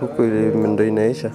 Huku ndio inaisha.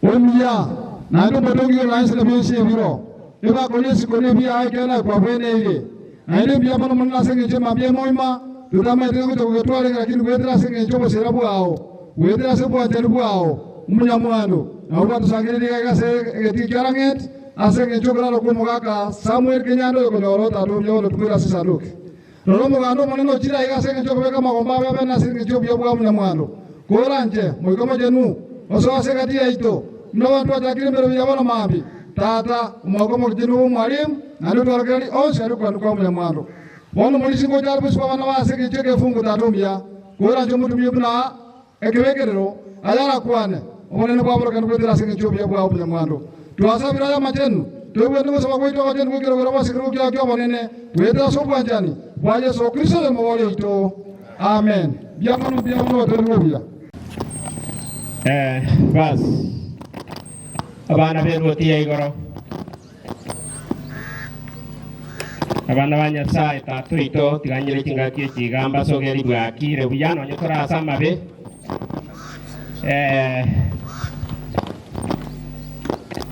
Umia na ndo bodogi la isla biosi biro eba konesi konebi ay kana kwa bene ile aile bia mano manna senge chema bia moima tutama ite ko twale lakini wedra senge chobo serabu ao wedra se bo terbu ao umunya mwano au watu sangire diga se eti karanget asenge chokra ko mogaka Samuel Kenyando ko loro ta do yo tukura se saluk Lolo mugando moneno chira iga senge choko beka magomba bebe na senge chobi obwa munyamwando. Koranje moikomo jenu oso asegati aito. No bantu atakire mbere byabona mambi. Tata umogomo jenu mwalimu nalo tolakali onse ari kwa munyamwando. Bono mulisingo jarbu sibana wasenge cheke fungu tatumya. Koranje mutu byubna ekebekerero ayara kwane. Omonene kwa boroka nkwetera senge chobi obwa munyamwando. Tuasabira ya matenu. Tuwe ngo saba kwito kwa tenu kwikero kwa sikiro kya kya monene. Tuweta sobwa njani. Kwa Yesu Kristo le mwole ito. Amen. Biamano tenu. Bas. Abana beru tiya igoro. Abana banya sai tatu ito tiganyire kingaki kigamba sogeri bwaki rebuyano nyotora asama be.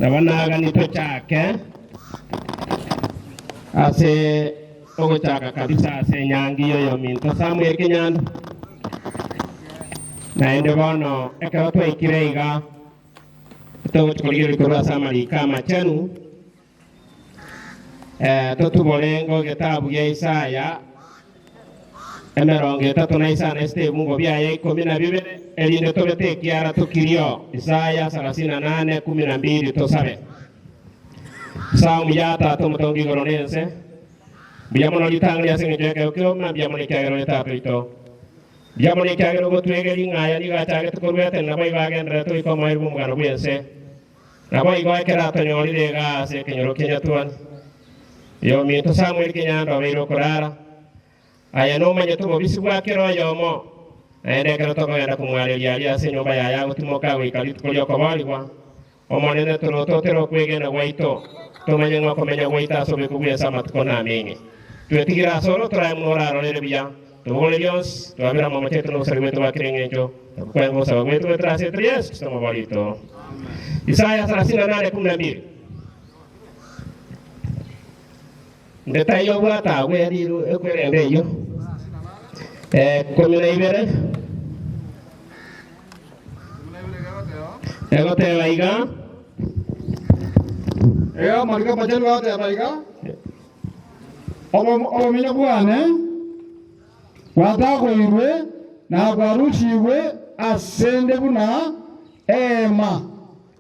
Nabana gani to chake. Ase ogo chaka kabisa ase nyangi yo minto Samuel Kenyando. Na ende bono ekato ikireiga to tukolire kurwa samali kama chenu to tubolengo kitabu ya Isaya emeronge tatu na Isaya este mungo bya 12 elinde to bete kiara to kirio Isaya 38:12 to sabe Samu ya tatu mutongi goronense biamono litanglia singe jeke okyo ma biamono kagero tatu ito Biamoni kagero go tuegeri ngaya ni gacha to korwete na bai bagen reto iko mai bum garo buense na bai go ekera to nyori de ga se kenyoro kenya tuan yo mi to Samuel Kenyando beiro korara aya no manya to bisi bwa kero yo mo ende kero to ga ko ngale ya se nyoba ya utimo ka wi kalit ko yo ko bali kwa o monene to no to tero kwege na waito to manya ngoko menya waita so be ko buensa mat ko na mengi tu etigira solo trae moraro le biya to vole Dios, to abira mama cheto no servito va krengecho, to kuengo sa bagweto detrás de tres, estamos bonito. Isaya 38:12. Detalle wata weri ekwere yo. Komina ibere. Ego te vaiga. Marika pajen wa te vaiga. Omo minya bwane. Watako irwe na kwaruchiwe asende buna ema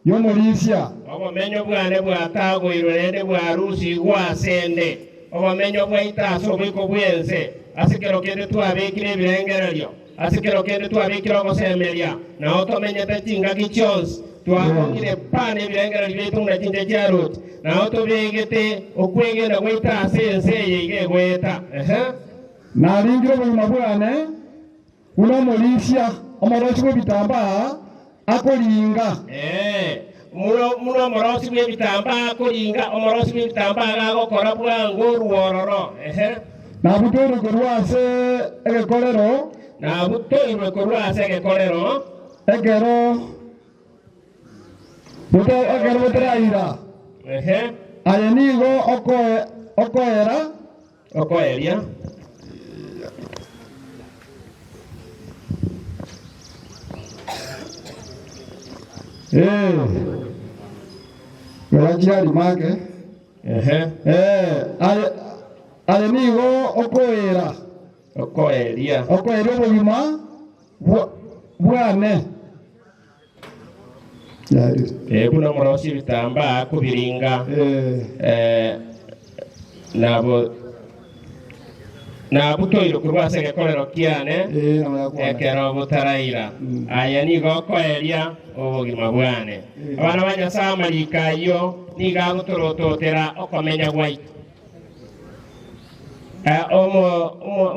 yomolisia obo menyo bwane bwatako irwe nende bwarusi gwasende obo menyo bwaitaso bwiko bwense asikero kende twabekire birengereryo asikero kende twabekire ogosemeria na otomenyete chinga kichons twakongire pane birengereryo bitunda chinje charot na otobegete okwegenda gwaitase enseye ige gweta na ringiro bwa bwane uno molisia omorosi bwe bitamba akolinga muno morosi bwe bitamba akolinga omorosi bwe bitamba agakora bwango ruororo na butoro korwase egekorero na butoro korwase egekorero egero buteraira ayenigo okoeria Wajari make. Alenigo okoera. Okoeria. Okoeria bwima bwane. Kuna morosi bitamba kubiringa. Na butoiro kurwase gekorero kiane ekero butaraira aya nigo koeria obogima bwane abana banya samarika yo niga gutorototera okomenya gwaitu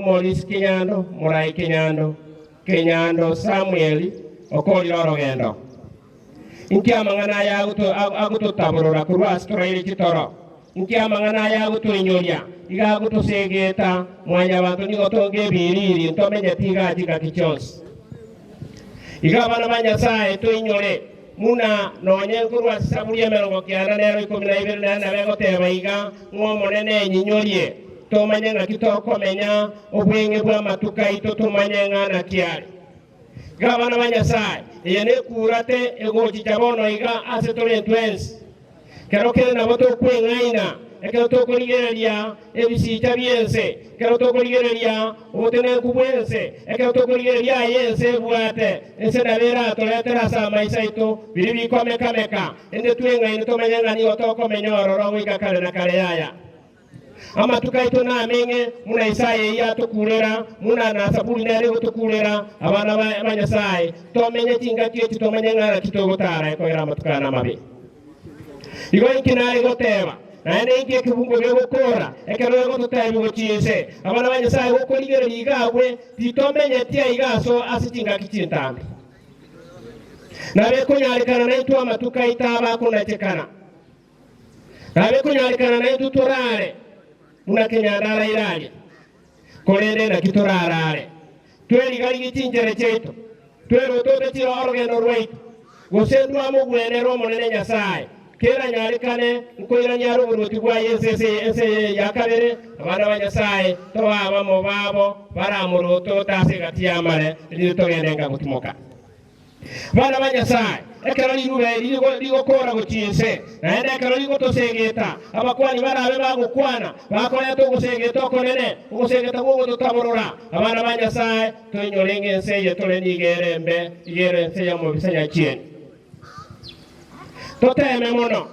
Moris Kenyando Murai Kenyando Samuel okolira orogendo inkia mangana ya aguto taburura kurwase toraire kitoro inkia mangana ya aguto inyoria iga guto segeta mwanya bantu nigo tonge biriri ntomenye tiga tiga kichos iga bana banya sae to inyore muna nonye kurwa sabuye merongo kiana nero 12 na bego teba iga ngomo nene nyinyorie to manya kitoko menya obwenge bwa matuka ito to manya na kiari iga bana banya sae yene kurate ego chichabono iga asetore twins kero kene na boto kwengaina ekero tokorigereria ebisicha byense ekero tokorigereria oboteneku bwense ekero tokorigereria yense bwate ense nabera toletera sa maisa ito biri bikomekameka ende tweng'aine tomenye ng'ani otokomenya ororo goika kare na kare yaya amatuka ito namenge muna isaye ya tukulera muna na sabuni nere tukulera abana banyasaye tomenye tinga kieti tomenye ngara kitogotara ekoira amatuka na mabi igo inkinari goteba naende inkie kibungo begokora ekero egototaibi gochiese abana banyasaye gokorigere ligabwe titomenye tia igaso asitinga kitintambi nabe kunyalikana na itu amatuka itaba kunachekana nabe kunyalikana na itu torare muna kenyandara irali kolende na kitorarare tweli gali gitinjere cheto twelo tote tiro orgeno rwaitu gosendu amugwenero monene nyasaye kera nyalikane nkoira nyaro uruti bwa yense yakabere abana banyasaye tobaba mo babo baramuruto tase gatiyamare litogendenga gutimoka bana banyasaye ekero lirube ligokora gochiese naende ekero ligotosegeta abakwani barabe bagokwana bakoya togosegeta okonene ogosegeta gogototaborora abana banyasaye tonyorenge enseye tole nigerembe igere enseya mubisanya chieni toteme mono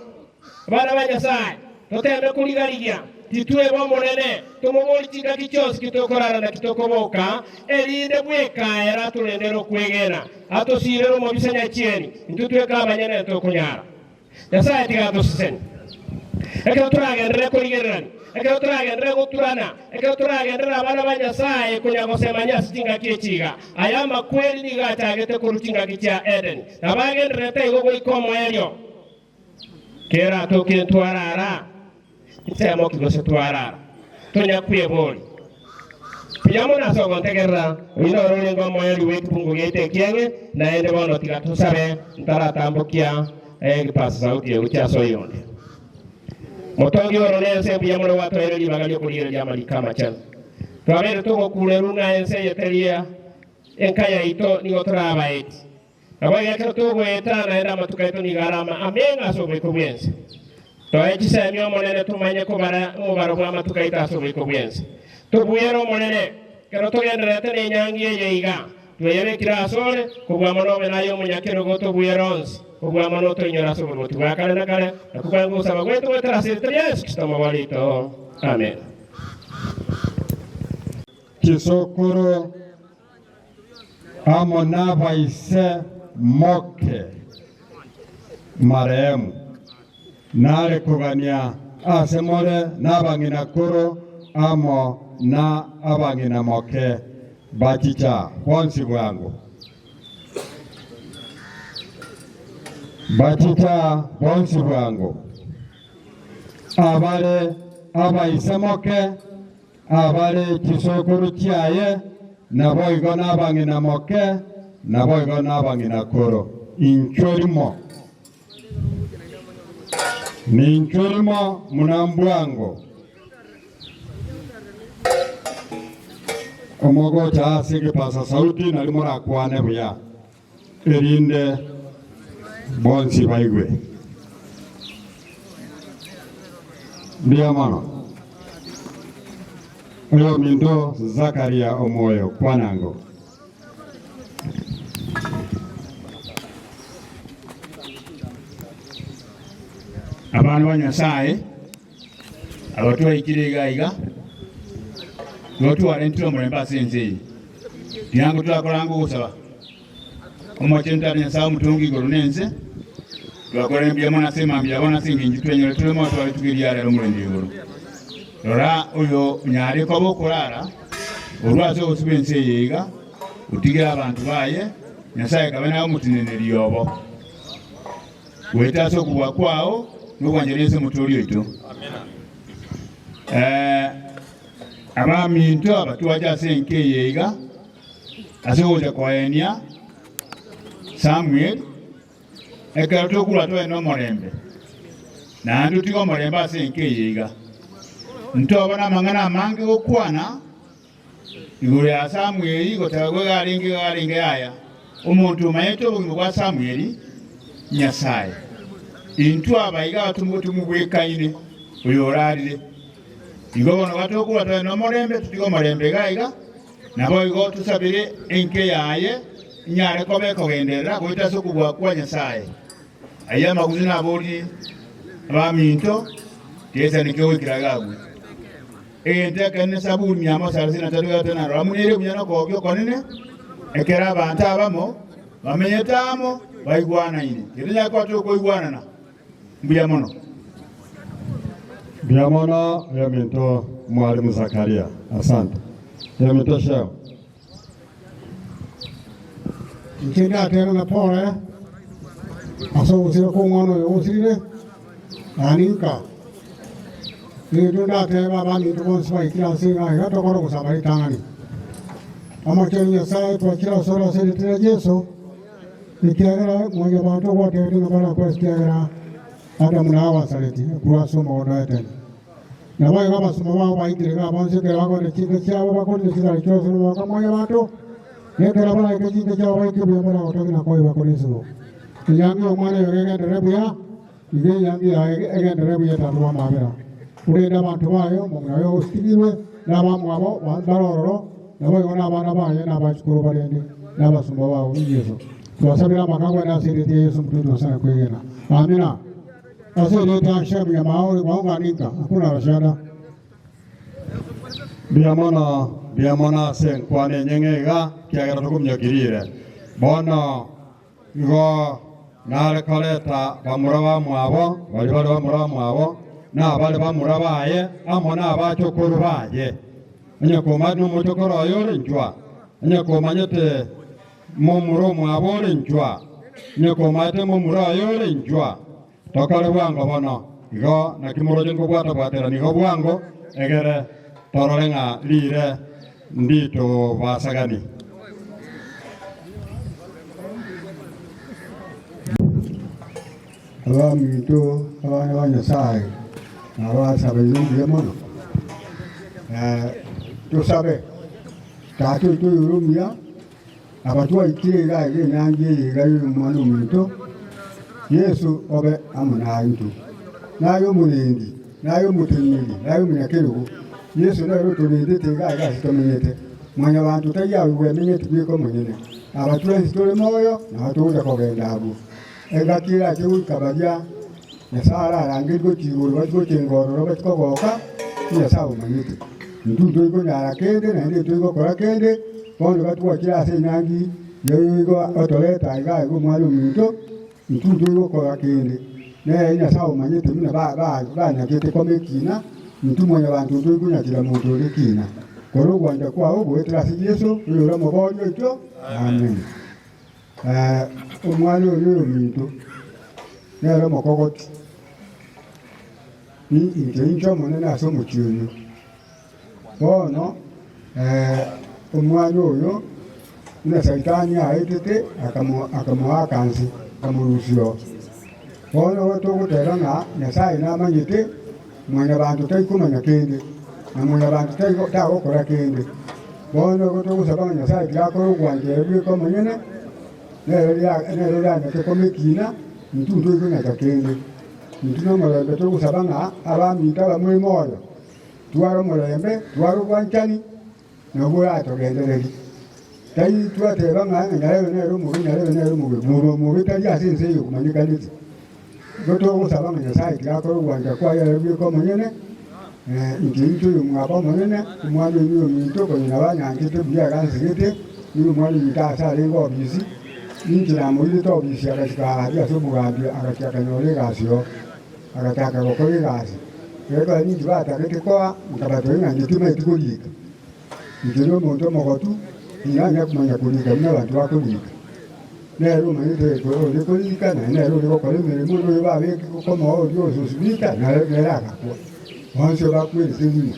bana banyasaye toteme kuligaligia titwe bomonene tumuboli chinga kichosi kitokorara na kitokoboka elinde bweka era tulendero kwegena atosirero mubisanya chieni ntutwe kabanyene tokunyara yasaye tigatosisen ekero turagendere kuligererani ekero turagendere guturana ekero turagendere abana banyasaye kunyagosemanya sitinga kiechiga ayama kweli nigachagete kuruchinga kicha Eden nabagendere taigogo ikomo elio kera tokentwarara itemo kigose twarara tonya kuyeboli piyamo na sogo tegerra ino rolengo moyeli wetungu gete kienge na ende bono tigatusabe ntara tambokia pas sauti ucha soyonde motongi oronense piyamo no watoere libagali kulire jamali kama chan twabere togo kulerunga ense yetelia enkaya ito ni otraba eti abaya kertogo etana enda matukaito ni garama amenga sobe kubyense toechi myo monene tumanye kubara mubaro bwa matukaita sobe kubyense tubuyero monene kero togendera tene nyangiye yeiga tuyebe kirasole kubwa monobe nayo munyakero goto buyeronse kubwa mono to inyora sobe boti wakale na kale akubangu saba gweto wetara sirtrias kistama walito amen Kisokoro amona baise moke maremu nare kugania asemore nabangina kuro amo na abangina moke bachicha bonsi wangu bachicha bonsi wangu abale abaise moke abale kisokoro chiaye naboigo nabangina moke naboigo nabangina kuro inchorimo ninchorimo munambwango omogo cha sige pasa sauti nalimora kwane buya erinde bonsi baigwe ndio mano oyo mindo Zakaria omoyo kwanango abantu banyasaye abatuwa ikiriga notuwala entiro mulembe asenzeyi tiyango tulakolango gusaba omwachenta nyasaye omutungi igoro nenze twakola embyamo nasema mbyabo nasinga njitwenyole tulemo twali tugiriara omulembe igoro lora oyo nyale kwa bokolala olwazo osuba ensi eyiga utigira abantu baye nyasaye kabanayo mutinene lyobo wetaso kubwa kwao n'okwanjeleza mutoli oito abaminto abatuwaja senke eyiga asoboja kwaenia Samuel ekero tokula twena omulembe nandu tiga omulembe asenke eyiga ntobona amang'ana amange gokwana iguru ya Samueli gotagwe galinge yaya omuntu omayeto obugima bwa Samueli nyasaye intu abayiga batumubwekaine uyorarire igo bono batokura to no morembe tutigo morembe gaiga nabo igo tusabire enke yaye nyare kobe kogenderera goita sokubwa kwa Nyasaye aya maguzina abori abaminto kesa nikyo kiragagu ente kanne sabuni nyama salasina tatuga tena ramunere bunyana kogyo konene ekera abantu abamo bamenyetamo baigwana ine kirinya kwa to koigwana na Biamono ya minto Mwalimu Zakaria. Asante. Ya minto Sheo. Nchini atena na pole. Aso usira kumano yo usire. Aninka. Ni tunda atema bani tukonsiwa ikila singa ya tokoro kusabari tangani. Ama cheni ya saa tu akila sora siri tira Yesu. Nikiagara mwenye bantu kwa teori na bala kwa sikiagara. Ada munawa saleti kuwa soma odaten na wao kama soma wao baitire kama bonse kera wako ne chinga chao wako ne chira cho soma kama ya watu ne kera bala ke chinga chao wako ke bala watu na koi wako ne so yangi omane yenge ndrebu ya ige yangi ege ndrebu ya tatwa mabera ure da bantu bayo mumya yo stigiwe na ba mwabo wa daroro na wao na bana ba ya na ba chukuru balende na ba soma wao Yesu twasabira makangwa na siriti Yesu mtutu sana kwegena amina. Asa leta shabu ya maori waunga nika hakuna rashada biamona sen kwane nyengega kiagara tukumnya kirire bona go nale kaleta bamuraba mwabo bali bamuraba mwabo na bali bamuraba aye amona abachokuru baye nya komadu muchokoro ayore njwa nya komanyete momuro mwabo njwa nya komate momuro ayore njwa tokale bwango bono igo na kimuro jengo bwata bwatera nigo bwango egere torolenga lire ndito basagani abamito abana banyasaye abasabe yumbiye mono tusabe tatu tuyurumya abatwa ikirega ige nange yiga y'umwana mito Yesu obe amuna yutu nayo mulendi nayo mutenyeri nayo munyakerugo Yesu nayo tulinde tega ga sitomenyete mwanya bantu tayawe wemenyete biko munyene abatwe sitole moyo na batuza kogenda abu ega kira cyo kabajya Nyasara arangirwe kiguru batwo kengororo batwo goka Nyasawo manyete ndundo iko nyara kende na ndi tuko kora kende bono batwo kira se nangi yo iko otoleta iga iko mwalo mito ntundo iko kora kende ne Nyasawo manyete mina ba nyakete kwa mekina mtumwe abantu iko nyakira muntu lekina koro gwanja kwa obo etrasi Yesu yoro moboyo ito amen omwana oyo mito nero mokogoti ni injo monene aso mukyunyu bono omwana oyo na Saitani aitete akamuwakansi kamurusyo bono otogutera nga Nyasaye namanyite mwanya bantu taikumanya kende na mwanya bantu taigokora kende bono otogusaba Nyasaye tiakora ogwanjere bwiko monyene nero lyanyake komekina ntundu iko nyaka kende ntuno mulembe tugusaba nga abamita bamwe moyo twaro mulembe twaro gwanchani nobwo atogendereri tai twateba nga nero mubi tali asinse yo kumanyikanizi gotogusaba nga Nyasaye tiakora ogwanja kwayere bwiko monyene nkintu yumwaba monene umwana oyo minto konyina banyangite byagansigete ni umwana yitasa alingo obisi ninjira muri to bisi akashika so mugambi akataka nyore gasyo akataka gokore gasi rero ninji batakete kwa mkabato yanjye tima itikolika njiro muntu mogotu nyanya kumanya kulika n'abantu bakolika nero mayite ko likolika na nero gokore mirimo no babe ko mo dio susubika na neraka ko wanse bakwiri sinzi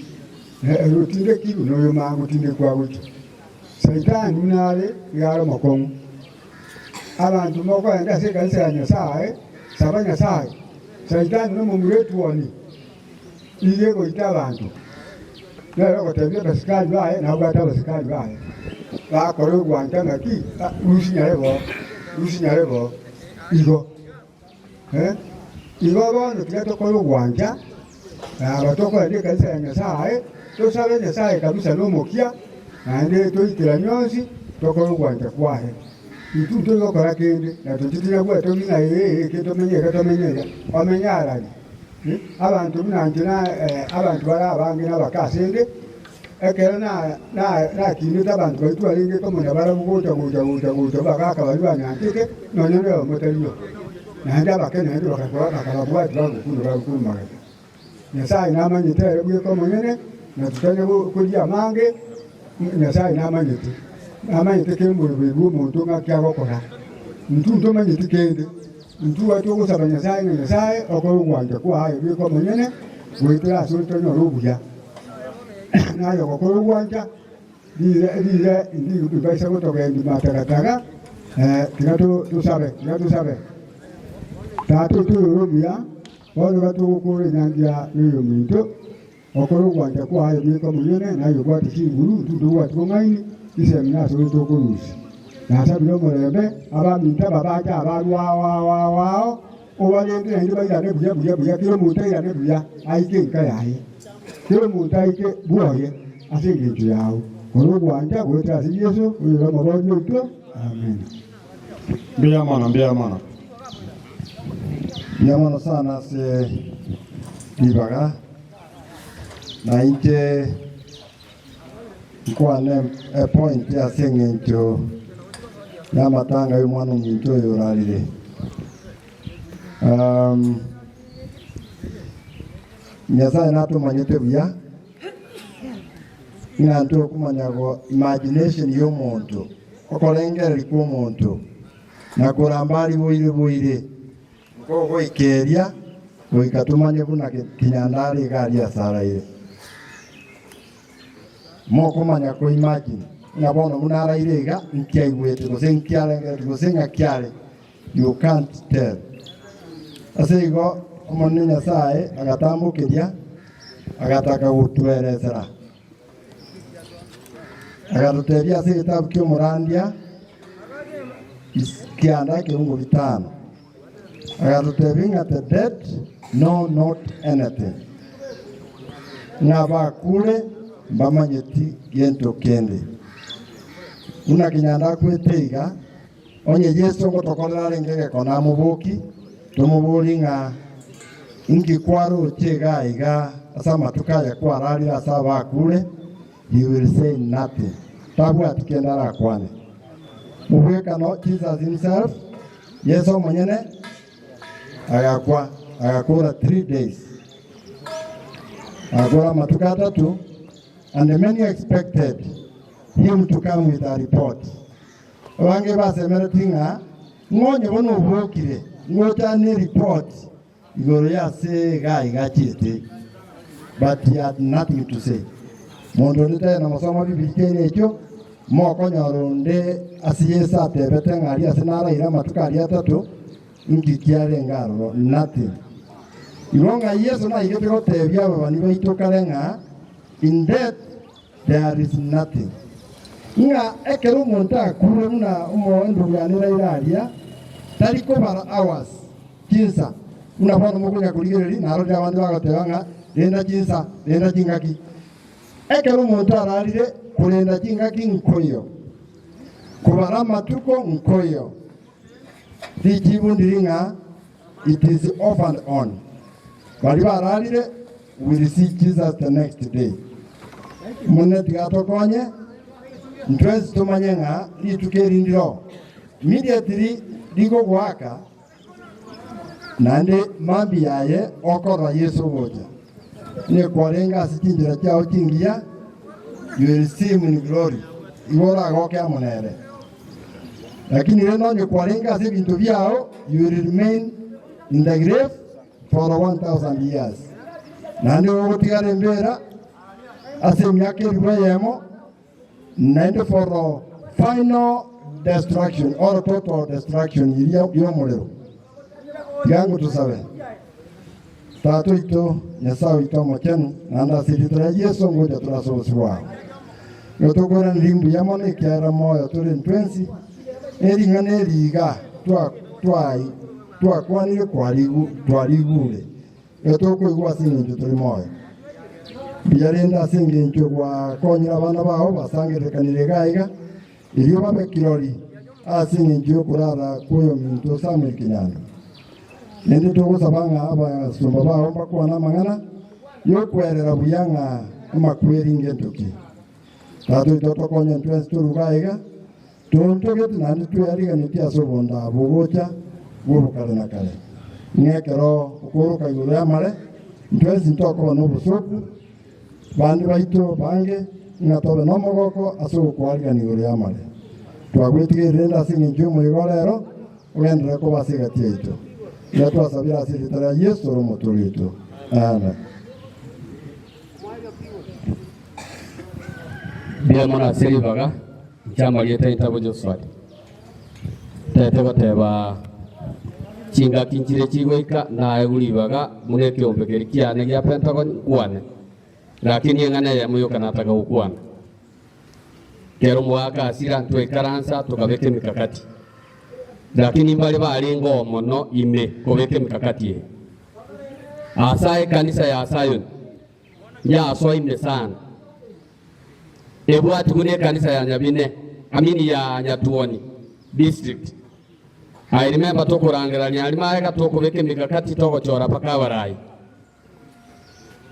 nero tinde kiru no yo mangu tinde kwa wuti Saitani nale yaro mokongo abantu moko enda se kanisa ya Nyasaye saba Nyasaye Saitani no mumuretu woni ile ko itabantu nero ko tebye basikali bae na bata basikali bae ba ko ro gwanta ngaki usinyare bo igo igo bono tiato ko ro gwanta Abatoka ndi kanisa ya Nyasaye tusabe Nyasaye kabisa n'omukia ande toitira nyonsi tokorugwanja kwahe itu tugokora kindi na tutitira gwe tomina kitomenyeka omenyarani abantu binanjina abantu bara abangi n'abakasende ekero na kinita abantu baitwalinge komona bara bugoja bakaka balibanyantike nonyone omotaliyo nanda bakene ndo bakababwati bagukunda Nyasaye n'amanyite bweko monyene na tutanye kulya mange Nyasaye n'amanyite kembulu bigu muntu ngakyagokora muntu manyite kende muntu watu kusaba Nyasaye okorugwanja kwaye bweko monyene witira asunto nyorubuya nayo okorugwanja dile ndi baisa gotogendi matakataka tusabe tatu turubuya wale watu kule nyangia niyo minto okorugwanja kwaye bweko monyene nayo kwati kinguru tudu watu ngaini isemina soto kurusi nasa bilomorebe abaminta babaja abalwa obalende ndi bayane buya kilo munta yane buya aike nkayaye kilo munta aike buoye asenge ntu yawo korugwanja gweta Yesu uyo mabonyo to amen. Mbia mana sana se dibaga na inke kwa ne point ya sengento ya matanga y'umwana minto yorarire Nyasaye natumanyite buya nganto kumanyago imagination y'omuntu okolengera liko omuntu nakurambali buire Koko ikeria goikatumanye buna kinyandari gari ya saraire moko manya ko imagine nabono munara irega nkiaigwete gosenga kyale you can't tell asego omone Nyasaye agatambukiria agataka gutwerezera agaruteria ase gitabu ky'omurandia kianda kirungu 5 agarutebinga the dead no not anything nabakule bamanyeti gento kende una kinyanda kweteiga onye Yesu ngotokolera ngege kona mubuki tumubulinga ingi kwaro chega iga asama tukaya kwarari asaba kule you will say nothing tabu atikendara kwane mubweka no Jesus himself Yesu mwenyene agakora 3 days agora matuka 3 and many expected him to come with a report wange basemera tinga ngonye bono bwokire ngota ni report igoro yase gachite but he had nothing to say mondo ndete na masomo bibikene ekyo moko nyoronde asiyesa tebete ngari asinara ira matuka 3 ngikiare ngaro nothing ironga Yesu na igete tebya babani baitokarenga in death there is nothing nga ekero monta kure muna umondo yanira iraria tariko bara hours kinsa una bwana mukunya kuligereri naro ya bantu bagatebanga lenda kinsa lenda kingaki ekero monta ararire kulenda kingaki nkoyo kubara matuko nkoyo Dijibundiringa, it is off and on. Bariba ararire, we will see Jesus the next day. Muneti atokonye, ntwezi tumanyenga, litukirindiro. Immediately, digo waka, nande mambi yaye, okora Yesu moja. Ne kwarenga sikinjira chao chingia, you will see him in glory. Iwora agoke amonere. Lakini leno ni kwarenga ase bintu byao, you will remain in the grave for 1000 years. Nande ogotigara mbera ase myaka ebweyemo nande for final destruction or total destruction y'omuliro. Yangu tusabe. Tatu ito Nyasaye ito mochenu nanda sititra Yesu ngoja turasobosibwa. Yotogora ndimbu yamone kyara moyo turi ntwensi eri ngane riga twa kwanire kwaligule etoko igwa singi tuli moyo biarinda singi nchugwa konyira abana bao basangirekanire gaiga irio babe kirori asingi nchyo kurara kuyo minto Samuel Kinyando nindi tugusabanga abasumba bao bakwana mang'ana yokwerera buyanga amakweringe ntoki tatu itotokonya ntwesi turugaiga tuntogete nandi tweriganitia sobonda bugocha bubukare na kare ngekero ukuruka iguru yamare ntwesi ntoko n'obusuku bandi baito bange ngatobe n'omogoko asukukwariga iguru yamare twagwitigirire ndasinga nchyo muyigorero ugendere ko basigatie ito natwasabira asiritara Yesu romoturito amen. Bia mana seri baga chama yeta itabo joswali tete bateba chinga kinchire chigoika na uli baga muneke ombekeri kiane ya pentagon kuane lakini ngane ya muyo kanataka ukuana kero mwaka asira ntwe karansa tukabeke mikakati lakini mbali balingo mono ime kobeke mikakati asaye kanisa ya asayon ya aso ime sana ebwati kune kanisa ya Nyabine amini ya Nyatuoni district I remember tokurangira nyalimaeka tokubeke mikakati toko chora paka barai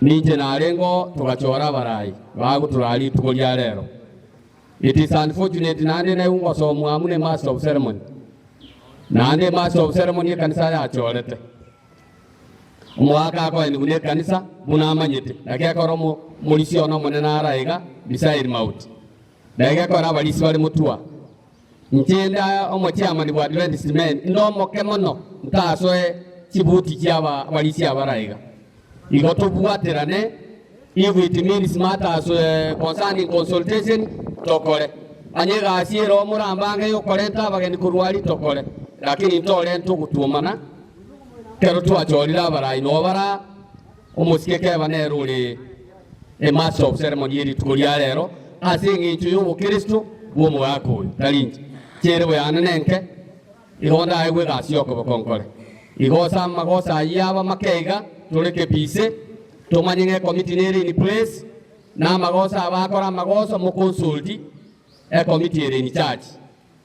nije na lengo tukachora barai bagu turali tukolya lero. It is unfortunate nande na ungo so muamune master of ceremony nande master of ceremony kanisa ya chorete mwaka ko ni kanisa bunamanyete lakini koromo mulisio no monena araiga bisairi mauti daga ko rabalisi bali mutua ntenda omotiama ni bwadire dismen ndo mokemono ntasoe kibuti kyaba balisi abaraiga igoto buaterane ivu itimiri smart as concerning consultation tokole anyega asiero murambanga yo koleta bageni kurwali tokole lakini ntole ntugutumana kero twachorira barai no bara omusikeke baneruli master of ceremony yeri tukolya lero asingi nchuyo Kristo wo mwako talinji chere we anenenke ihonda aiwe gasiyoko bakonkole igosa magosa yaba makeiga tuleke pise tumanyenge committee neri in place na magosa abakora magosa mu consulti committee eri in charge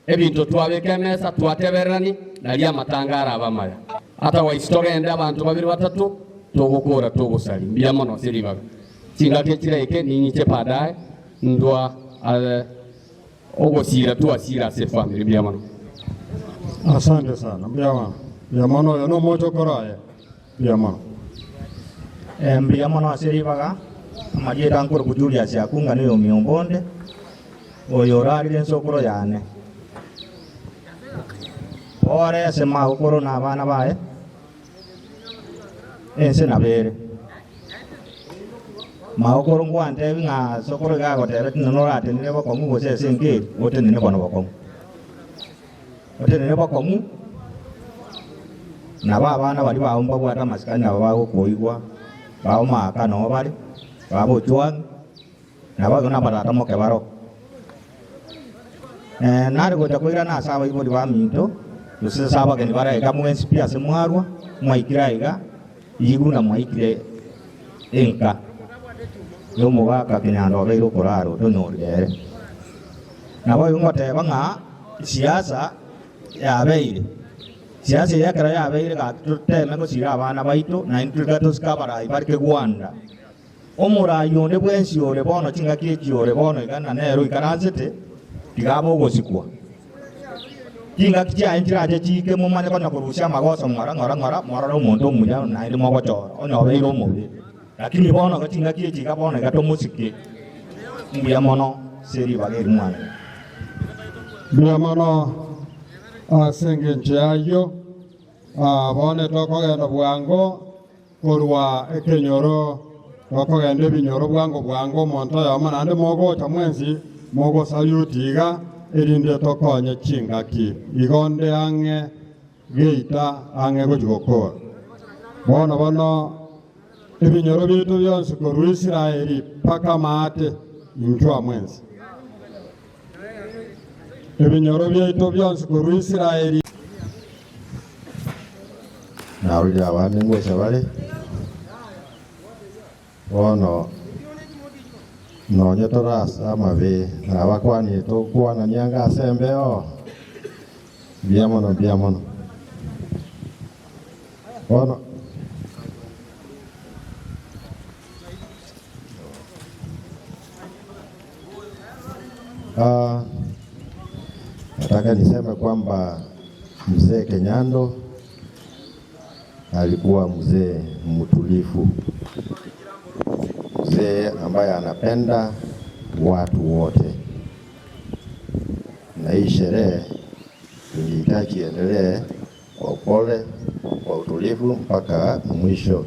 ebintu twabeke mesa twateberani nalia matangara abamaya ata wa istogende abantu babiri batatu togokora togosali mbya mono siribaga cingake kireke ninyiche padaye ndwa ogosira tuasira se family mbya mono. Asante sana mbya mono yono moto koraye mbya mono mbya mono asiribaga amajira nkuru kujulia sia kunga niyo miombonde oyorari nsokoro yane ore sema ukoro na bana bae ense na bere ma ukoro ngwante nga sokoro ga gotere tinora tinire bako mu gose senke wote nene kono bako wote nene bako mu na bana bali ba umba bwata masikanya ba koigwa ba ma kano bali ba bo chuan na ba gona barata mo ke baro na ri goja koira na sawa ibo ba minto yose saba ke ni bara ga mu NCP asemwarwa mwaikira iga yiguna mwaikire enka yo muga Kinyando bero koraro to norde na bo ngote banga siasa ya beire siasa ya kara ya beire ga tutte me ko sira abana baito na intuga to skabara ibarke gwanda omura yonde bwensi ore bono chinga kieji ore bono igana nero ikaranzete tigabo gosikwa kinga kija injira je chike mu mane kona kurusha magoso ngora moro muntu munya na ile moko chora onyo beiro mubi lakini bono ko chinga kieji ga bono ga to musike mbya mono seri bageri mwana mbya mono asenge nchayo bone tokogenda bwango korwa ekenyoro tokogenda binyoro bwango monto yama nande mogo chamwensi mogo sayutiga erinde tokonye chingaki igonde ange geita ange gojokora bono ebinyoro bitu byonse korwa Israeli paka mate injwa mwensi ebinyoro byetu byonse korwa Israeli naulira abana engwesa bale ono nonyetoras amabe na bakwani to kwana nyanga sembeo biamono ono nataka niseme kwamba mzee Kenyando alikuwa mzee mtulivu, mzee ambaye anapenda watu wote, na hii sherehe tulihitaji endelee kwa upole, kwa utulivu mpaka mwisho.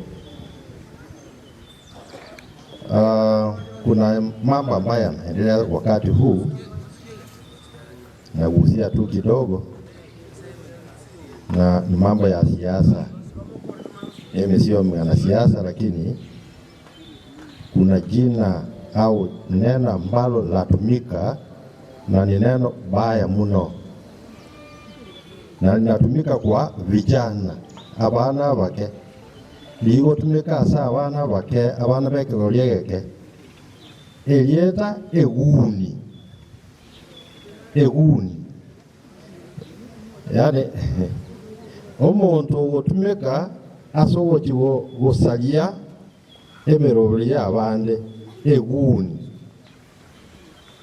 Kuna mambo ambayo yanaendelea wakati huu, nagusia tu kidogo, na ni mambo ya siasa. Mimi sio mwanasiasa, lakini kuna jina au neno ambalo latumika na ni neno baya mno, na linatumika kwa vijana abana bake ligotumika asa abana bake abana beke goliegeke elieta eguni yani omuntu ogotumika asobokiwo gosalia emerobuli abande eguni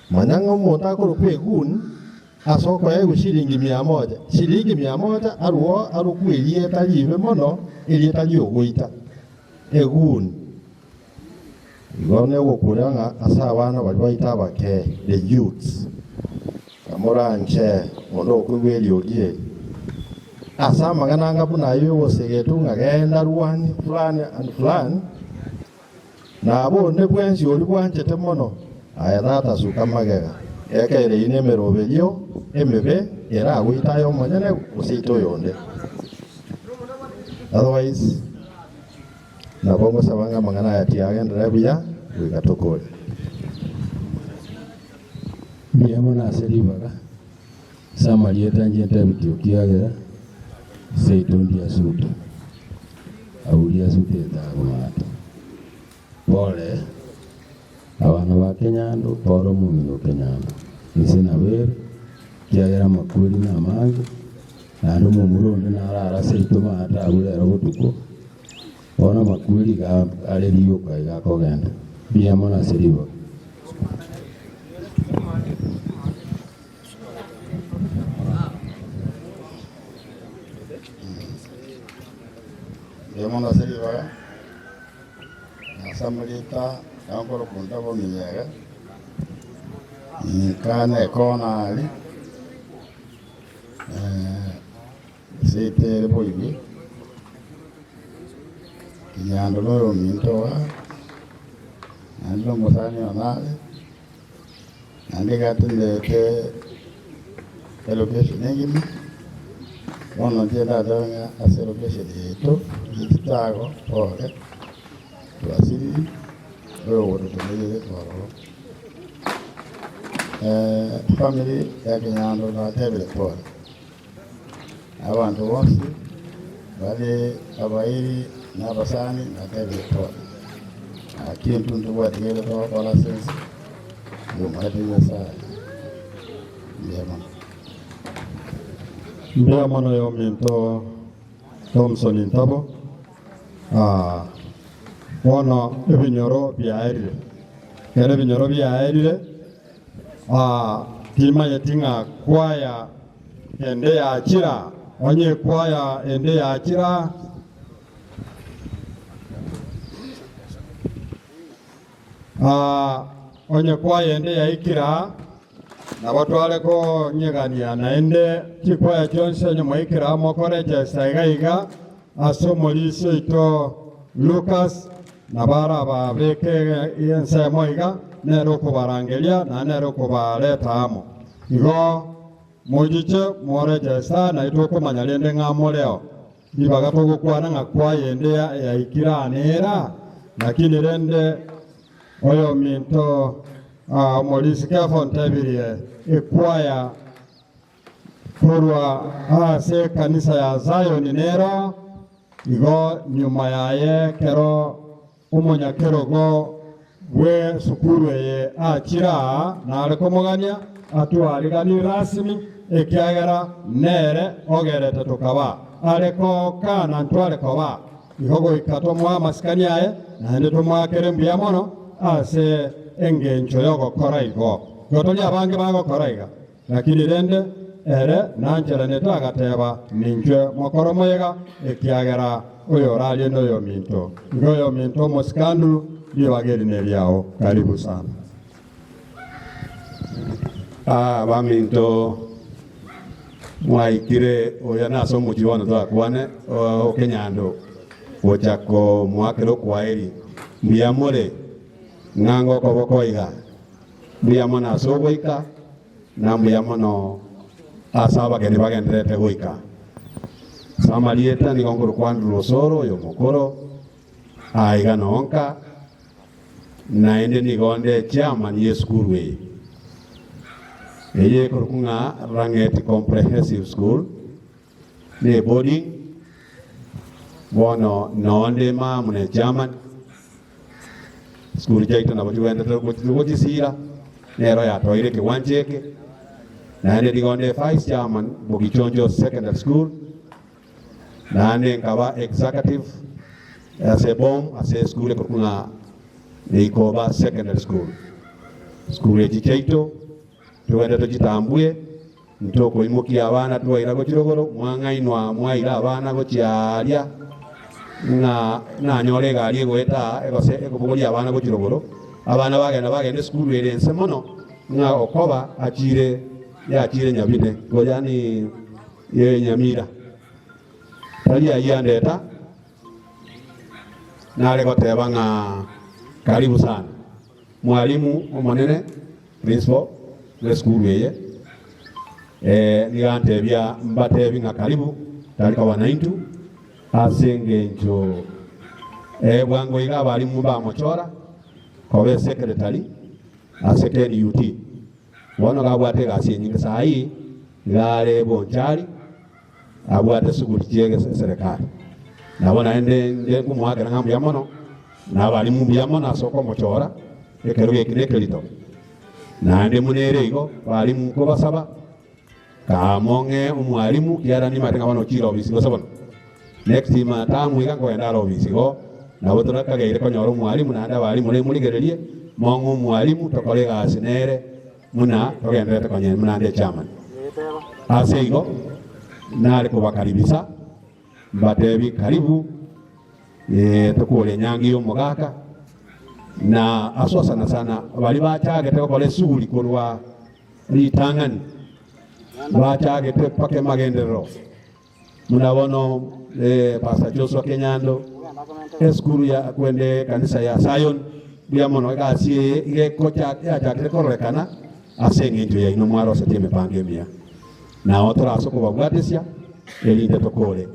manyanga omuntu akoroku eguni asoko ego shilingi 100 aruo aruku elieta libe mono elieta liogoita eguni igone gokuranga asa abana bali baita abake the youths amoranche mondo kweli ogie asa magananga buna yo segetu ngagenda ruani fulani na abone bwensi oli bwanchete mono ayatata sukamagega ekere ine merobelio emebe era agwitayo monyene usito yonde otherwise nabongo sabanga mangana yatiage ndrebuya wikatokole Biamona seribaga samalieta njente bitiokiagera seitondi asuta aulia sute dagomata pole abana ba Kenyando poro mumino Kenyando nisina ber kiagera makuri na mangi nando mumuronde narara seito mata abulera botuko ona makuri ga aleriyo ga kogenda biamona seribaga Biamona seribaga nasamalita ankoro punta bo miyaga kane kona ali sete boibi Kenyando loro mintoa ando mosani onale ande gatende te location ngimi ono tena danga asero location eto itago ore tuasiri ro tumele toro family ya Kenyando na tebele pole abantu bose bale abairi n'abasani na tebele pole akintu ntuwatigere tokola sense yomatiza saa Biamona yo minto Thompson intabo wono ebinyoro byaerire kere binyoro byaerire tima yetinga kwaya ende ya chira onye kwaya ende ya chira onye kwaya ende ya ikira na batwale ko nyegania na ende chikwaya chonse nyuma ikira mokore jesa igaiga asomolise ito Lucas na bara ba beke yense moiga nero kubarangelia na nero kubaleta amo igo mojiche more jesa na ito kumanyalende ngamo leo ibaga togo kwana ngakwaya ende ya ikira anera lakini rende oyo minto molisika fontabirie ekwaya kurwa se kanisa ya Zion nero igo nyuma yaye kero umunyakerogo bwe sukuru ye achira nalekomogania atwarigani rasmi ekiagera nere ogerete tukaba areko kana ntware koba ihogo ikatomwa maskani aye nande tomwakere mbuya mono ase engencho yogo koraigo gotoli abange bago koraiga lakini rende ere nanjera netagateba ninjwe mokoromoyega ekiagera oyo ralie noyo minto ngoyo minto moskandu liwageri neliao karibu sana. Baminto mwaikire oya naso mujiwana twakwane okenyando ochako mwakero kwaeri mbiyamole ngango kobokoiga mbiyamona asogoika na mbuyamono asaba geni bagendrete goika samalieta ni gongoro kwandu losoro yo mokoro aiga nonka na ende ni gonde chairman yeskurwe eye korkunga Rangeti Comprehensive School ne boarding bono nonde ma mune chairman school jaito na boti wenda to sira nero ya toire ke wancheke na ende digonde vice chairman Bogichonjo Secondary School na ende kawa executive as a bomb as a school korkunga Ikoba Secondary School school ejichaito tuwenda tujitambue ntoko imuki abana tuwaira go kirogoro mwangainwa mwaira abana go kyalia na nyole gali goeta egose ekubuli abana go kirogoro abana bagenda school erense mono nga okoba achire nyabine gojani ye nyamira tali ayandeta nale goteba nga karibu sana mwalimu omonene principal le school yeye nigantebya mbatebi nga karibu talika wanaintu asengenjo bwango iga abalimu bamochora kobe secretary asekeni UT bono gabwate gasenyinga sahi gale bonchari abwate suguri kiege serikali nabona ende kumwagera ngambu ya mono na abalimu byamono asoko mochora ekeruge kinekelito nande munere igo balimu ko basaba kamonge umwalimu kiara ni matenga bano kiro bisigo sabon next time tamu iga ko endaro bisigo na botora kagere ko nyoro mwalimu nanda balimu le muligererie mongo mwalimu tokolega asinere muna togendete ko nyen munande chairman aseigo nale ko bakaribisa batebi karibu tukule nyangi yo mugaka na aswa sana bali bachage te ko le suguli kurwa litangani bachage te pake magendero munabono Pastor Joshua Kenyando eskuru ya kwende kanisa ya Zion bya mono gasi ge kocha ya jakre korekana asengenjo ya ino mwaro sateme pangemia na otora asoko bagwatesia elinde tokole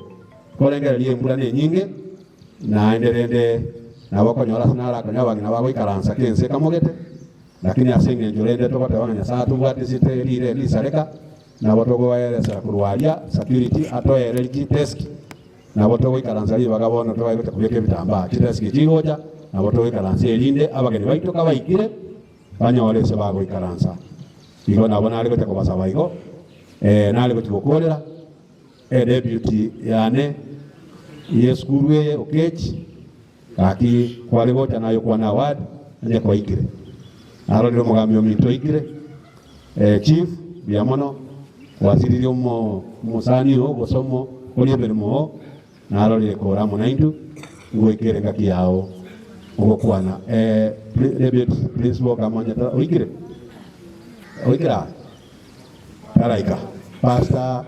kolengera liye mbulane nyinge na enderende na wako nyora sanara kanya wangi na wako ikaransa kense kamogete lakini asengenjo lende tokote wanya satu bwatisite lire lisareka na botogo waelesa kurwalia security atoe religi desk na botogo ikaransa li bagabona to wayote kubeke bitamba desk jigoja na botogo ikaransa elinde abageni baito kabaikire banya wale se bago ikaransa igo na bona ali ko basaba igo na ali ko tukolera deputy yane yeskuruye okechi kaki kwale bota nayo kwa na ward nje kwa ikire aro ndiro mugamyo minto ikire chief biamono waziri yomo musani ho gosomo kole bermo naro le kora monaindu ngoikere kaki yao ngo kwana debut principal kamonya ta oikire taraika pasta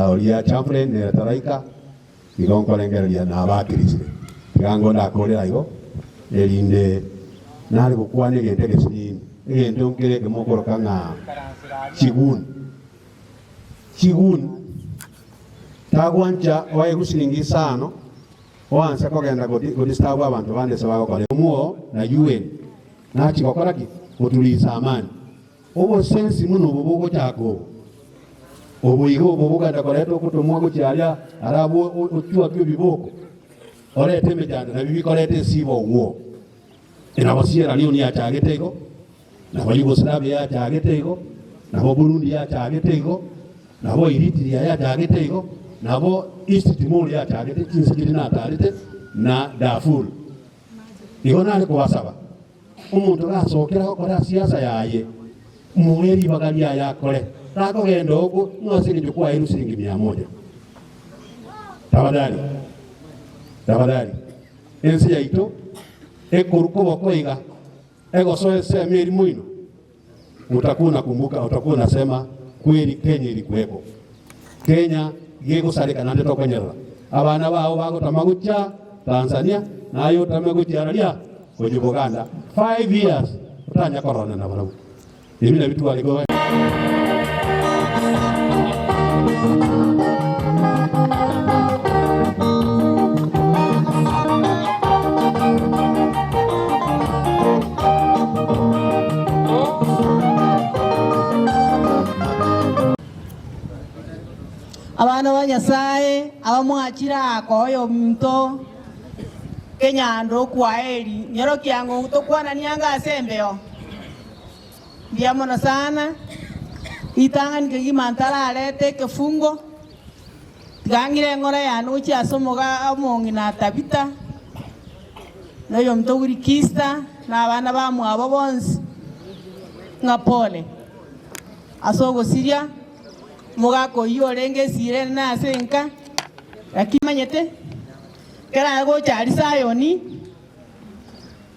olia chaplain ne taraika igon kolengera na abakirisi gango na kolera igo elinde nali kukwane gente kesini gente onkere ke mokoro kanga chigun tagwancha wae kusilingi sano oansa kogenda godi stabu abantu bande sabago kale muo na UN na chikokora ki kutulisa amani obo sensi muno bobo chako obo igo bobo ganda koleto kutomwa ko chialia arabo ochua byo biboko orete mejanda na bibi korete sibo wo ina basiera liyo ni achagete iko na bo Yugoslavia achagete iko na bo Burundi achagete iko na bo Eritrea achagete iko na bo East Timor achagete kinsikiri na atarite na Darfur iko nale kubasaba umuntu gasokera gukora siasa yaye mweri bagalia yakore tako gendo uko nwasiri kwa iru shilingi 100 tafadhali ensi yaito ekuruko bokoiga egosoe meri muino utakuwa nakumbuka utakuwa nasema kweli Kenya ilikuwepo Kenya gego sarika nande tokonyera abana bao bago tamagucha Tanzania nayo tamagucha ralia kwenye Buganda 5 years utanya corona na barabu hivi na vitu waliko abana ba Nyasaye abamwakira akoyo mto Kenya ndo kwaeli nyero kyango tokwana nianga asembeo ndiamona sana itanga nikigimantala alete kefungo gangire ngora ya nuchi asomoga amongi na tabita nayo mtoguri kista na abana bamu abo bonsi ngapole asogo siria mugako yorenge sire na senka akimanyete kera go cyari sayoni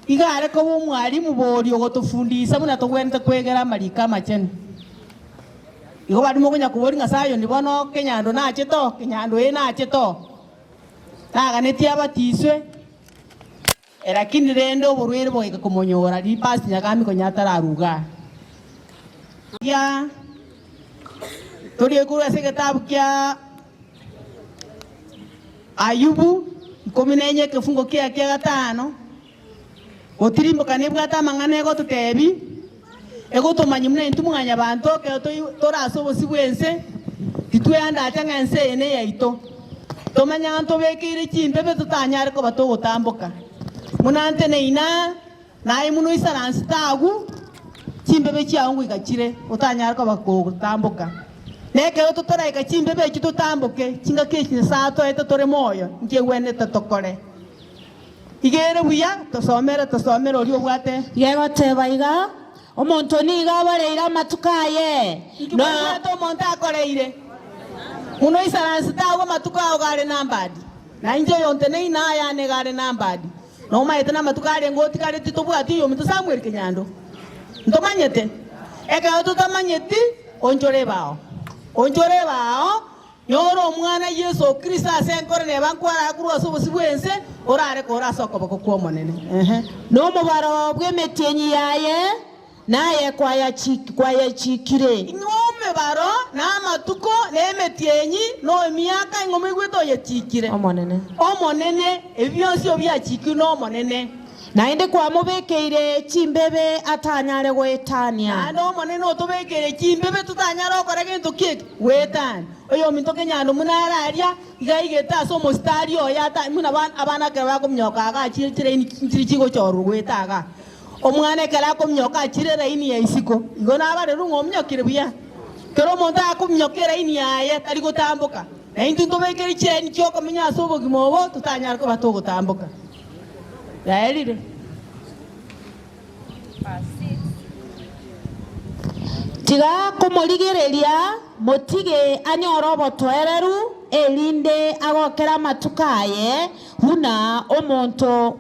igare ko umwarimu bori ogotufundisa muna togwenta kwegera marika machene igo bari mugonya kubori nga sayoni bono kenyando na cheto kenyando na cheto taganeti abatiswe lakini rendo burwere boyeka kumonyora ri pasi nyakami ko nyatararuga ya tori ekura se kitabu kya Ayubu 11 kifungo kia 5 otirimbo kanebwa tamangane go tutebi ego tomanyimne ntumunganya bantu ke toraso bosibwense titwenda atanga ense ene yaito tomanya nto bekire chimbebe tutanyare ko bato gutambuka munante neina naye muno isaransi tagu chimbebe chiangu igachire utanyare ko bakogutambuka neke ototora ikachimbebe chitutambuke chinga kechi sato eto tore moyo nje wene tatokore igere buya tosomera oli obwate yego tebaiga omonto niga bareira matukaye no to monta akoreire muno isaransi tago matuka ogare nambadi na nje yonte nei na ya ne gare nambadi no maite na matukare ngoti kare titobwati yo mito Samuel Kenyando ntomanyete eka ototamanyeti onjore bao yoro mwana Yesu Kristo asenkore ne bankwara kurwa so bosibwense orare kora soko bako monene no mubaro bw'emetenyi yaye naye kwaya chikire ngome baro na matuko nemetenyi no emyaka ngome gweto ye chikire omonene ebyonsi obya chiki no monene nainde kwa mubekeire chimbebe atanyare gwetania no monene otobekere chimbebe tutanyare okora gintu kiki wetani oyo minto Kenyando munararia igaigeta so mostari oyata muna abana ke bakomnyoka aga chire ni chigo choru gwetaga omwana kala komnyoka chire raini ya isiko igona abare rungomnyokire buya kero monta akomnyokera ini yaye tari gutambuka na intu tobekere cheni cyoko menya so bogimobo tutanyare ko batogutambuka yaelire tiga kumurigereria motige anyoro botwereru elinde agokera matukaye huna omonto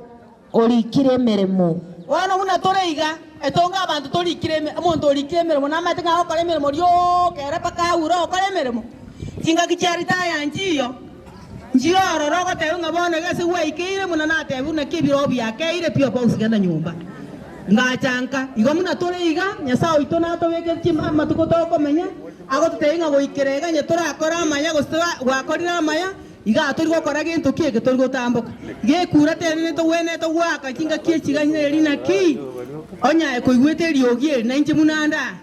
orikire meremo wana huna toreiga etonga abantu torikire omonto orikire meremo namatinga okore meremo ryo kera paka uro okore meremo kinga kicharita yanjiyo njiro roko teunga bone gase weikire muna natebu na kibiro byakeire pio pa usigana nyumba ngachanka igo muna toreiga nyasao itona tobeke chima matuko toko menya ago tuteinga goikirega nyetora akora maya gostora gwakorira maya iga tori gokora gintu kiege tori gotambuka ge kura tene to wene to gwaka kinga kiechiga nyeri na ki onya ekoigwete riogie na inche munanda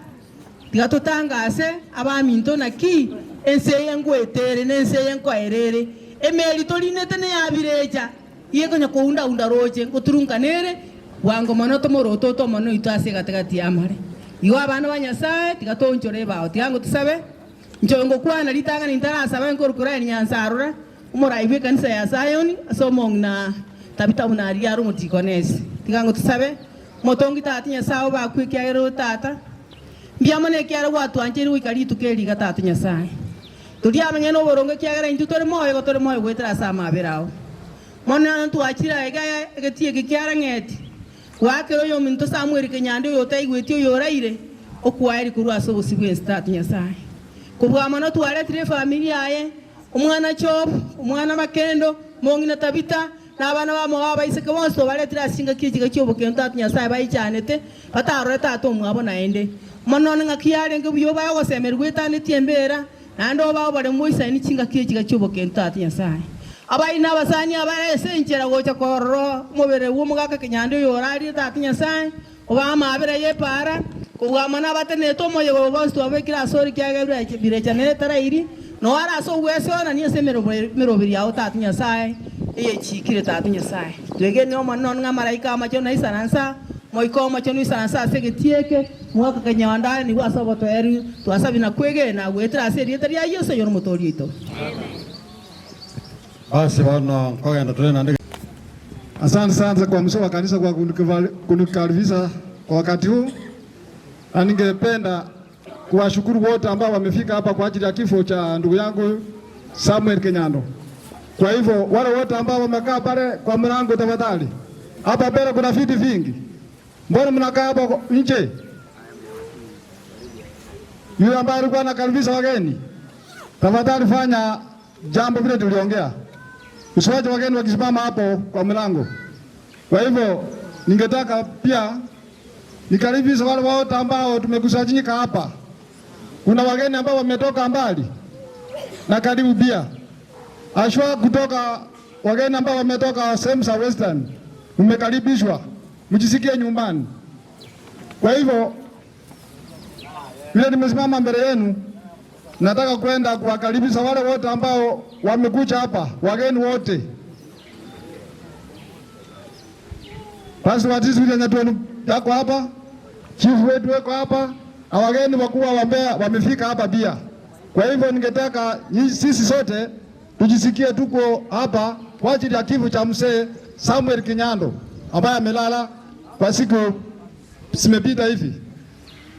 tiga totangase abaminto na ki ense yengwetere nense yenkwaerere emeri torinete ne yabireja Iye konya unda roche ngoturunka nere wango manoto moroto to mano itase katikati amare. Iwa abana banyasaye tigatonchore bawo tigango tusabe. Nchongo kwana litanga nintara sabe nkorukura nyansarura. Umuraiwe kanisa ya Sayoni asomong na tabita unari yaro mutikonesi. Tigango tusabe motongi tati nyasawo ba kwikyagero tata. Mbiamane kyara watu anjeri wikali tukeli gatatu nyasaye. Tudia manyano borongo kyagera intutore moyo gwetera sama berao. Mona ntu achira egatie kyara ngeti. Wakero yo minto Samuel kenyande yo taigwetio yo raire okwairi kurwa so usibwe statu nyasaye. Kubwa mano tuwale tire familia ye umwana chop umwana makendo mongina tabita n'abana bamwaba iseke bonso baletira singa kikiga cyobo kento atnyasaye bayicyanete bataroreta ato mwabona ende monone ngakiyare ngebuyo bayo semerwe tane tiembera nando bawo bare muisa ni kinga kikiga cyobo kento atnyasaye abayi n'abasani abarese nkera gocha kororo mubere wo mugaka kenyande yorari atnyasaye obama abere ye para kubwa mana batene to moye go bonso abekira sori kyagebra birecha ne tarairi no ara so weso na ni semero merobiri yawo atnyasaye iye chikire tatu nyasaye twege no manon nga malaika macho na isanansa moiko macho ni isanansa segetieke mwaka kanyanda ni wasobo to eri twasabi na kwege na gwetera seri tari ayo se yor motorito basi bana kwenda tena ndege. Asante sana kwa msho wa kanisa kwa kunikaribisha kwa wakati huu. Na ningependa kuwashukuru wote ambao wamefika hapa kwa ajili ya kifo cha ndugu yangu Samuel Kenyando. Kwa hivyo wale wote ambao wamekaa pale kwa mlango tafadhali. Hapa mbele kuna viti vingi. Mbona mnakaa hapo nje? Yule ambaye alikuwa anakaribisha wageni, tafadhali fanya jambo vile tuliongea. Usiwache wageni wakisimama hapo kwa mlango. Kwa hivyo ningetaka pia nikaribisha wale wote ambao tumekusanyika hapa. Kuna wageni ambao wametoka mbali na karibu pia. Ashwa kutoka wageni ambao wametoka sehemu za Western, umekaribishwa, mjisikie nyumbani. Kwa hivyo vile nimesimama mbele yenu, nataka kwenda kuwakaribisha wale wote ambao wamekuja hapa, wageni wote. Basi watisi vile nyatuenu yako hapa, chief wetu weko hapa, na wageni wakubwa wamefika hapa pia. Kwa hivyo ningetaka sisi sote tujisikie tuko hapa kwa ajili ya kifo cha mzee Samuel Kenyando ambaye amelala kwa siku zimepita hivi.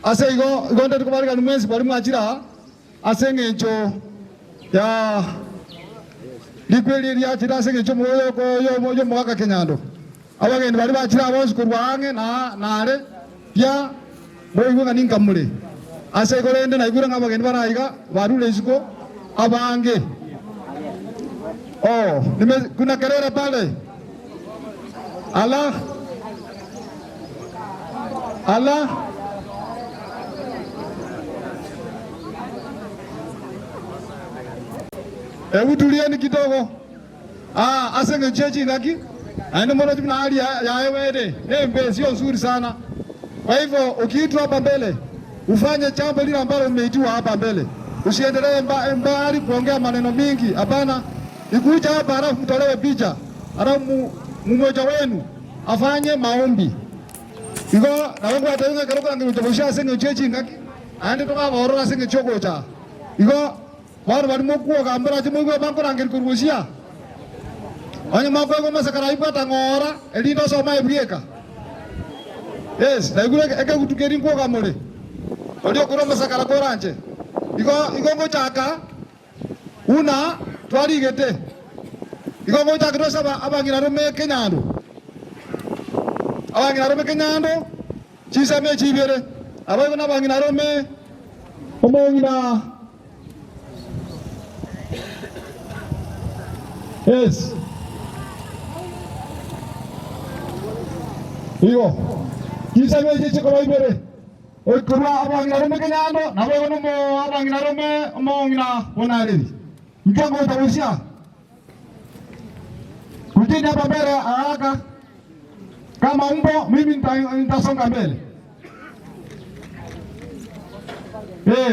Ase igonde tukubarika ni mwezi bali mwachira asenge ncho ya likweli ya chira asenge ncho moyo ko yo mwaka Kenyando. Abageni bali bachira bose kurwange na ale ya boyo ngani nkamule. Ase golende na igura ngabageni barayiga barule isiko abange. Oh, kuna kelele pale. Allah. Hebu tulieni kidogo. Asenge chechi ngaki. Aende mbona tuna hali ya wede. Nembe sio nzuri sana. Kwa hivyo ukiitwa hapa mbele, ufanye jambo lile ambalo umeitiwa hapa mbele. Usiendelee mbali kuongea maneno mingi. Hapana. Ikuja hapa halafu mtolewe picha. Halafu mmoja wenu afanye maombi. Iko na wangu ataunga karoka ngirutobosha asenge chechi ngaki. Aende toka bahoro asenge chokocha. Iko bari mokuo kambara chimugwe banko rangir kurusia. Anya makwe ko masakara ipata ngora elindo soma ibrieka. Yes, na igure eke kutukeri ngo kamole. Odio kuro masakara koranje. Iko ngochaka una twali gete. Iko ngochaka rosa abangira rome Kenyando. Abangira rome Kenyando. Chisame chibere. Abayo na abangira rome omongira. Yes. Iyo. Chisame chiche ko ibere. Oy kurwa abangira rome Kenyando, na wewe no abangira rome omongira onariri. Mkango utawisha. Kujini hapa mbele haraka. Kama umbo mimi nitasonga mbele.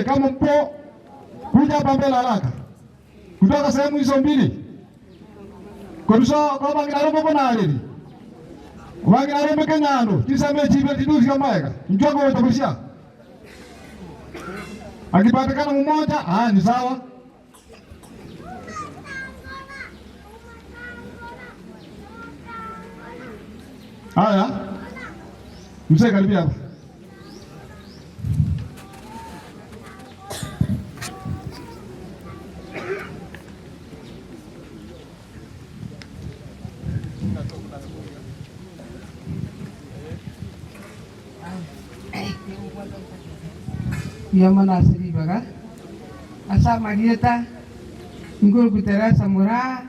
Kama mpo kuja hapa mbele haraka. Kutoka sehemu hizo mbili. Koruso ko bangira robo konariri. Bangira robo kenyano, tisame chibe tiduzi kamaeka. Njoko watabushia. Akipatikana mmoja, ni sawa. Haya. Mzee karibia hapa. Yamana siri baga asa marieta ngol kutera samura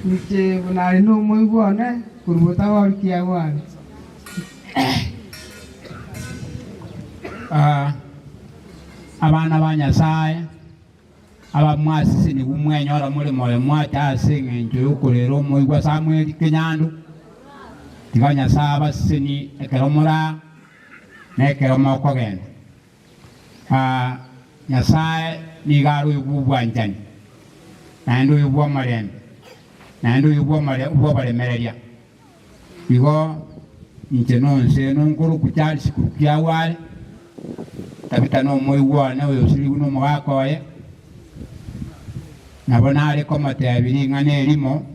niche bunari no moi bone kurbota wa kia wan abana ba Nyasaye abamwasisi ni bumwenyo ora muri moyo mwacha singe njo yokorero moi gwa Samuel Kenyandu tiganya saba sini ekeromura nekeromo kogenda Nyasaye ni garu yubwa njani na ndo yubwa marembe na ndo yubwa baremereria bigo ncheno nse no nkuru kuchali siku kya wale tabita no moyo wana we siri no mwako ye nabona ale komate abiri ngane elimo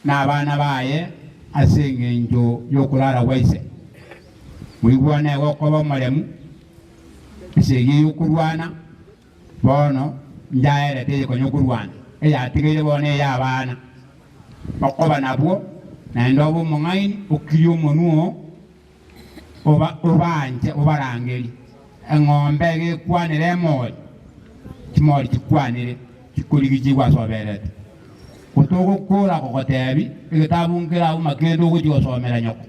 na abana baye asinge njo yokulala waise mwigwane gokoba maremu isegi yokurwana bono njaere teye ko yokurwana eya tigere bone ya abana bakoba nabwo na ndobo mungaini okiyo monuo obanje obarangeri engombe gekwanire moyo kimori kikwanire kikurigiji gwasoberete kutogo kora kokotebi igatabungira umakendo gujosomera nyoko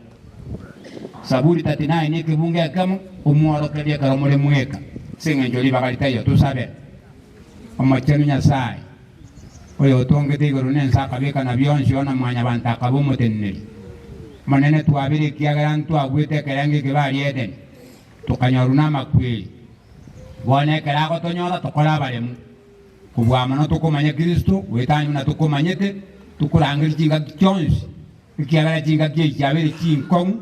Saburi 39 ni kibunge kamo umworo kedia karamole mweka singe njoli bakalitayo tusabe omachenu Nyasaye oyo tongete igorune nsaka beka na byonshi ona mwanya bantaka bumuteneri manene tuabiri kiagarantu agwite kerangi kibali eden tukanyoruna makweli bone kerago tonyora tokola balemu kubwama no tukomanya Kristo wetanyu na tukomanyete tukurangiri jinga kyonshi kiagara jinga kyabere kinkong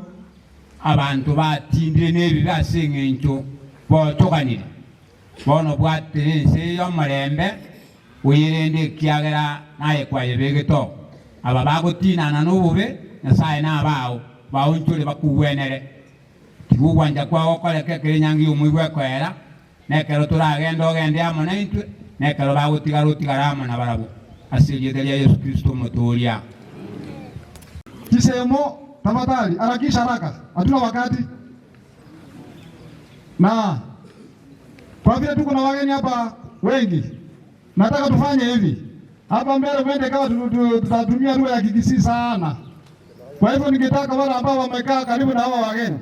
abantu batindire nebi basinge ncho bo tokanire bono bwatire nse yo marembe uyirende kiagara naye kwaye begeto aba bagotinana n'obube Nyasaye n'abawo bawuntule bakuwenere kigugwanja kwawo koleke kerenyangi umwigwe kwera nekero turagenda ogende amo naitwe nekero bagotigarutiga amo na barabo asiriyeteria Yesu Kristo motoria kisemo tafadhali harakisha haraka hatuna wakati na kwa vile tuko na wageni hapa wengi nataka tufanye hivi hapa mbele mwende kama tutatumia lugha ya Kikisii sana. Kwa hivyo ningetaka wale ambao wamekaa karibu na hawa wageni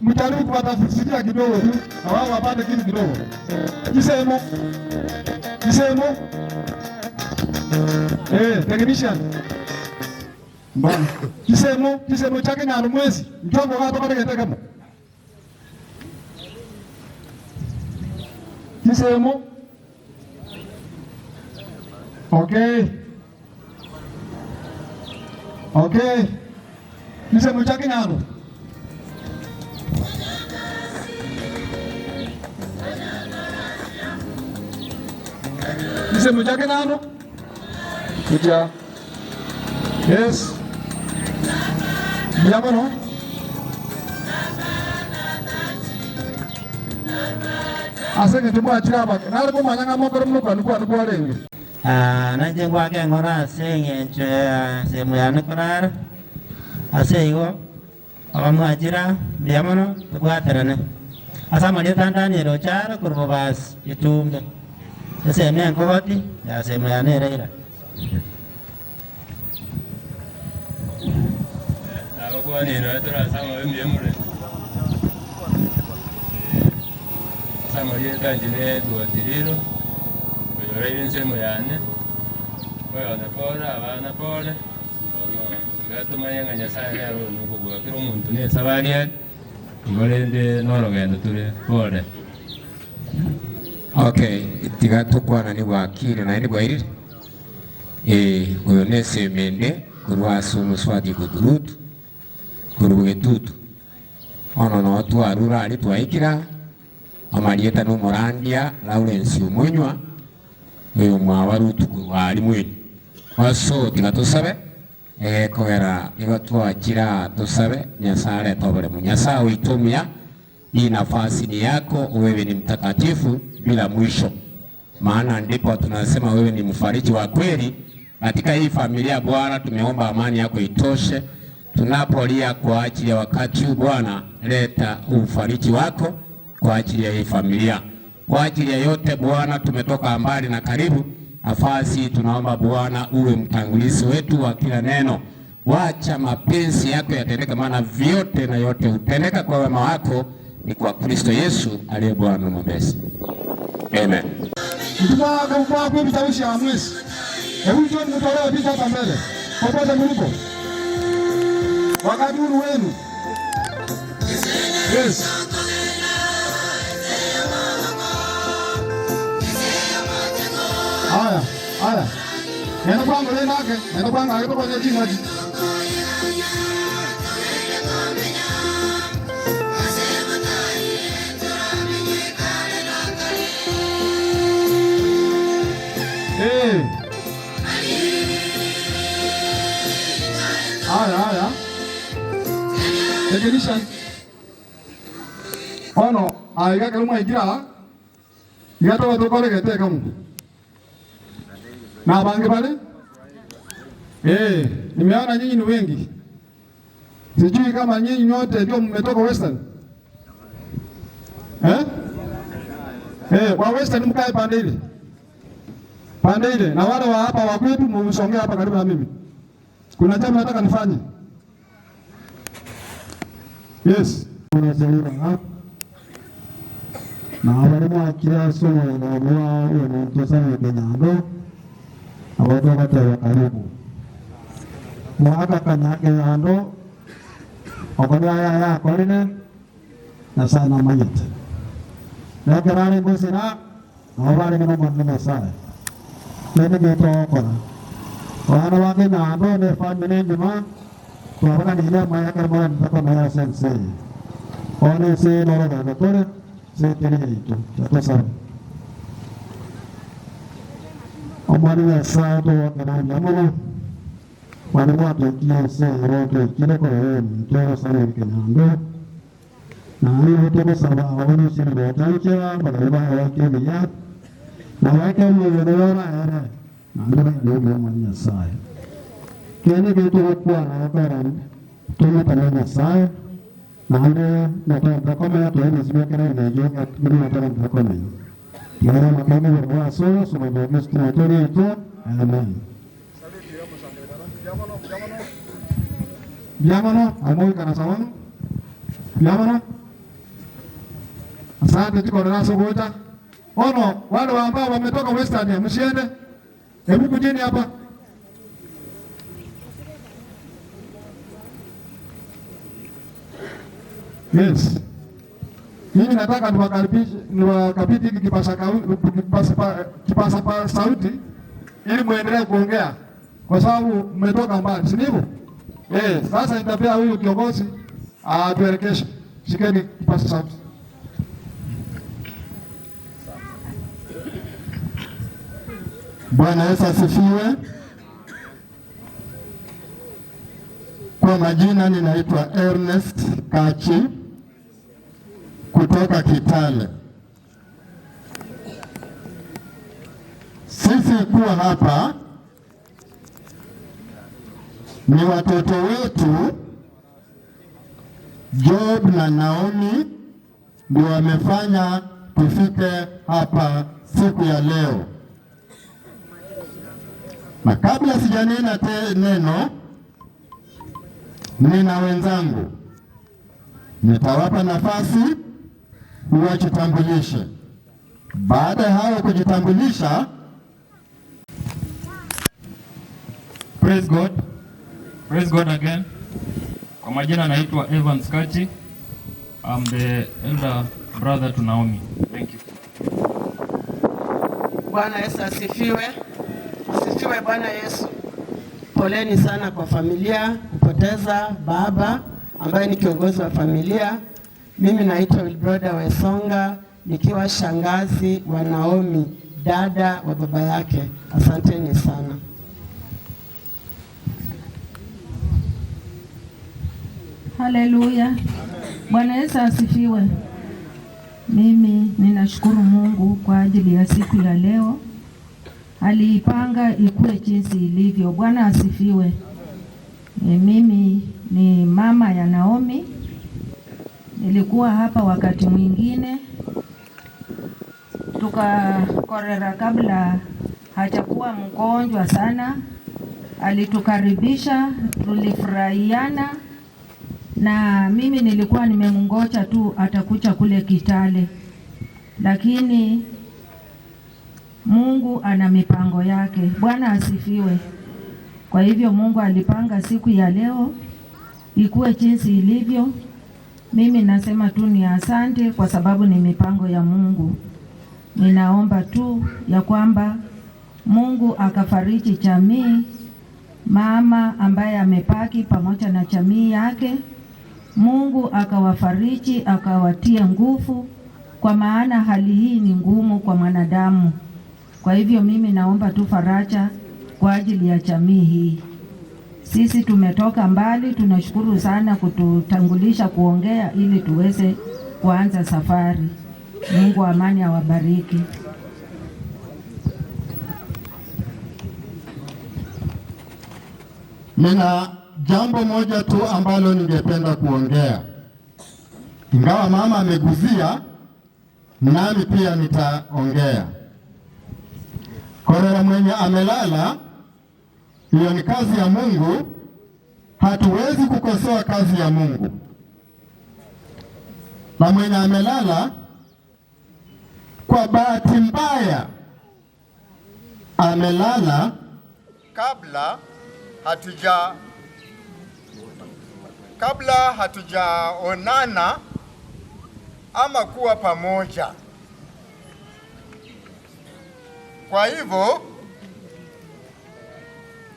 mjaribu kuwatafsiria kidogo tu na wao wapate kitu kidogo. Kisemo technician mbona kisemo chake na mwezi mtongo gato kale keteka mo kisemo Okay. Kisemo chake nyano. Kisemo chake nyano. Kuja. Yes. Biamo no? Asenge tumwa chiraba. Nalo ko manyanga mokoro mukwa kwa lenge. Naje kwake ngora senge sehemu ya nukurar aseigo abamwajira biamono tugwaterane asama lyo tandani ro chara kurbo bas itumbe sehemu ya ngoti ya sehemu ya nereira kwa ni ro tora sama wemure sama lyo tanjine duatiriro Raven sehemu yane kwa na pora abana pora gato mayanga Nyasaye lero nuko gwa kiro muntu ne sabaria ngorende norogendo tule pore Okay tiga tukwana ni wakile na ni bwairi Uyo nese mende kurwa sumu swati kudurutu kurugetutu ono no twarura ari twaikira amarieta no morandia Lawrence umunywa uyo mwawarutu kurwari mwini waso tigatusabe kogera igatwakira tusabe Nyasaye tobere munyasa uitumia hii nafasi ni yako. Wewe ni mtakatifu bila mwisho, maana ndipo tunasema wewe ni mfariji wa kweli katika hii familia. Bwana, tumeomba amani yako itoshe tunapolia kwa ajili ya wakati huu. Bwana, leta ufariji wako kwa ajili ya hii familia, kwa ajili ya yote Bwana. Tumetoka mbali na karibu, nafasi tunaomba Bwana uwe mtangulizi wetu wa kila neno. Wacha mapenzi yako yatendeke, maana vyote na yote hutendeka kwa wema wako, ni kwa Kristo Yesu aliye Bwana Mwombezi. Amen. Kwa mtawishi ya mwezi. Hebu njoni mtolewe picha hapa mbele. Popote mlipo. Wakati huu wenu. Yes. Haya. Nenda kwangu leo nake. Nenda kwangu hapo kwenye jina. Haya. Tegenisha. Ono, aiga kama igira. Yato watu kole kete kamu. Na bange pale? Nimeona nyinyi ni wengi. Sijui kama nyinyi nyote ndio mmetoka Western. Wa Western mkae pande ile. Pande ile, na wale wa hapa wa kwetu mumsongea hapa karibu na mimi. Kuna jambo nataka nifanye. Yes. Na walimu akira somo na mwa na tosana kenyando abato bata karibu mwaka kana kenyando okonya ya korine na sana mayet na karani bosina awale na mwana Nyasaye nene geto kora wana wake na ando ne family ndima kwa ni ile maya karbo ndako maya sensei one se loro da kore se tenito chato sana omani ya sato kana nyamoro wale watu kiasi roto kile kwa ndio sana kenyando na hiyo tena sababu wana sisi ndio tancha badala ya kile na wake mwenyewe era na ndio mwana Nyasaye kene kitu kwa na karan tuna pana Nyasaye na ndio nataka kama tu ni sio kana ndio mimi nataka kama hiyo yana makamo wa solo soma ndio mstari tu. Amen. Biamano, amoi kana sawana. Biamano. Asante tuko na naso goja. Ono, wale ambao wametoka Western msiende. Hebu kujeni hapa. Yes. Mimi nataka niwakabidhi kipasa sauti ili muendelee kuongea kwa sababu mmetoka mbali, si ndivyo? Sasa nitapea huyu kiongozi atuelekeshe. Shikeni kipasa sauti. Bwana Yesu asifiwe. Kwa majina ninaitwa Ernest Kachi kutoka Kitale. Sisi kuwa hapa ni watoto wetu Job na Naomi ndio wamefanya tufike hapa siku ya leo. Na kabla sijanena neno, nina wenzangu nitawapa nafasi wajitambulishe. Baada ya hao kujitambulisha, praise God. Praise God again. Kwa majina naitwa Evans Kachi. I'm the elder brother to Naomi. Thank you. Bwana Yesu asifiwe. Asifiwe Bwana Yesu. Poleni sana kwa familia kupoteza baba ambaye ni kiongozi wa familia. Mimi naitwa Wilbroda Wesonga nikiwa shangazi wa Naomi, dada wa baba yake. Asanteni sana. Haleluya. Bwana Yesu asifiwe. Mimi ninashukuru Mungu kwa ajili ya siku ya leo. Aliipanga ikuwe jinsi ilivyo. Bwana asifiwe. Mimi ni mama ya Naomi. Nilikuwa hapa wakati mwingine tukakorera kabla hajakuwa mgonjwa sana. Alitukaribisha, tulifurahiana, na mimi nilikuwa nimemngoja tu atakuja kule Kitale, lakini Mungu ana mipango yake. Bwana asifiwe. Kwa hivyo Mungu alipanga siku ya leo ikuwe jinsi ilivyo. Mimi nasema tu ni asante kwa sababu ni mipango ya Mungu. Ninaomba tu ya kwamba Mungu akafariji jamii, mama ambaye amepaki pamoja na jamii yake. Mungu akawafariji, akawatia nguvu, kwa maana hali hii ni ngumu kwa mwanadamu. Kwa hivyo mimi naomba tu faraja kwa ajili ya jamii hii. Sisi tumetoka mbali, tunashukuru sana kututangulisha kuongea ili tuweze kuanza safari. Mungu wa amani awabariki. Nina jambo moja tu ambalo ningependa kuongea. Ingawa mama ameguzia, nami pia nitaongea. Korera mwenye amelala, hiyo ni kazi ya Mungu. Hatuwezi kukosoa kazi ya Mungu. Na mwenye amelala, kwa bahati mbaya amelala kabla hatujaonana ama kuwa pamoja. Kwa hivyo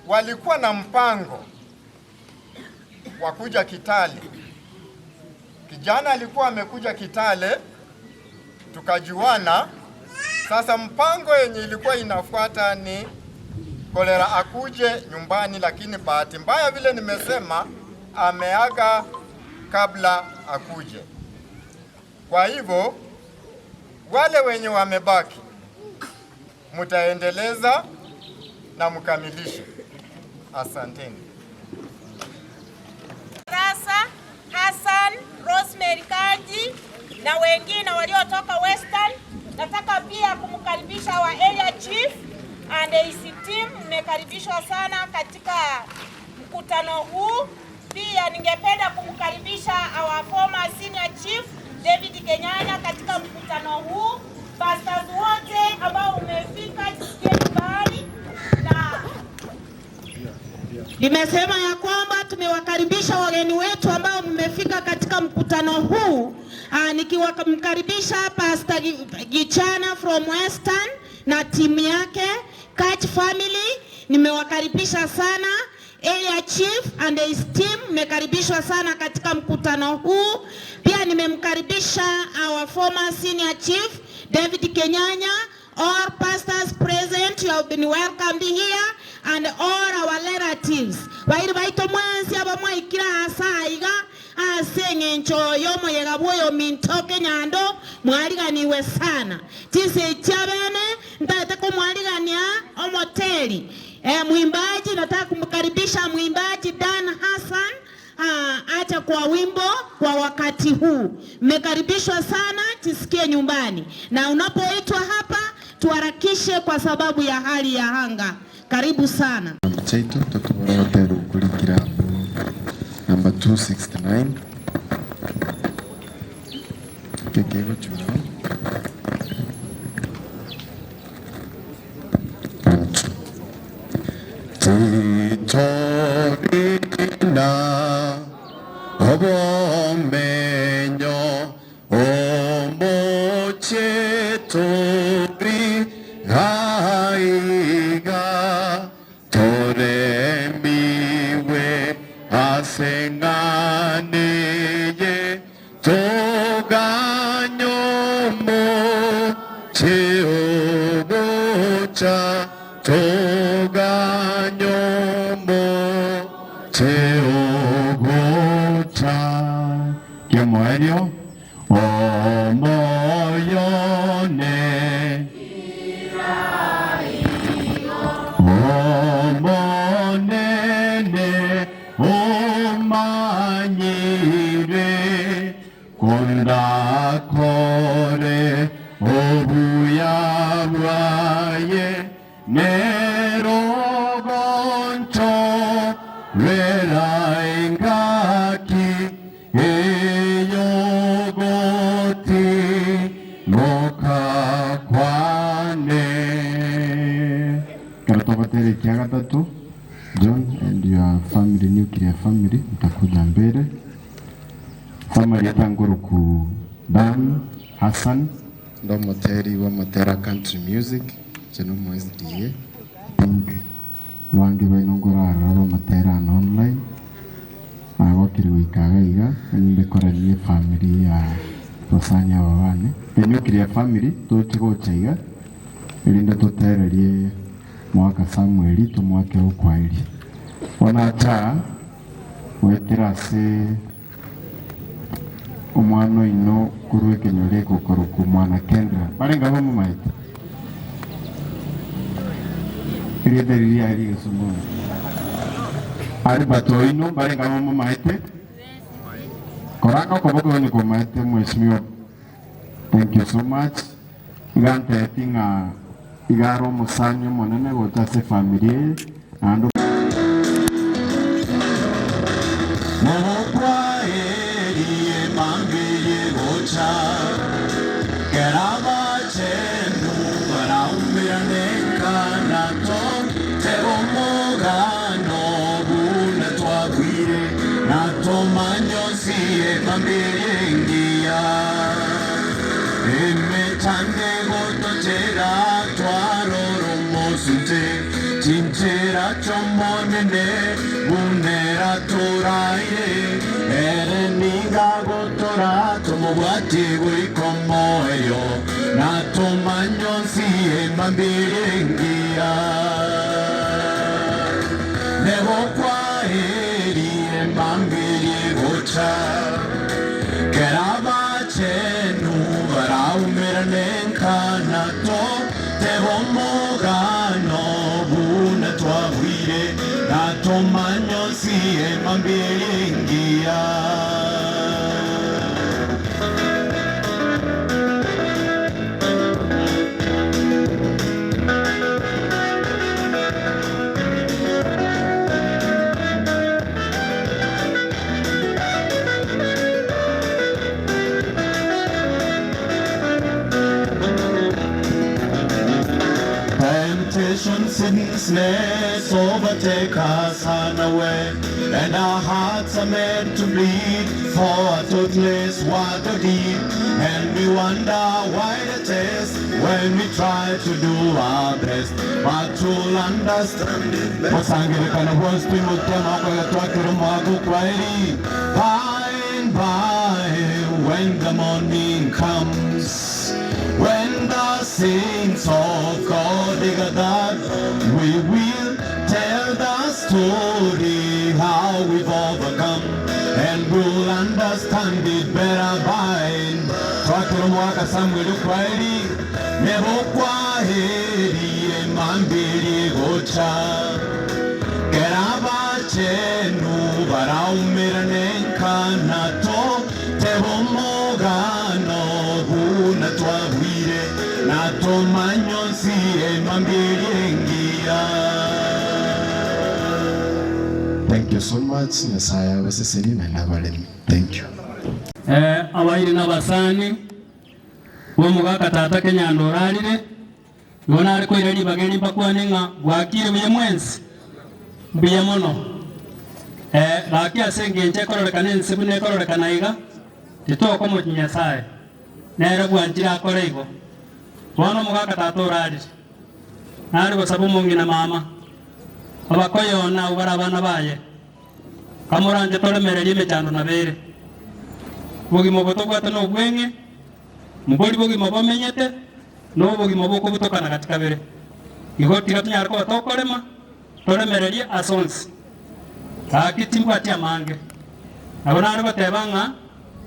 walikuwa na mpango wa kuja Kitale. Kijana alikuwa amekuja Kitale, tukajuana. Sasa mpango yenye ilikuwa inafuata ni Kolera akuje nyumbani, lakini bahati mbaya vile nimesema ameaga kabla akuje. Kwa hivyo wale wenye wamebaki mutaendeleza na mkamilishe. Asanteni. Rasa Hassan, Rosemary Kaji na wengine waliotoka Western. Nataka pia kumkaribisha wa area chief and AC team. Mmekaribishwa sana katika mkutano huu. Pia ningependa kumkaribisha our former senior chief David Kenyanya katika mkutano huu. Pastors wote ambao umefika nyumbani, na nimesema ya kwamba tumewakaribisha wageni wetu ambao mmefika katika mkutano huu. Nikiwakaribisha Pastor Gichana from Western na timu yake, Catch family, nimewakaribisha sana. Area chief and his team mmekaribishwa sana katika mkutano huu. Pia nimemkaribisha our former senior chief David Kenyanya. All pastors present, you have been welcomed here, and all our relatives. Wairi baito mwansi abamwa ikira asaiga asenge nchoyo moyega boyo mintoke nyando mwaliganiwe sana. Tise chabene ndate ko mwaligania omoteli. Mwimbaji nataka kumkaribisha mwimbaji Dan Hassan acha kwa wimbo kwa wakati huu. Mmekaribishwa sana, tisikie nyumbani. Na unapoitwa hapa tuharakishe kwa sababu ya hali ya anga. Karibu sana. Mchaito tukubara hoteru kulikira number 269. Kekego chura. Titorina obomenyo omochetori haiga senganeye toganyomo Jehobocha toganyomo Jehobocha Kiamoerio omoyone omonene omanyire kondakore obuyabwaye nerogoncho leraingaki eyogoti mokakwane. Karatokotere kia gatatu, John and your family, nuclear family, mtakuja mbele. Family ya Tanguruku Dan Hassan ndo moteri wa Motera Country Music cheno SDA wangi bainongora raba Motera online wakiri wikaga iga nimbekoranie family ya Rosanya wabane nuclear family tochigocha iga irinda totererie mwaka Samueli tumwake ukwaili onacha wetirase umwana ino kurwe kenyole kokoruku mwana Kendra barenga bomu maite irideriri ari gusumo ari bato ino barenga bomu maite koranga koboko ni ko maite mheshimiwa. Thank you so much. Igante tinga igaro musanyo monene gotase family ando Chinchera chomonene bunera toraire ereniga gotora tomobati wikomoyo na tomanyo si emambirengia nebo kwa eri emambiri gocha keraba chenu baraumirane kanato tebo mogano Tomanyo si emambiringia Temptation, sickness overtake us unaware, and our hearts are meant to bleed for a toothless water deep, and we wonder why the test when we try to do our best, but to understand it best. By and by, when the morning comes, when the saints of God gather, we will tell the story how we've overcome, and we'll understand it better by and Twakurumwaka Samuel Kweli Nebo Kwaheri Mambiri Gocha Keraba Chenu Baraumirane Kanato Tebo Mogano Huna Twavire Nato Manyosi Mambiri Ngia. Thank you so much. Yesaya waseseri na nabalemi. Thank you. Abairi n'abasani bomugaka tata Kenyando orarire ngona ariko irari bageni bakwanenga gwakire buye mwensi mbuye mono laki asenge nje kororeka nensi bune kororeka naiga titoko mu Nyasaye nere gwanjira akore igo bono mugaka tata orarire nari gusaba umungi na mama abakoyona ubara abana baye kamuranje toremererie emechando na bere bogima botobwate no bwenge mbori bogima bomenyete no bogima bokobutokana katika bere igotiga tunyara ko tokorema toremererie asons kakitimbwa tia mange abana batebanga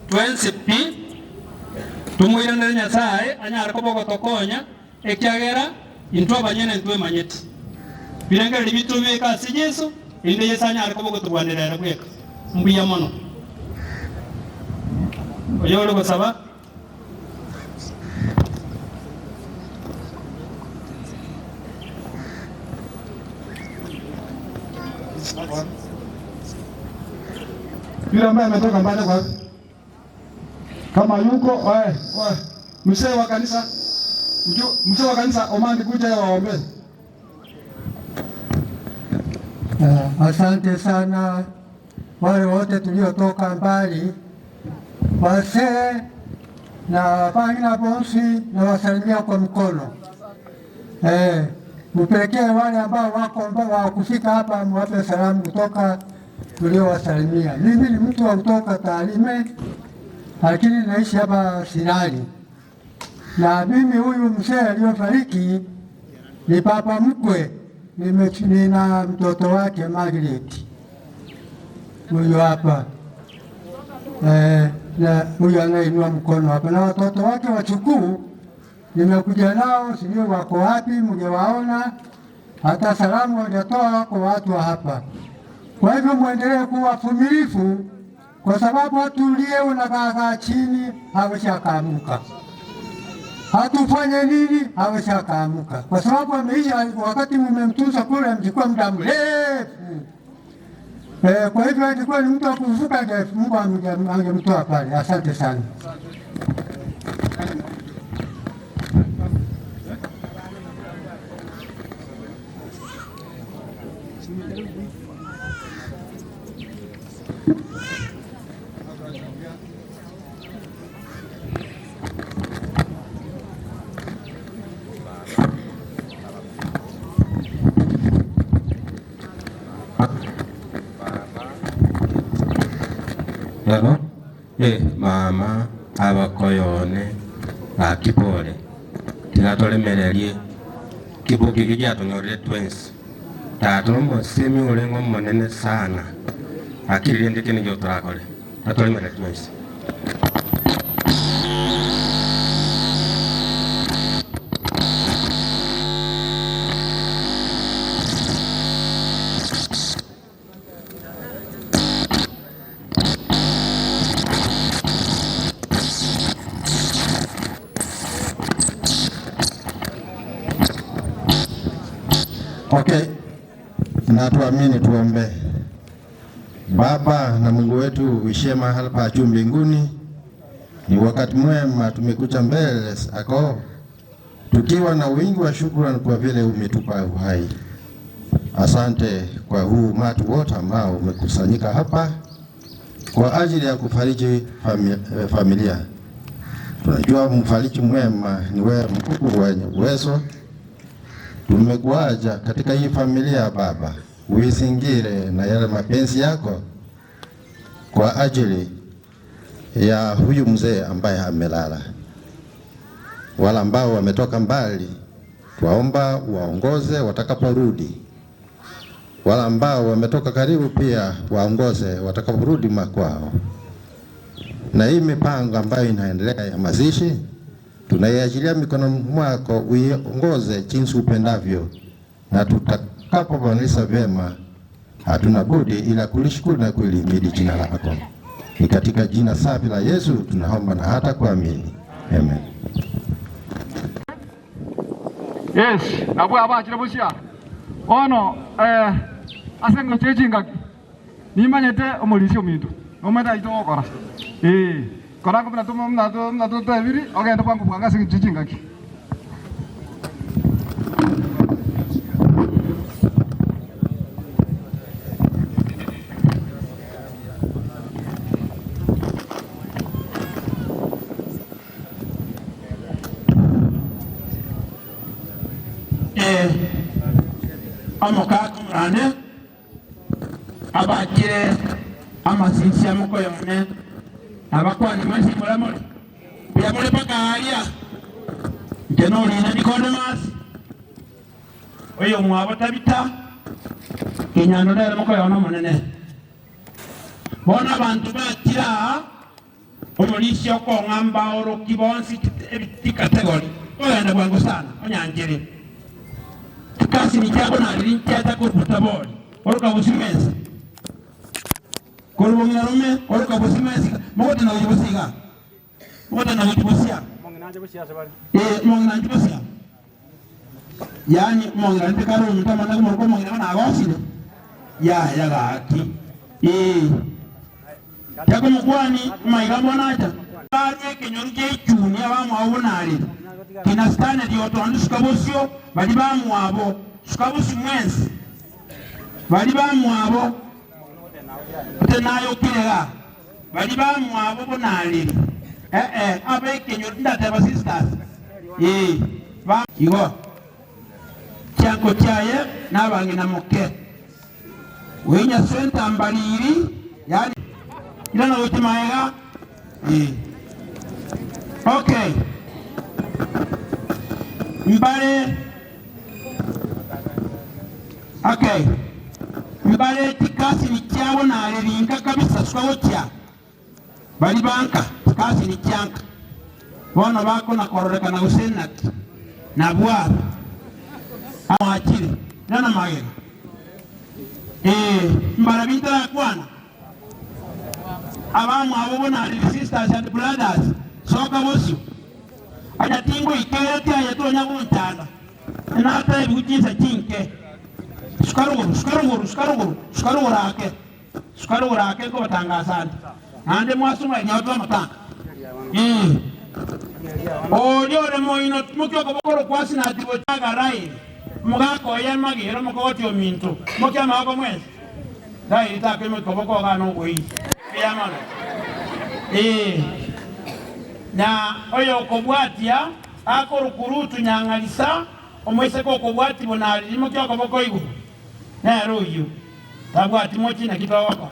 20p tumuiranire Nyasaye anyara ko bogotokonya ekyagera intwa banyene ntwe manyeti birengere bitu beka si Yesu inde Yesu anyara ko bogotubwanirira bweka mbuya mono oyoro gosaba Yule ambaye ametoka mbali kwa kama yuko mzee wa kanisa, mzee wa kanisa Omandi kuja ya waombe. Asante sana wale wote tuliotoka mbali, wazee na bana bonsi, na wasalimia kwa mkono. Upelekee wale ambao wako wa kufika hapa, mwape salamu kutoka tuliowasalimia. Mimi ni mtu wa kutoka Tarime, lakini naishi hapa Sirari. Na mimi huyu mzee aliyofariki ni baba mkwe, nina mtoto wake Margaret. Huyu hapa. Na huyu anainua mkono hapa, na watoto wake wachukuu nimekuja nao, sijui wako wapi, mngewaona. Hata salamu wajatoa kwa watu wa hapa. Kwa hivyo muendelee kuwa vumilivu, kwa sababu hatulie unakaa chini haweshakaamuka. Hatufanye nini haweshakaamuka, kwa sababu ameisha wakati mmemtunza kule, mchukua muda mrefu. Kwa hivyo ilikuwa ni mtu wa kuvuka, Mungu angemtoa pale. Asante sana. Hello? Mama abakoyone akipole tilatolemererie kibuki kijatonyorire twins tatu musimi ulengo munene sana akili ndike nijo turakole atolemererie twins. Okay, na tuamini tuombe. Baba na Mungu wetu uishie mahali pa juu mbinguni, ni wakati mwema tumekuja mbele zako tukiwa na wingi wa shukrani kwa vile umetupa uhai. Asante kwa huu umati wote ambao umekusanyika hapa kwa ajili ya kufariji familia. Tunajua mfariji mwema ni wewe, mkuu wenye uwezo. Tumekuaja katika hii familia Baba, uizingire na yale mapenzi yako kwa ajili ya huyu mzee ambaye amelala. Wala ambao wametoka mbali, tuwaomba waongoze watakaporudi. Wala ambao wametoka karibu pia waongoze watakaporudi makwao. Na hii mipango ambayo inaendelea ya mazishi, tunaiachilia mikono mwako, uiongoze jinsi upendavyo, na tutakapomaliza vyema hatuna budi ila kulishukuru na kulimidi jina lako. Ni katika jina safi la Yesu tunaomba na hata kuamini. Amen. Yes, nabwo abakire bushya. Ono asengo chechinga. Nimanyete omulisi omintu. Omada ito okora. Kora ko mnato tebiri ogenda kwangu bwanga sengo chechinga ki. Amokatu mrane abakire amasinsi amukoyone abakwani mwesi mulamuli byamule paka alia ntenolina Nicodemus oyo mwabo tabita kenyano lero mukoyona munene bona abantu bakira omulisi okongamba orokibonsi ebitikategori oyenda bwangu sana onyanjere kasi ni jako na linchata kurutabori oruka busimesi kurubonga rume oruka busimesi mogote na ujibusiga mogote na ujibusia mongina njibusia yani mongina ntikaro mtama na kumurko mongina na agosile ya gaki jako mukwani maigambo nacha baje kenyoruje chuni abamu abunali kinastane diotondo sukabosio bali bamu abo sukabosi mwensi bali bamu abo tenayo kirega bali bamu abo bonali abe kenyorunda teba sisters ba igo cyako cyaye nabange na moke wenya senta mbaliri yani ila na utimaega okay mbale okay mbale tikasi ni kyabo na lelinka kabisa sukawo kya bali banka tikasi ni kyanka bona bako na kororeka na usenati na bwaba amachire nana magera mbala bintara kwana abamu abo bona sisters and brothers soka bosu aja tingo ikere tia yatonya kuntanda na ata ibujisa kinke sukaru rake ko batangazana ande mwasuma nyato matanga Odiore moino mukyo kobokoro kwasi na tibo chaga rai mugako ya magiro mukoti ominto mukya mako mwezi dai itake mo koboko gano goi yamano na oyo kobwatia akorukurutu nyangalisa omwese ko kobwati bonali mukyo koboko igu na royo tabwati mochi na kitawako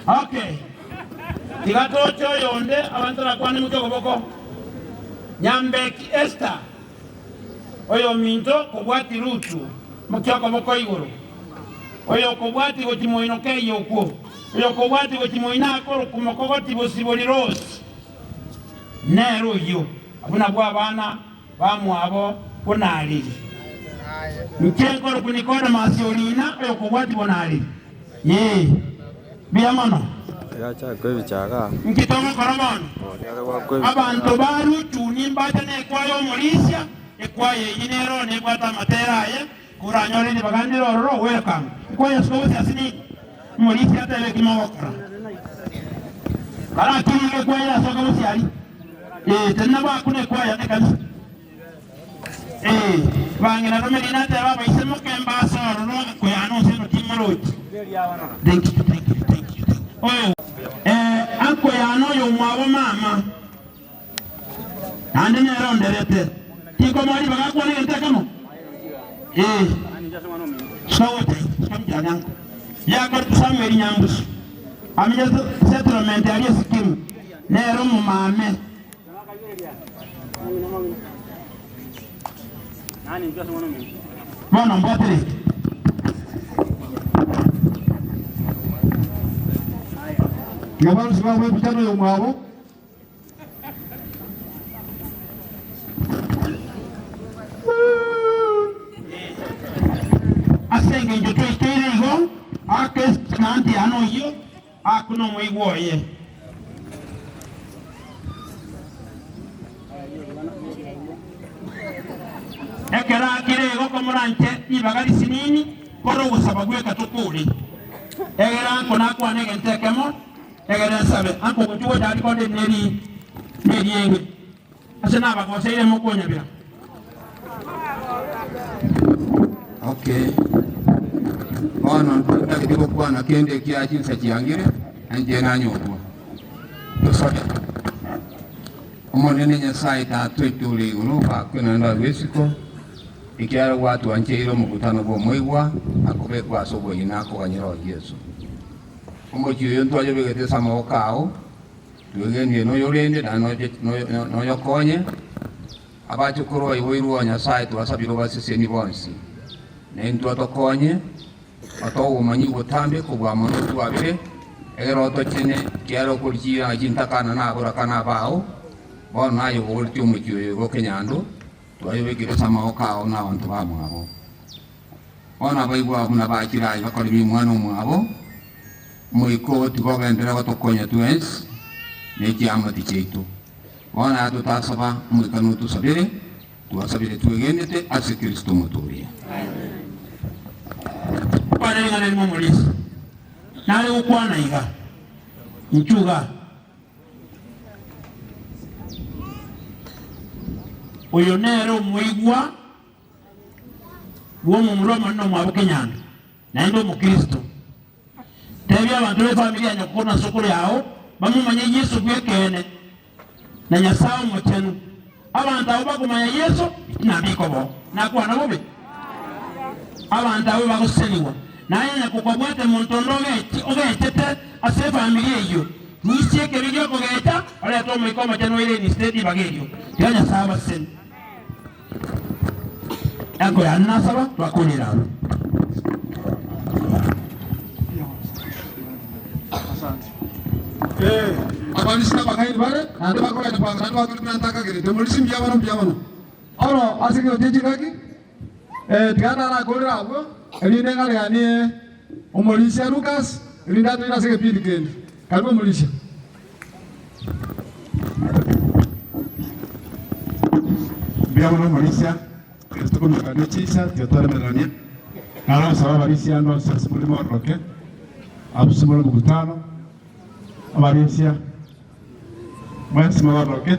okay tigatocho yonde abantara kwani mukyo koboko Nyambeki Esther oyo minto kobwati rutu mukyoko boko iguru oyo kobwati gokimoino keyo okwo oyo kobwati gokimoina akoro kumokogoti bosiboli rose nero yo abuna bwa bana bamwabo bonaliri mkyeko kunikora masiolina oyo kobwati bonaliri biamono yacha kwebichaga nkitomo koromono abantu baru chuni mbata ne kwayo molisha ekwaye inero ne kwata materaye kuranyore ni bagandiro ro welcome kwaye skozi asini molisha tele kimawokra ara kinge kwaye asoka musiali tena ba kune kwaye ne kanisa bangina romelina te baba isemo kemba soro ro kwaye no seno timoroji thank you oh anko ya no yo mwabo mama ande ne ronderete tiko mari baga ko ne ntakamo sawote kamjana ya ko sameri nyambus amije settlement ali skim ne ro mu mame nani ndio somo mimi bona mbotre Yabaru sababu epitano yo mwabo asenge njoto ikere igo akes kanti ano yo akuno mwigoye ekera akire igo komuranche ibagari sinini koro gusaba gweka tukuri egera kona kwane gentekemo egera sabe anko kujuwa dali konde neri enge asena bagose ile mukonya bira okay ono ndakiko kwana kende kya chinsa chiangire anje nanyobwa yosote omonene nyasaye ta twetuli unupa kuna ndo wesiko ikiara watu anje ilo mkutano bo moigwa akobekwa sobo inako wanyiro Yesu omochio ntwaje begete samo kao twegenie no yorende na no yokonye abacho korwa iwiru Nyasaye twasabiro baseseni bonsi nento tokonye ato manyi gotambe kubwa mono twabire egero to chine kiaro kurjira jintakana na abura kana bao bona yo ulti omochio go kenyando twayo begere samo kao na wantu bamwabo ona baigwa muna bakira bakoli mwana mwabo moiko tukogendera gotokonya twens nekiama tichetu ona atutasaba mukanu tusabire tuasabire tugenete ase Kristo motoria Pare ngale mo molisi nale ukwana iga nchuga oyonero muigwa wo mumroma no mwabukenyana na ndo mu Kristo tebi abantu be familia nyakona sokolo yao bamumanye Yesu gwekene na Nyasaye mutenu abantu abo bagumanya Yesu nabiko bo nakwana bobe abantu abo baguseliwa naye nakukobwate muntondoge ogete ase familia iyo nisieke bijo kogeta ole to mwikoma teno ile ni steady bagejo ya Nyasaye basen ako ya nasaba twakulira Abanisina bakaini bare nande bakora tapanga nande bakora nantaka gere demolisi mbyabano oro asike ojeji kaki tigana na golera abo eline ngale yani omolisi Lucas elinda to ina sike pili kendi kalbo omolisi byabano omolisi esto con la noticia de toda la melania nara sawa barisia ndo sasibuli moroke abusumolo mukutano abarisia mwesi moroke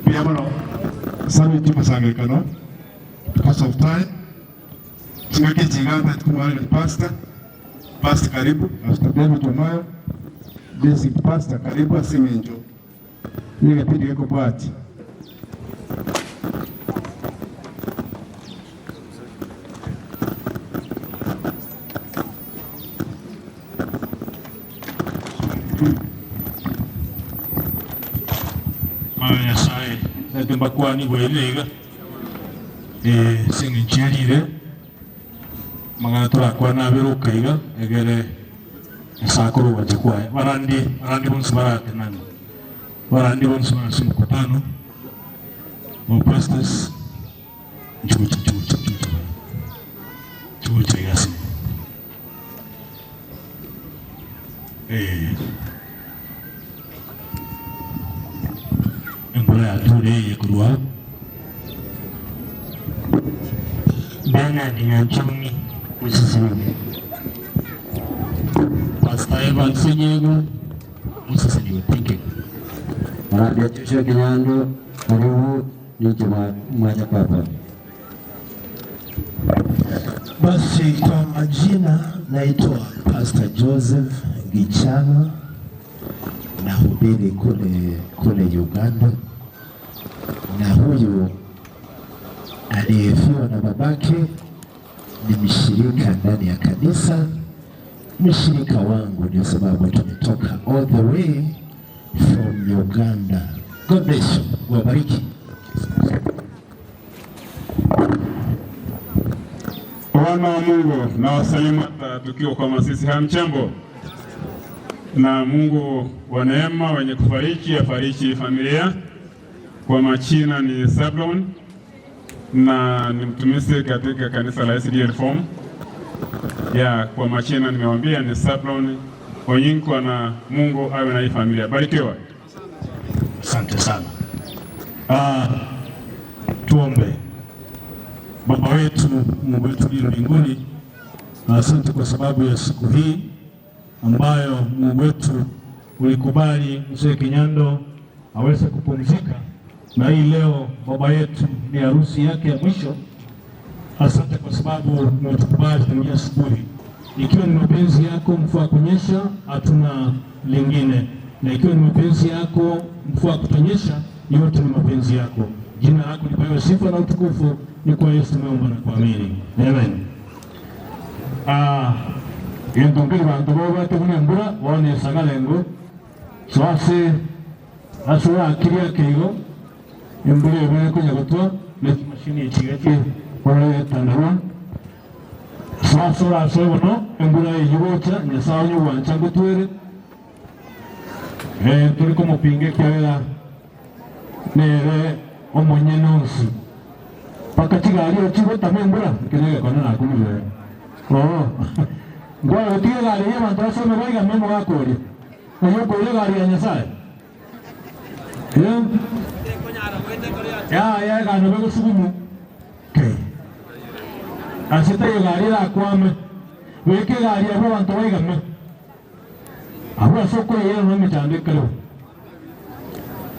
byabano sabe tuma sangekano pass of time chingake chingamba tukumwale pastor karibu astabebe tonayo basic pastor karibu asemenjo yeye pidi yako bwati Nyasaye natumba kwani bwelega singincherire mangana turakwana birukaiga egere esakuru wachikwaye barandi bonsi barate nani barandi bonsi barasi mkutano wa pastors chucha yasi Enggula ature ye kurua bana dengan chumi usisini Pastor Evan Senyego usisini thinking Dia Joshua Kenyando karibu ni chama mmoja papa. Basi kwa majina naitwa Pastor Joseph Gichana, nahubiri kule Uganda, na huyu aliyefiwa na babake ni mshirika ndani ya kanisa, mshirika wangu, ndio sababu tumetoka all the way from Uganda. God bless you. Wabariki. Wana wa Mungu na wasalimu tukiwa kwa masisi hamchambo, na Mungu wa neema wenye kufariki afariki familia. Kwa machina ni Sablon na ni mtumishi katika kanisa la SDA Reform. Kwa machina nimewambia ni Sablon Onyinkwa, na Mungu awe na hii familia. Barikiwa. Asante sana. Tuombe. Baba wetu, Mungu wetu uliye mbinguni, asante kwa sababu ya siku hii ambayo Mungu wetu ulikubali mzee Kinyando aweze kupumzika, na hii leo baba yetu ni harusi yake ya mwisho. Asante kwa sababu umetukubali tangia asubuhi. Ikiwa ni mapenzi yako mvua kunyesha, hatuna lingine, na ikiwa ni mapenzi yako mvua kutonyesha, yote ni mapenzi yako. Jina lako lipewe sifa na utukufu. Ni kwa Yesu tumeomba na kuamini. Amen. Entongeri bantu bobate kunembura wone sagalengo so asura akiria keigo embure ebe kunyagotwa net machine chigeke ore tandawa so asura bono embura yibocha nyasawo wancha gutwere turi como pinge kyabera nere omonye nonsi pakachigari ochigo tamembura kinege kona nakumire ngwa otige gari ya bantu asome baiga memo gakori oyo koire gari ya nyasaye ya gano bego sugumu ke asita yo gari la kwame weke gari ya bantu baiga me ahora soko yeye no me chande kalo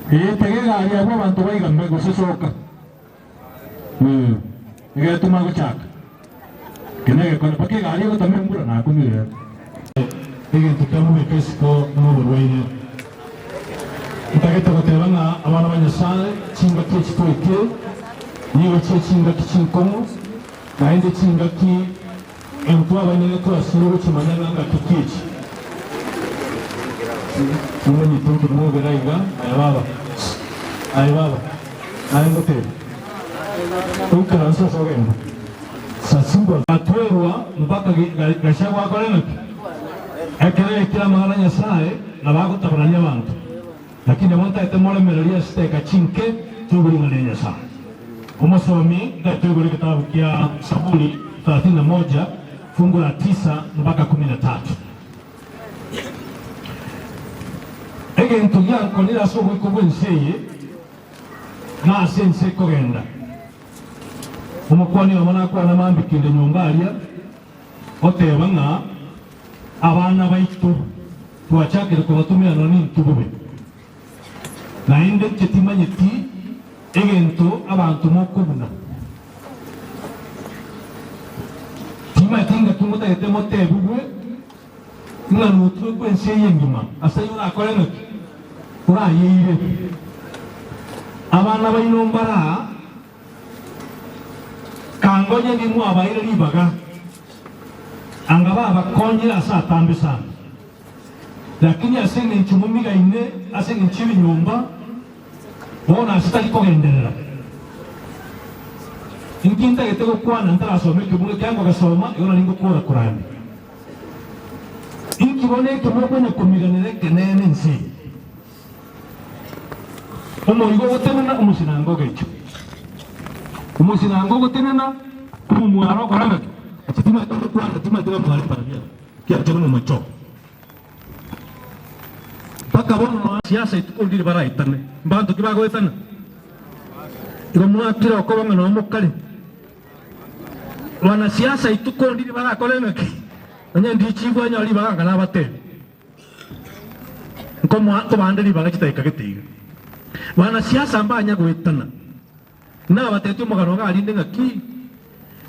tege gari ya bantu baiga me go soka ige tumago chaka kinege kona pake gari ko tambe mbura na kumire ige tutamu ekesko no borweire itageta gotebanga abana banyasale chinga kichitoike niyo chinga kichinkomo naende chinga ki entwa banyene ko asiro chimanyanga nga kikichi ni tuntu mo beraiga ay baba ay ngote ukaransa sogenda sasimbo atwerwa mpaka gashagwa akolena ekere kila magana nyasaye na bago tabaranya abantu lakini monta etemole melodia steka chinke tubuli ngale nyasaye umosomi ndatuguri kitabu kia Zaburi 31 fungu la 9 mpaka 13 ege ntuyanko nila sobo ikobwenseye na sense kogenda umukwani wamana kwa na mambikinde nyumbalia otebanga abana baitu tuachakire ko batumira noni ntubube na inde chetimanyeti egento abantu mokubuna timatinga tumuta etemote bubwe nga nutwe kwenseye ngima asayura akolena kura yire abana bayinombara kangoje ni mwa baire libaga angaba abakonyera satambe sana lakini asenge nchumumiga ine asenge nchibi nyumba bona asitaki kogenderera inkinta getego kwana ntara some kibunge kyango gasoma yona ningo kora kurani inkibone kiboko ne kumiganire kenene nsi omurigo gotemena umusinango gecho umusinango gotenena kumumwaro koranga chitima kwanga tima tira mwari parabia kia tena macho paka bono siasa itukundiri bara itane mbantu kibago itana iro mwatira ko banga no mukale wana siasa itukundiri bara kolena ki anya ndichibwa nyali banga na bate nkomo ko bandiri baga chitaika getiga wana siasa mbanya go itana na batetu mugano ga alinde ngaki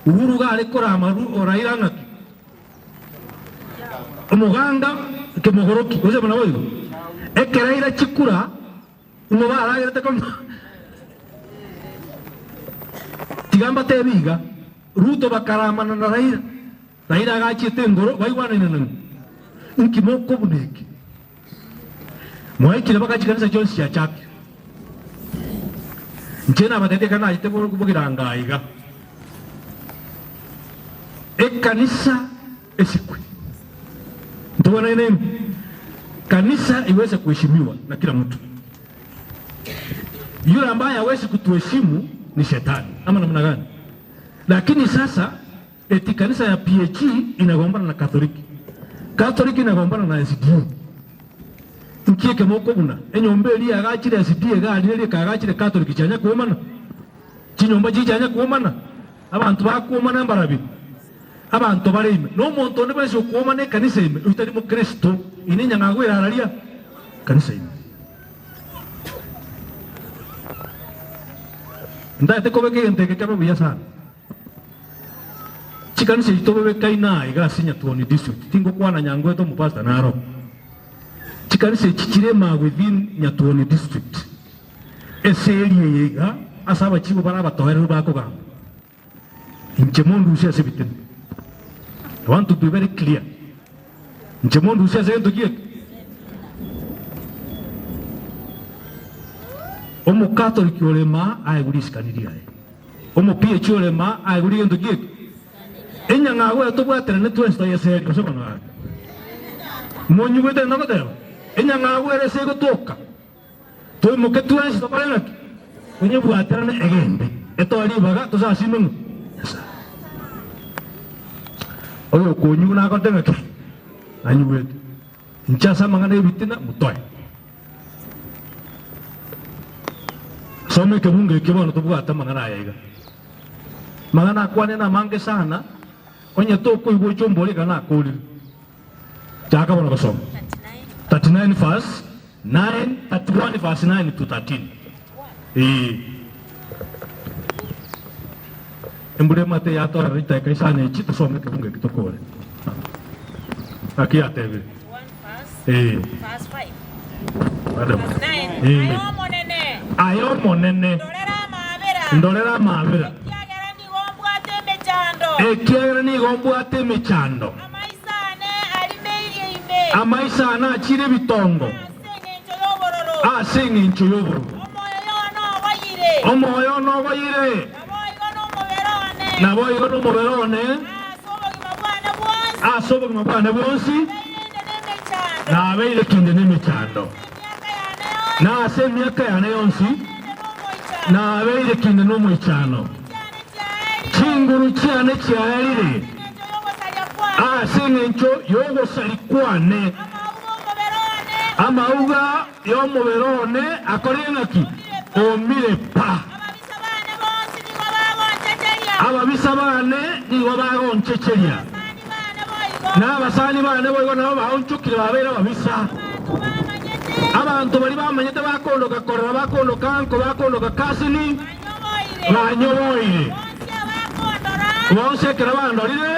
uhuru ga alikora amaru oraira ngaki umuganda ke mogoroki uze bana boyo ekeraira chikura umubara gerete kom tigamba tebiga ruto bakaramana na raira ga chite ngoro baigwana nene inki moko buneki moye kile baka chikanisa Jones ya chaki njena batete kana ite kubugiranga iga ekanisa esikwe ntuona nini kanisa iweze kuheshimiwa na kila mtu. Yule ambaye hawezi kutuheshimu ni shetani ama namna gani? Lakini sasa eti kanisa ya PAG inagombana na Katoliki, Katoliki inagombana na SDA. Nkieke moko buna enyombe eli agachire SDA gali eli kagachire Katoliki cyanya kuomana kinyomba cyanya kuomana abantu bakuomana mbarabi abantu barime no muntu ne bese kuomana kanisa ime utari mu Kristo ininya ngagwira aralia kanisa ime ndate ko beke nteke kama biya sana chikanisa itobe kaina igasinya tuoni district tingo kwana nyangwe to mupasta naro chikanisa chichirema within Nyatuoni district eseri yega asaba chibo bara batohera bako ga inchemondu sia sibitin. I want to be very clear nchemondu usiase ntukie omo Catholic olema aigulisikaniria omupia olema aigulie ntukie enyang'ago etobwatere ne twensto yeseri osebana monyugwete nagotero enyang'ago erese gotoka toimoke twensto korenaki onye bwaterane egembe etoribaga tosasime oyo konyu nagotegeke anyugwete nchasa mangana ebitina mutoe some kebunge kibono tobwata mangana yega mangana kwane na mange sana onye toko ibo chombole kana akoli chaka bono basoma 39 verse 9 31 verse 9 to 13 embure mate ya tora rita kaisana ichi tusome kebunge kitokole akia tebe verse 5 madam ayo monene ndolera mavera ekiagera ni gombwate mechando amaisana achire bitongo asinga incho yoboro omoyo nogoyire naboigo nomoberone asobogima bwane bwonsi nabeire kinde nemechando nase emiaka yane yonsi nabeire kinde nomoichano chinguru chiane chiaerire asinga incho yogosalikwane amauga yomoberone akoreng'aki omire pa ababisa bane nigo bagonchecheria n'abasani bane boigo nabo baonchukire babere babisa abantu bari bamanyete bakondoka korera bakondoka nko bakondoka kasini banyoboire bonsekera bandorire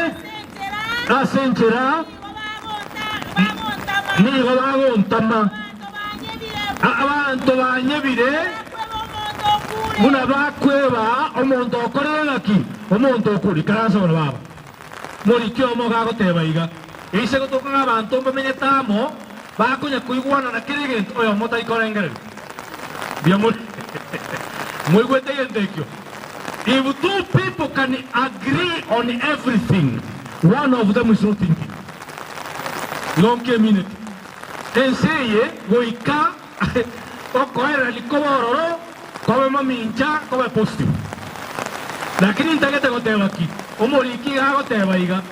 asenchera nigo bagontama abantu banyebire muna bakweba omonto okoreng'aki omonto okuri karansa bono baba morikio omo gagoteba iga ise gotoka ng'abanto mbamenyete amo bakonya kuigwana na kiri gento oyo motaikorengereri bia moigwete gento ekio. If two people can agree on everything, one of them is not thinking. Lonke minute enseye goika okoera likobororo kobe mamincha kobe positive lakini ntagete gotebaki omoriki gagoteba iga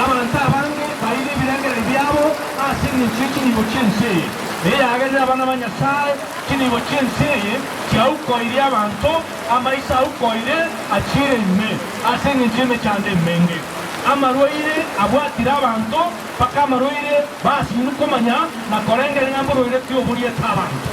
abantu abange baire birengere byabo asini chikini bochense eyagera abana banyasaye kini bochense kyaukoire abantu amaisa aukoire achire ime asini chime chande menge amaroire abwatira abantu paka amaroire basi nukomanya na korengere namoroire tyoburie tabantu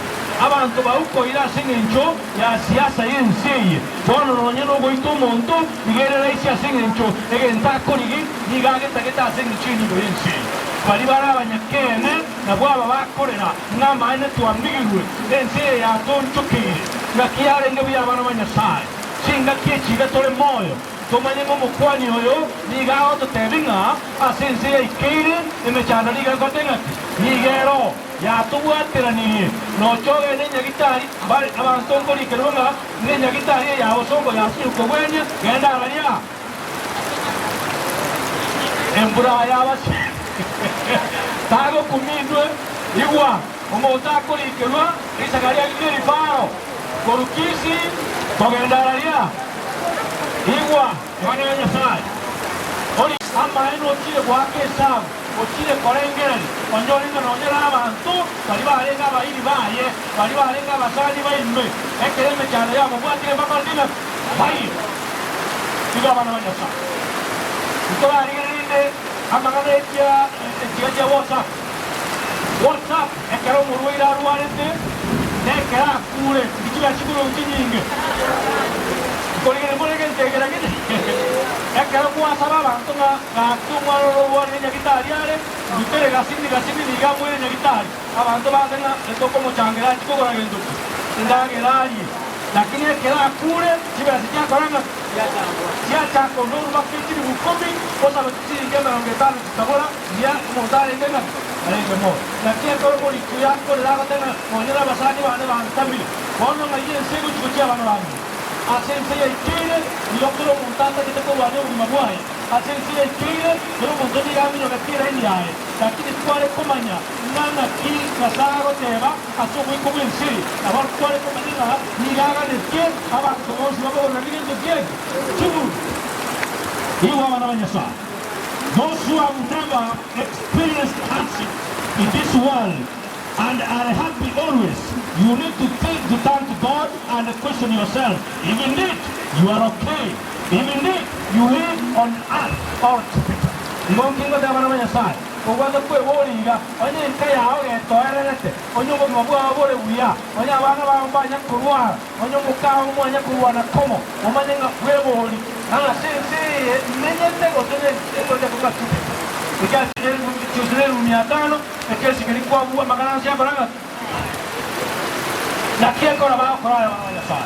abantu baukoire asingencho ya siasa yenseye bono nonye no goito monto nigerera isi asingencho egenta korigi nigageta asingichini go yenseye bali barabanyakene na bwaba bakorera ngama ene twamigirwe enseye ya tonchokire ngakiyare nge byabana banyasaye singa kichiga tole moyo tomanye mo mukwani oyo nigao totebinga asense ikire emechana liga gotenga nigero ya tubwateraniye no choge nenya gitari bali abantu ngori keronga nenya gitari ya osongo ya siuko bwenye genda araria embura ya basi tago kumindwe igwa omota kori kerwa isagaria gitari faro korukisi kogenda araria igwa wane nyasaye oli ama eno chile kwake sabu ochile korengereri onyolinga nonyera abantu bali balenga bayiri baye bali balenga basani bayimbe ekeleme cyane yabo bwatire bakandina bayi iga bana banyasaye uko baringerinde amagana ekya WhatsApp ekero muruira ruarete nekera kure ikiba kiburo kinyinge korigere ntegera gite ekero kwasaba abantu ngatumwa rwari nyagitari yare dutere gasini nigamwe nyagitari abantu bazenga etoko mochangera chikogora gendo ndangerari lakini ekera kure kiba sikya koranga ya chako nuru makiti ukumi kosa makiti ngema ngetana tabora ya mondare ngema alenge mo na kia toro ko likuya ko la ka tena monyera basani wane wan tambi kono ngai sego chukia wana wan asense ya ikire yokoro montata que te ko wane uma boai asense ya ikire yoro montoni gami no katira ni yae lakini kwale komanya nana ki kasaro teba asomo ko bensi na war kwale komanya ni gaga de que aba ko so abo na ni de que chubu iwa wana wanyasa. Those who have never experienced hardship in this world and are happy always, you need to take the time to God and question yourself. If indeed you are okay, if indeed you live on earth or hospital. Ngongingo da wana wanyasa. Kugwanda kwe woriga, onye nka yao geto ererete, onye mwabu wabore uya, onye abana bambanya kurwa, onye mukaho mwanya kurwa na komo, omanye nga kwe wori. Anga sense menyete gotene ekote kukatupe. Ikasi chuzele 500, ekesi kilikuwa buwa magana siya baranga. Na kia kora bao kora ya wanyasa.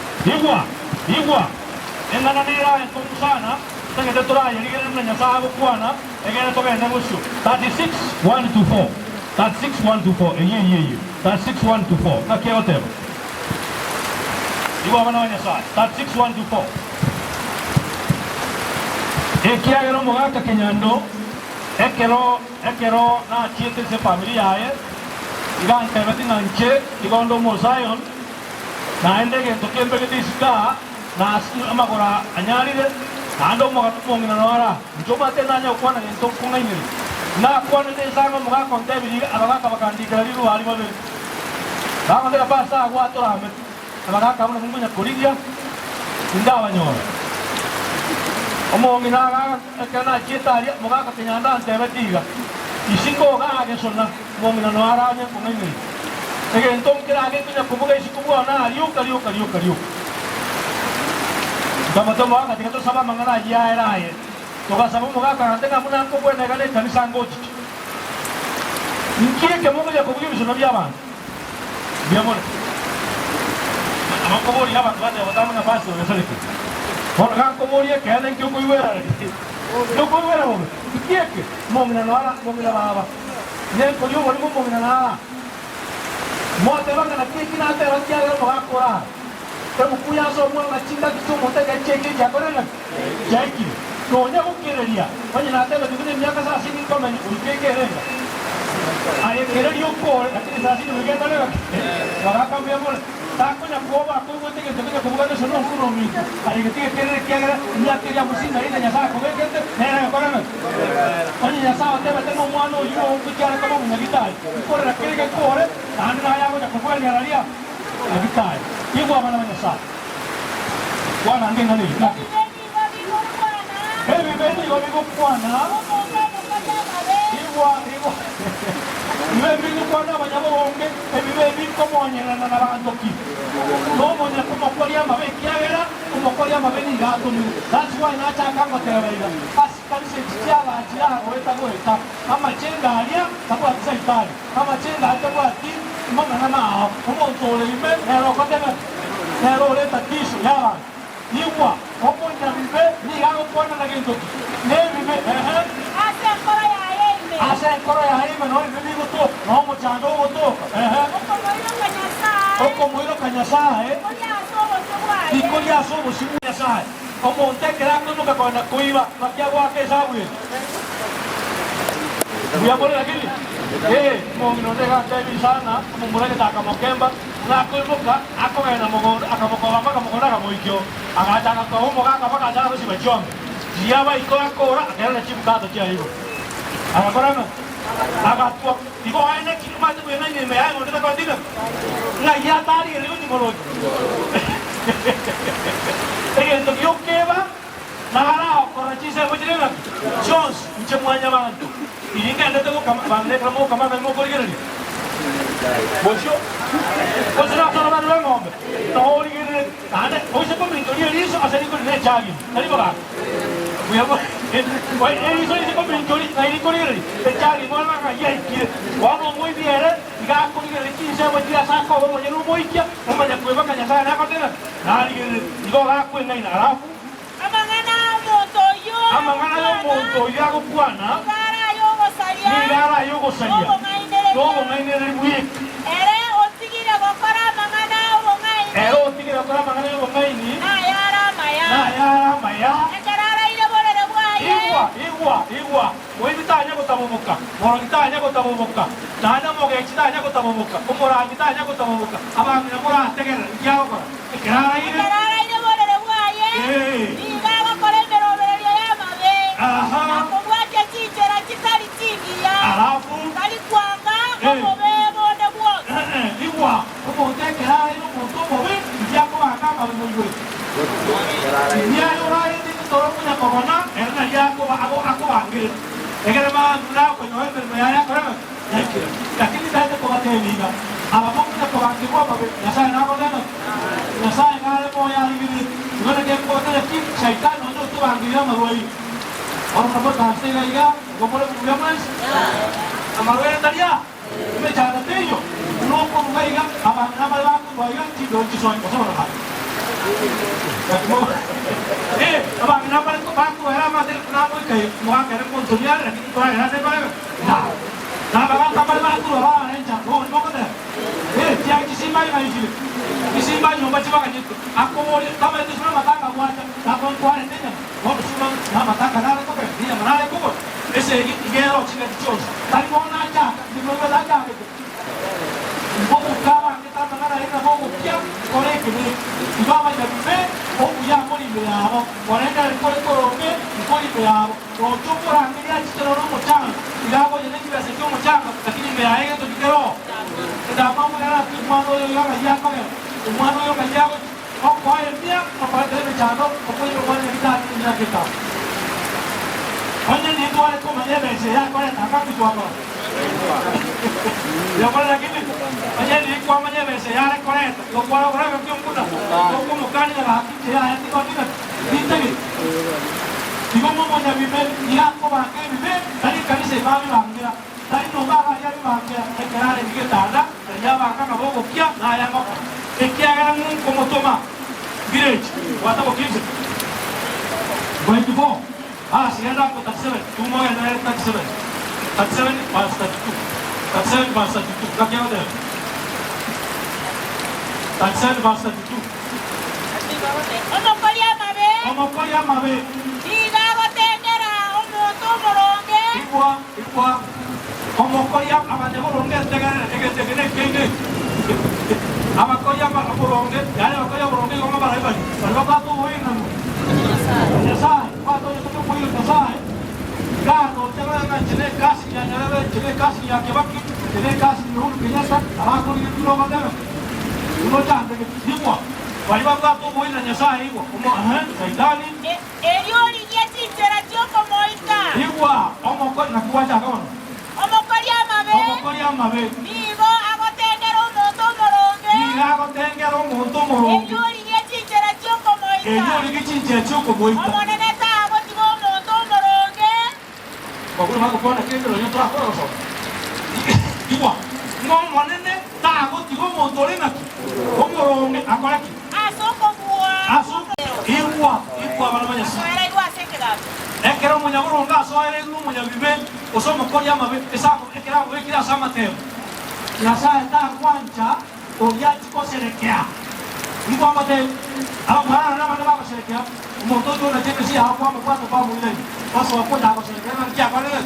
Igwa, engana nera entomu sana, Tenge tetura yeri kena mna nyasabu kuana, egena toka negosio. 36 124. 36 124. Ye. 36 124. Na keo tebo. Iwa wana nyasa. 36 124. Ekia gero mogaka kenyando. Ekero na chiete se familia ye. Iga nkebeti na nche, igondo mosayon. Na ende ke tokembe ke disika, na amagora anyarire. Ando mo katupong nanawara, njoma tena nya ukwana ngento kunga ingiri. Na kwana ne sanga mo ka konte bi abaga ka bakandi kali ru ali mabe. Na ko ndera pasa agwa to rame. Abaga ka mo mungunya koridia. Indawa nyora. Omo ngina ga kana chitaria mo ka kenyanda ante betiga. Isiko ga ke sonna mo ngina nawara nya kunga ingiri. Ege enton kira ge kunya kubuga isiko na aliu. Kama tomo aka tikato sama mangana ya eraye. Toka sababu mugaka antenga muna ko bwena gale kanisa ngochi. Nkiye ke mungu ya kubugi bisho bya abantu. Byamone. Amako bori aba twate watamu na basi weseleke. Hono kan ko bori ke alen kyo ko iwera. No ko iwera mo. Nkiye ke mungu na baba. Ne ko yo wali mungu na. Mo te banga na kiki na te rakia gero mugakora. Pero kuya so mo na chinda kitu mo te cheki ya korela cheki no nya ukireria onya na tebe tuni miaka sasa sini kama ni ukekerera aye kererio ko lakini sasa sini ugenda leo wakaka mbia mo takunya kuoba kuwote ke tebe kubuga so no kuno mi aye ke kerere kera nya keria musinga ina nya sasa ko vekete nera korela onya nya sasa tebe temo mwana yo ukijana kama mnyagitai korela kereke kore andina yako ya kufueli aralia agitai Igwa wana wanyasa. Wana ngenga ni. Baby wabigo kwana. Igwa. Baby kwana wanyama wonge. Baby komo wanyela na narandoki. Komo nya komo kolia mabe kiagera, komo kolia mabe ni gato ni. That's why na cha kanga tera. Basi kanisa chiala chiala goeta. Kama chenga alia, tapo atsaitari. Kama chenga atapo ati mama na nao, como todo el mundo, pero cuando pero le taquizo ya, igual, como ya vive, ni hago cuando la gente, ne vive, hace coro ya ahí, no vivo todo, no mochando todo, o como ir a cañazá, y con ya somos sin cañazá, como usted queda con nunca con la cuiva, la que agua que sabe, voy a poner aquí. Mo nonega tabi sana mo mura kita ka mokemba na ko moka ako na mo akamoko na ka moikyo aga ta ka ko mo ka ka ja ro si bachom dia ba iko akora era chip ka to chia ibo aga kora na aga to ibo ai na ki ma to na ni me ai mo ta ko diga na ya tari ri ni mo lo e to yo keba na ara ko chi se mo jira Jones mchemwanya bantu iringa ndio kama bande kama mo korigere Bosho Bosho na na na ngombe no origere ane hoise ko mintori riso asani ko ne chagi ali baba uyabo wai riso ise ko mintori na iri korigere te chagi mo na ka yai kire wa mo muy bien ga korigere ki se mo tira sa ko mo nyuru mo ikia mo ma ya ko ba ka nya sa na ko tena na iri go ga ko ngai na rafu ama oya gukwana Igara yogosaria. nigara yogosaria Yobong'ainereri bwiki ere otigire gokora amang'ana obong'aini. otigire gokora amang'ana y'obong'aini Nayara amaya. Ekero araire borere bwaye. igwa oibi tanya gutaboboka moro gitanya gutaboboka nanya mogeki tanya gutaboboka umurangi tanya gutaboboka abantu namurategerera ikyagokora ekero araire borere bwaye. Iga agakora emerobererio y'amabe. Nakobwate chichera kitari chigiya. Kari kwanga omobe bonde bwose. igwa omonto ekero araire omonto omobe ikyakobanga amabe moigore niayo oraire toro kunya kobona erna yakoba akobangire egere bantu nako nyoe emirimo yaya korema yakira lakini taite kobatebiga abamokunya kobangirwa amabe nyasaye nabonena nyasaye nare moya arigiri ngone kekotele ki shaitani ojo tubangirira amarwayi orukabotasiga iga gomore muyamwesi amarwayi ndaria imechana teyo nuko mugaiga abantu nabali bakurwaiga kido kisonyi kosobora abang kenapa itu bangku era masih kenapa kayak muka kerem pun dunia lagi kurang era saya boleh nah bang kamar bangku orang yang jago mau kata tiang disimbai lagi sini disimbai nyoba coba kan itu aku mau kamar itu semua mata kamu aja aku kuat ini mau semua nama mata kenal aku kan dia mana aku kok ese gero cina dicos tadi mau aja di mana aja gitu mau kawan kita mengenai itu mau kiam korek ini ibama jabe obuya muri byabo warenda rikore koronge ikori byabo rojo kurangiri akitero no muchanga igabo yene kibase cyo muchanga lakini mbeaye to bikero ndama mwana tumano yo yako umano yo yako okwaye pia apate mchano okwaye mwana kitatu nyakita onye ni ndwale ko manye bese yako na kaka kwa yako lakini onye ni kwa manye bese yale koreta lokwa koreta kyo mkuta ko mukani na hakiki ya ati kwa kika bitagi digo moja bibe yako bange bibe tani kanisa babi bangira tani no baba ya bangira ekarare ngitanda ya banga na bogo kia na ya ngoko ekia gara mungu motoma village wata ko kinse going to go sienda ko taksebe tumo ya na taksebe basta tu taksebe basta tu kakya wada taksebe basta tu omokoli amabe Iga gotengera omonto moronge. Igwa omokoli abanje moronge tegene kenge abakoli moronge yale abakoli moronge ngoma baraiba barba ka tu hoy namu yasai pato yo tu hoy yasai gato tena na chile kasi ya nyarabe chile kasi ya kebaki chile kasi no kinyasa abako ni tulo madame uno jande igwa waliba ka tu hoy na yasai igwa umo saidani Eriori yechichera choko moita. igwa omokoli na kuwacha kama Omokoli amabe. Nigo agotengera omonto moronge. Eriori yechichera choko moita. Omonene tago tigo omonto moronge. Bagulu mako pona kendo yo tra ko so igwa ngomonene tago tigo omonto lena omoronge akora ki Asoko bua. igwa bana manya si Era igwa sekega. ekero munyagoronga soere nu munyabibe osomo kori amabe esako ekera wekira samateo yasa ta kwancha oyati koserekea igwa mate au mara na bana ba koserekea umonto na tebe si hapo hapo kwa sababu ile basi wakoda koserekea na kia kwa ile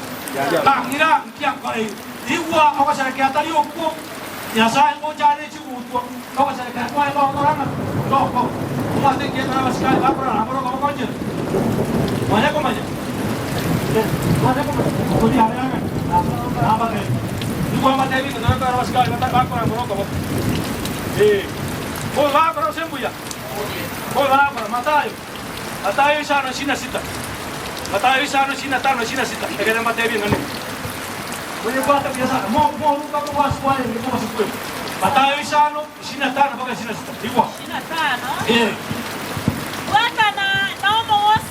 ngira kia kwa igwa koserekea tali okwo yasa ojane chibuto koserekea kwa ile korana no mate kia na basikali bakora na boro ko konje Mana kau macam? Mana kau macam? Kau di hari apa? Apa ni? Ibu apa tadi? Kenapa kau harus sekali kata aku orang berok kau? Kau apa kau sembuh ya? Kau apa? Mata ayu sana sini sita. Mata ayu sana sini tanah sini sita. Kerana mata ayu ni. Boleh buat apa biasa? Mau lupa kau buat semua ni kau masuk tu. Mata ayu sana sini tanah pakai sini sita. Ibu. Sini tanah. Wakana nomos.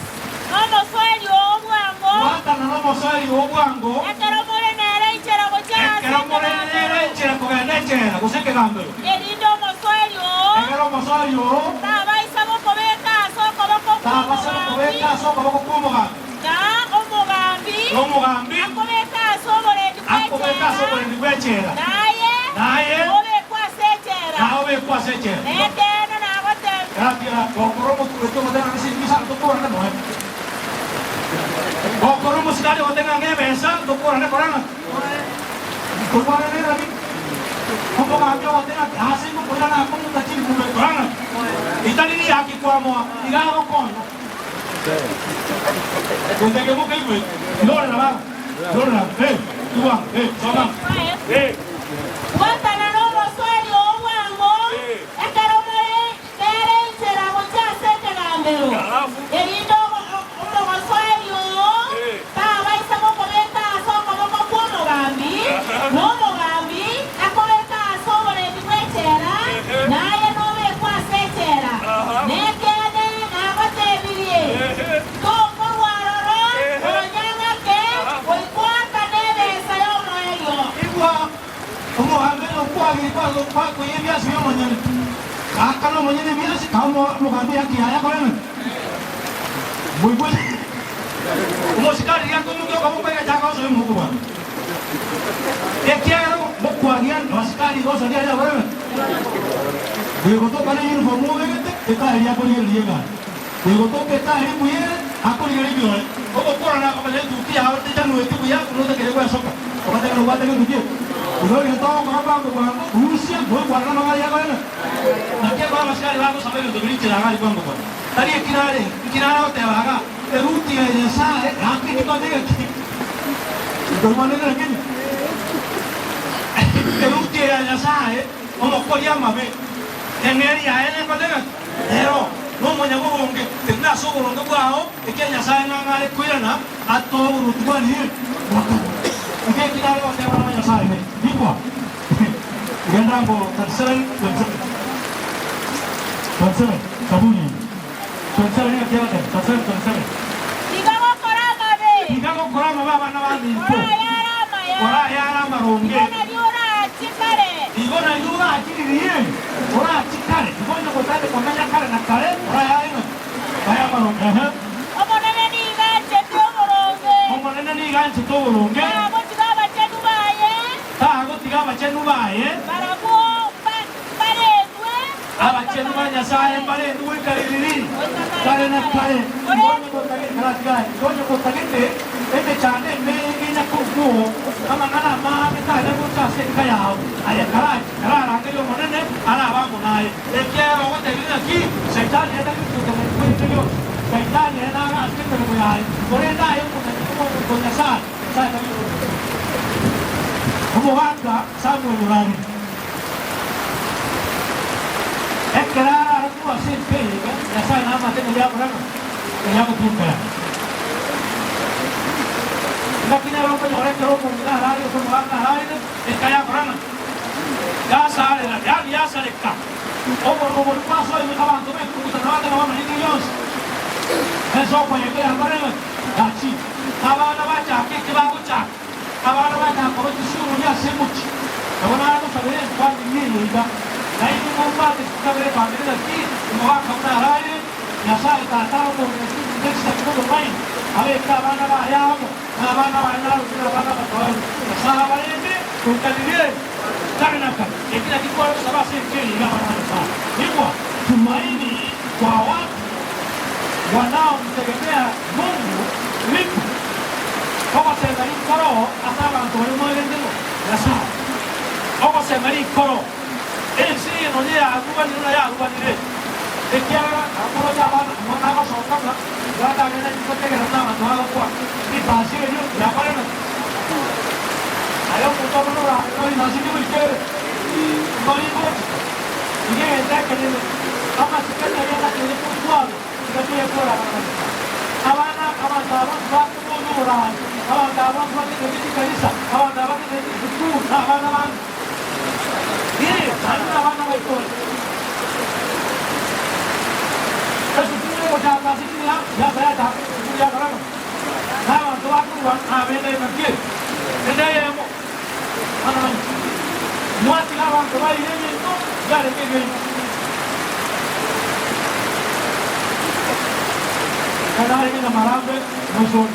Nomo swali obwango. Wakana nomo swali obwango. Ekero more nere ichera gocha. Ekero more nere ichera kugenda ichera kuseke gambe. Erindo moswali o. Ekero moswali o. Taba isabo kobeka soko boko. Taba isabo kobeka soko boko kumuga. Ja omuga kaso kwa ndiwechera naye nawe kwa sechera Gracias, Bokoromo tu mo tenga sin bisa to ko na no. Bokoromo sekali o tenga ngebesa to ko na korana. Ko para ne rabi. Ko ba ka o tenga hasin ko korana ko ta chini ko korana. Itali ni aki kwa mo iga ko ko. Ko te ke mo ke ko. Lora na ba. Lora. Tua. Soga. Wata na no swali o wango. Ekaro Erindo uno maswali ta baisa mo komenta so como kono gambi no mo gambi akoleta so bole dikwechera naye no me kwa sechera nekene na bate bilie to ko waroro onyanga ke oi kwa kanebe sayo no elio igwa como amelo kwa gilipwa lo kwa ko yebia sio monyene akano monyene biasi kamo mo gambi akihaya kwa nini Muy bueno. Como si cada día como yo como pega ya cosa muy bueno. Es que ahora vos cuadrían los cari dos días ya bueno. Digo tú para ir por muy bien te está ya por ir llega. Digo tú que está ahí muy bien a por ir bien. Como por la como le tu tía ahora te ya no te voy a no te quiero sopa. Como te lo va a tener tu tío. Luego yo estaba con Rusia, voy guardando allá bueno. Aquí vamos a ir vamos a ver el de Grinch la gari cuando Tari kinara te vaga eruti ya sa akhi ki to de dormane na kin eruti ya sa como ko llama be teneri ya ene ko de pero no mo nyago bonge tena so ko ndo kwao e ke ya sa na ngale kuirana atto rutu ba ni ke kinara te vaga ya sa ne dikwa ganda ko tarsaran sabuni Tonsere ni kia de, tonsere. Digamos korama be. Digamos korama baba na bani. Ora ya rama ronge. Digona yura chikare. Digona yura chikire. Ora chikare. Digona ko tale ko manya kare na kare. Ora ya ino. Kaya maronge. Omo nene ni ganche to moronge. Omo nene ni ganche to moronge. Abo tigaba chenu baye. Abo tigaba chenu baye. Barabo Abachenu manya sae pare duwe kaririri kare na kare ngono ko tage kala ngono ko tage ete chane me ina kuku kama ngana ma me ka na ko se kaya aya kara ke lo monene ala ba monai e quiero ko te vina aquí seitan eta ki ko ko te yo seitan na ga ke te ko ai ore da yo ko na sa ta como vaca samu urani Ekra tu asin peli kan, jasa nama temu dia orang, dia bertumpah. Lakin orang orang terus mungkin hari itu semua hari itu, kaya orang. Jasa ada, dia selekta. Umur paso itu kawan tu mereka kita nak ada orang ini yos. Esok punya kaya orang, gaji. Kawan baca, kita baca. Kawan baca, kalau tu suruh dia semuci. Kawan ada tu sebenarnya bukan ini juga. Aí no combate que está vendo a vida aqui, no ar com na área, já sai tá com esse tudo bem. Ali tá vai na área, vai na área, vai na área. Sala vai ele, com cadeira, tá na cara. E que aqui quando você vai ser que liga para passar. Igual, tu maini, qual wanao mtegemea Mungu lipo. Kama sema ni koro, asaba ndio mmoja ndio. Ya sawa. Kama sema ni koro esi no dia akuba ni na ya akuba ni de ekiara akuba ya ba mo na ba so ka na ya ta ne ni ko te ga na ma na ko ni ba si yo ya pa na ayo ko to no ra no ni na si ni ke no ni ko ni ta ke ni ama si ke na ya na ke ni ko kwa ni ke ko ra awana kama sawa ba ko no ra awana ba ko ni ni kanisa awana ba ni ni ku awana ba Ini sana mana itu? Kalau kita mau jaga sini lah, ya saya dah punya orang. Saya tu aku buat apa ni mungkin. Ada yang mana? Muat kawan kawan ini itu jadi begini. Kadang ini nama ramai musuh.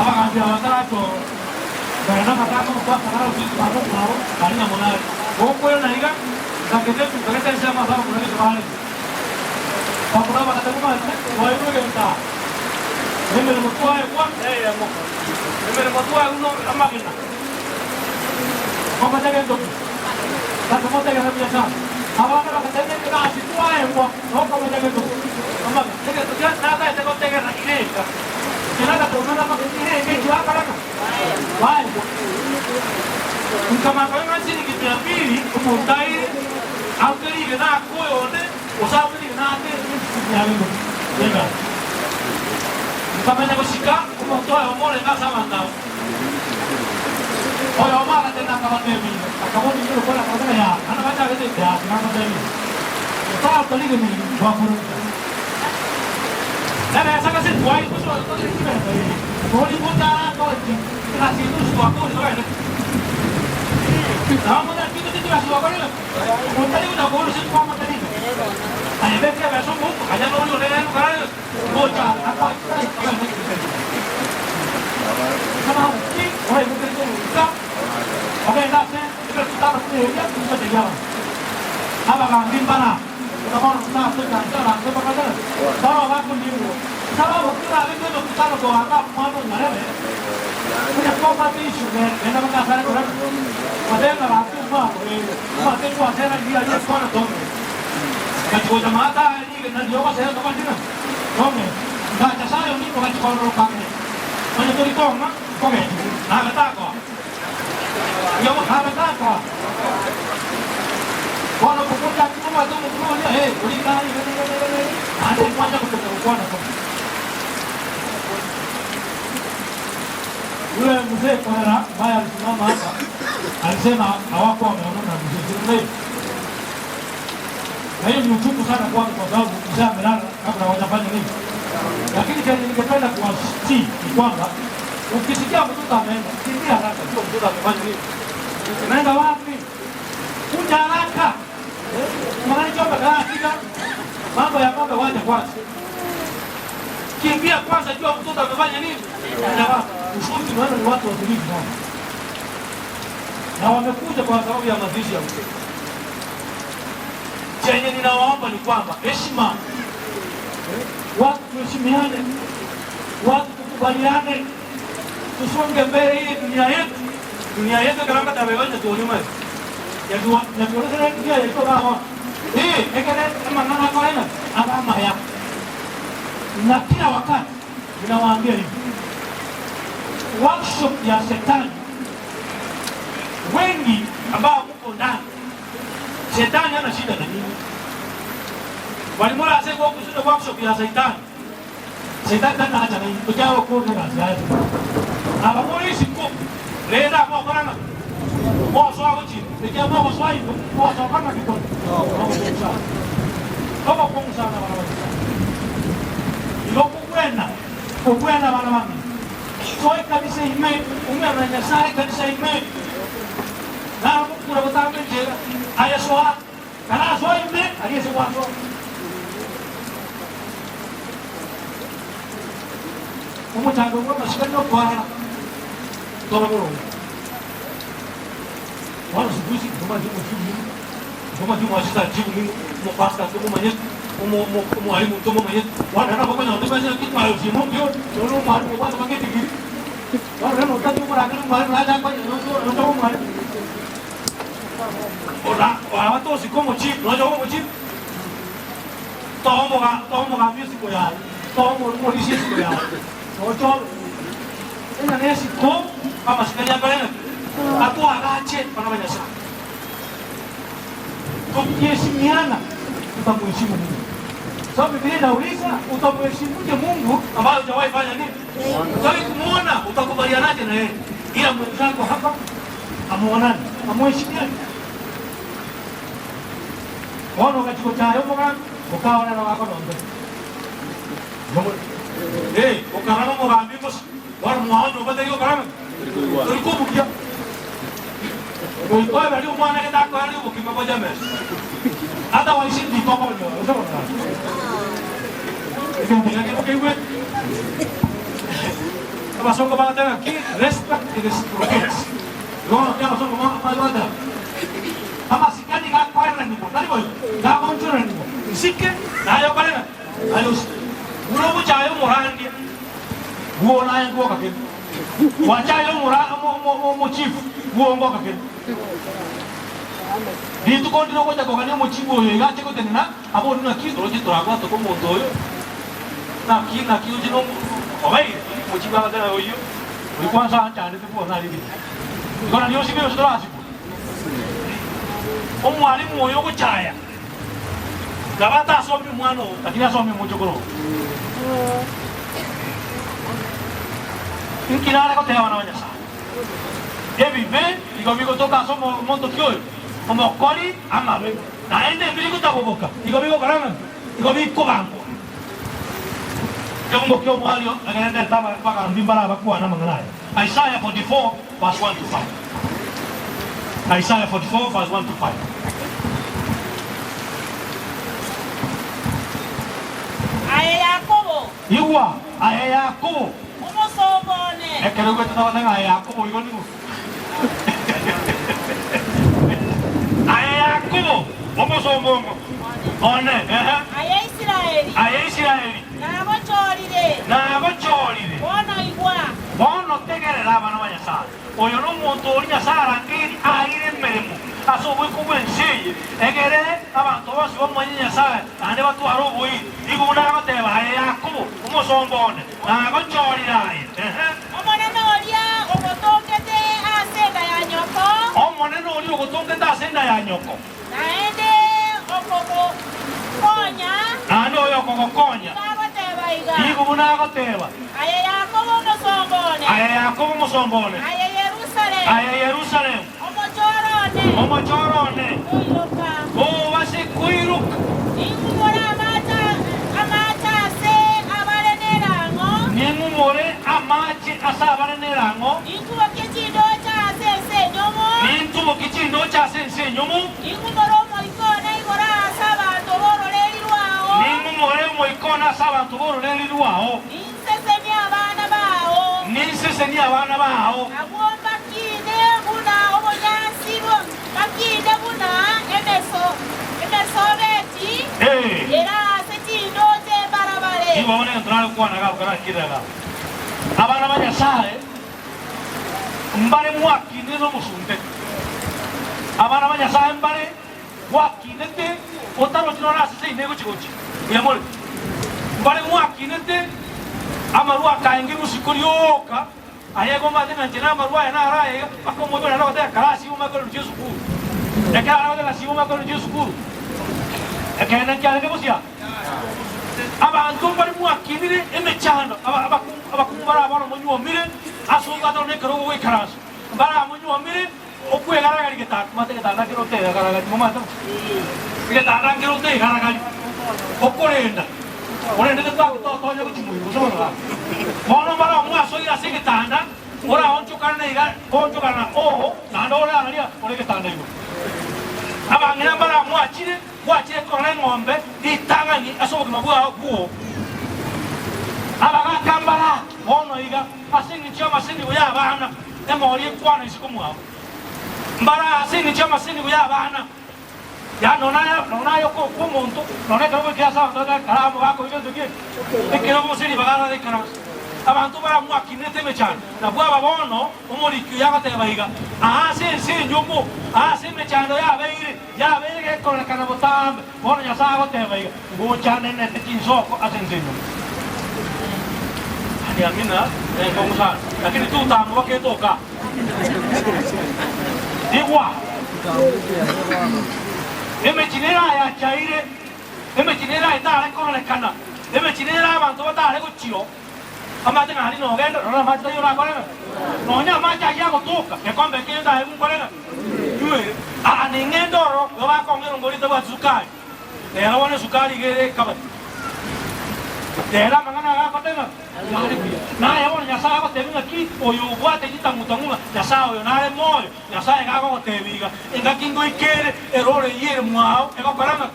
Apa kan dia antara tu? Karena katakan bahwa karena uji baru mau kalinya mulai. Pokoknya naikkan, sakitnya kita sama sama mulai kembali. Kalau apa kata gua, gua itu kita. Ini memang tua ya gua, ya mau. Ini memang tua uno lama kita. Kau baca kan tu? Tak semua tak kena biasa. Awak kalau katanya kita asyik tua ya gua, kau baca kan tu? Lama. Jadi tu dia nada itu kau tengok lagi ni. Kita dah tahu nama ini jual kalau kan? Baik. Kama kwa nchi ni kitu ya pili kumudai au kile kina koyone usabu ni na ate ya wingo nenda kama ni kushika kumotoa omole ngasa mandao oyo mara tena kama mimi akamoni ndio kwa kwa ya ana baada ya ile ya mama dai sawa tulige ni kwa kuru na sasa kasi twai kwa kwa kutana kwa kasi nusu kwa kwa Kamu dah kita tidak suka kau ni. Kau tadi udah kau urus itu kamu tadi. Ayah bekerja besok kau, aja kau urus dengan kau kan. Kau cakap apa? Sama ni, orang bekerja tu tak. Okey, dah saya kita sudah bekerja kita jalan. Apa kan bimbana? Kita mau nak sudah jalan, kita bekerja. Kalau aku ni, kalau kita ada tu kita nak buat apa? Mahu mana? Punya properti isu ni, anda mengatakan orang. Padahal orang tu mah tu saya nak dia sekolah tu. Kalau jemaah dah ni, nanti orang saya tu macam mana? Okey, dah saya ni bukan sekolah lokal ni. Macam tu itu mah, okey, nak kata kau. Yang nak kata kau. Kalau pukul jam tu macam tu ni, beri kali. Ada macam tu kau nak. Yule mzee kwa baya alisimama hapa alisema hawako wameona mzee. Na hiyo ni uchungu sana kwangu kwa sababu mzee amelala kabla hawajafanya nini. Lakini kile ningependa kuwasihi ni kwamba ukisikia mtoto ameenda, kimbia haraka, sio mtoto amefanya nini. Unaenda wapi? Kuja haraka. Maana chomba dakika mambo ya ng'ombe waje kwanza. Kimbia kwanza, jua mtoto amefanya nini. Unaenda wapi? Ushuti maana ni watu watulivu sana. Na wamekuja kwa sababu ya mazishi ya mtoto. Chenye ninawaomba ni kwamba heshima. Watu tuheshimiane. Watu tukubaliane. Tusonge mbele hii dunia yetu. Dunia yetu kama tabeweza tuonyuma. Ya tuonyesha dunia yetu kama. Ekele kama nana kaena ama ya. Na kila wakati ninawaambia hivi. Workshop ya shetani wengi ambao mko ndani, shetani hana shida na nini. Walimwona asema kwa kusudi workshop ya shetani, shetani tena haja na nini ujao kwa kazi yake. Aba polisi kwa lenda kwa korana kwa sawa chini ndio kwa sawa hiyo kwa sawa kama kiko kama kwa sana wala ilo kukwenda wala mami soy kabisa ime umema nyasai kabisa ime na kuna kutamu njega aya soa kana soa ime aliye soa soa umo tango kwa mashikano kwa toro wala sibuzi kama jumu asita jibu mo pasta ko manyet mo ali mo to mo manyet wala na ko na to basa kit mayo si mo yo no mar ko ba mangeti gi wala no ta mo ra ko mar la da ko no to mo mar ora wa to si como chip no yo como chip to mo ga music ya to mo disi ko ya no to ina ne si ko kama sikanya pale aku agache pana banyasa tukiheshimiana tutamheshimu Mungu. Sababu Biblia inauliza utamheshimuje Mungu ambaye hujawahi fanya nini? Hujawahi kumuona, utakubalianaje na yeye? Ila mwenzako hapa amuonani, amuheshimiane. Wana wakachukua chayo kwa ukawa na wako ndio. Ukarama mwanamke basi wala mwaona ubada hiyo karama. Tulikuwa mkia. Kwa hiyo ndio mwana ndio kwa hiyo ukimgoja mesi. Hata waishi ni kwa moja. Unasema nini? Ndio ndio kwa hiyo. Abasongo bangatanga ki respect reciprocates. Go ya abasongo mapalwada. Amasikani ga kwaira ni bo. Tari boy. Ga konjura ni bo. Sikke na yo kalena. Ayo. Uno buchayo morandi. Guo na ngo kaken. Wachayo mora mo chief. Guo ngo kaken. Dito ko ndino ko ta ko kanya mo chief yo ga te ko tenena. Abo na ki do ji to agwa to ko mo do yo. Na ki uji no. Obai. Mochiba kana oyo ulikuanza anja ndi kwa nali ndi ngona niyo sibe sura siku omwalimu oyo kuchaya ngabata asomi mwana lakini asomi mujogoro nkirara ko tewa na wanyasa ebi be igobigo toka somo mondo kyo omokori amabe na ende biliko taboboka igobigo karanga igobigo bango Yung mukyo mo aliyo, naganda tama baka bimbara bakuha na mga nai. Isaiah 44 verse 1 to 5. Isaiah 44 verse 1 to 5. Aya Yakobo. Iwa, aya Yakobo. Umusobone. Kaya ko tawa nga aya Yakobo iwan mo. Aya Yakobo, umusobone. One, Aya Israeli. Aya Israeli. Nagochorire. Bono tegerera abana ba Nyasaye. Oyo n'omuntu oli Nyasaye arangiri ayire emirimu. Asobwe kubwenseye. Egere abantu bose bamumanyi Nyasaye ande batwara obuyiri. Igo nagoteeba aya Yakobo umusombone. Nagochorire aye. Omonene olya ogotongete asenda ya nyoko. Omonene olya ogotongete asenda ya nyoko. Naende okokokonya. Ande oyo okokokonya. Igo bunagoteba. Aya Yakobo musombone. Aya Yakobo musombone. Aya Yerusalem. Aya Yerusalem. Omochorone. Omochorone. Kuiruka. Oh, wasi kuiruka. Ingumore amacha se abarenerango. Ningumore amachi asa abarenerango. Ingubo kichindo cha sense nyomo. Nintumo kichindo cha sense nyomo. Ingumoro moikona igora asaba toboro lelirwao. Ningumore moikona asaba toboro lelirwao. Ninseseni abana bao. Ninseseni abana bao. Agomba kine buna obonyasibo. Bakine buna emeso beti. Era sechindo che barabare. Ibo bone entrare kwa na gara kirega. Abana ba Nyasaye mbare mwakine no musunte. Abana ba Nyasaye mbare wakine te otaro tinora sese nego chikochi. Yamole. Mbare mwakine te amarua kaingi musikurioka. Ayego madena njena amarua yana araye akomodo na rote karasi uma ko Yesu ku. Ekara rote la siuma ko Yesu ku. Ekena kyale bosia. Abantu bari mwakine emechano abakumbara abana munyu omire asunga to ne karo we karasu. Bara munyu omire okwe garagari geta mate geta na kiro te garagari mama to. Geta na kiro te garagari. Okorenda. Orenda te to nyo kuchimu so ba. Mono bara mu aso ira se getanda. Ora oncho karna iga oncho karna o na ndo ora alia ore getanda igo. Abangina bara mu achire korane ngombe itanga ni aso kumagua kuo. Abaga kambara mono iga asingi chama singi uya bana emori kwana isikumwa. Mbara asingi chama singi uya bana. Ya nona yo ko monto nona karo ke asa ndo kara mo bako ido ke ekero mo siri bagara de kara abantu bara mu akinete mechan na bwa babono umori ku ya gate baiga se nyomo se mechando ya beire ke con kana botam bono ya sa gate baiga go chane ne te kinso ko asenzenyo ani amina ko musa lakini tu tamu wake toka igwa emechinera ya chaire emechinera itare kono le kana emechinera abantu batare kuchio amate ngani no gendo no mate yo na kore no nya macha ya gotuka ke kombe ke nda hebu kore yue a ningendo ro ba kongero ngorita ba sukari era wana sukari gere kaba era mangana ga patena na ya wana ya sa ba tenga ki o yo bwate kita mutangunga ya sa yo na le moyo ya sa ga go te viga enga kingo ikere errore yere muao e go karanga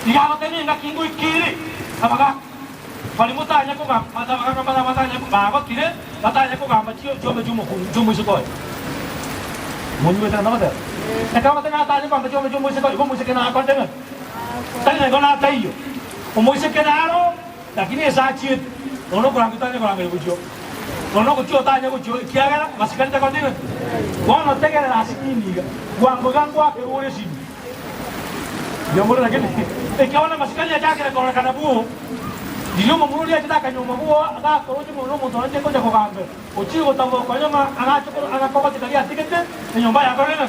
diga ba tenga kingo ikere abaga bali mutanya ko ga matanya ko ba tire batanya ko ga chome jumo sikoy munyu eta na mata kama tena tanya ko chome jumo sikoy ko musike na ko tena tanya ko na tayo o musike na ro lakini esa chi ono ko ngitanya ko ngai bujo ono ko chio tanya ko chio kiagala masikani ta ko tena wana tegera asikini ga wango gango ake ore simu yamura lakini ekaona masikani ya jake na kana buo Dilo mamuri ya kita kanyo mabuo aga koroje mo mo to nje ko jako gambe ochigo tambo ko nyama aga choko aga ko tikali atikete nyomba ya korena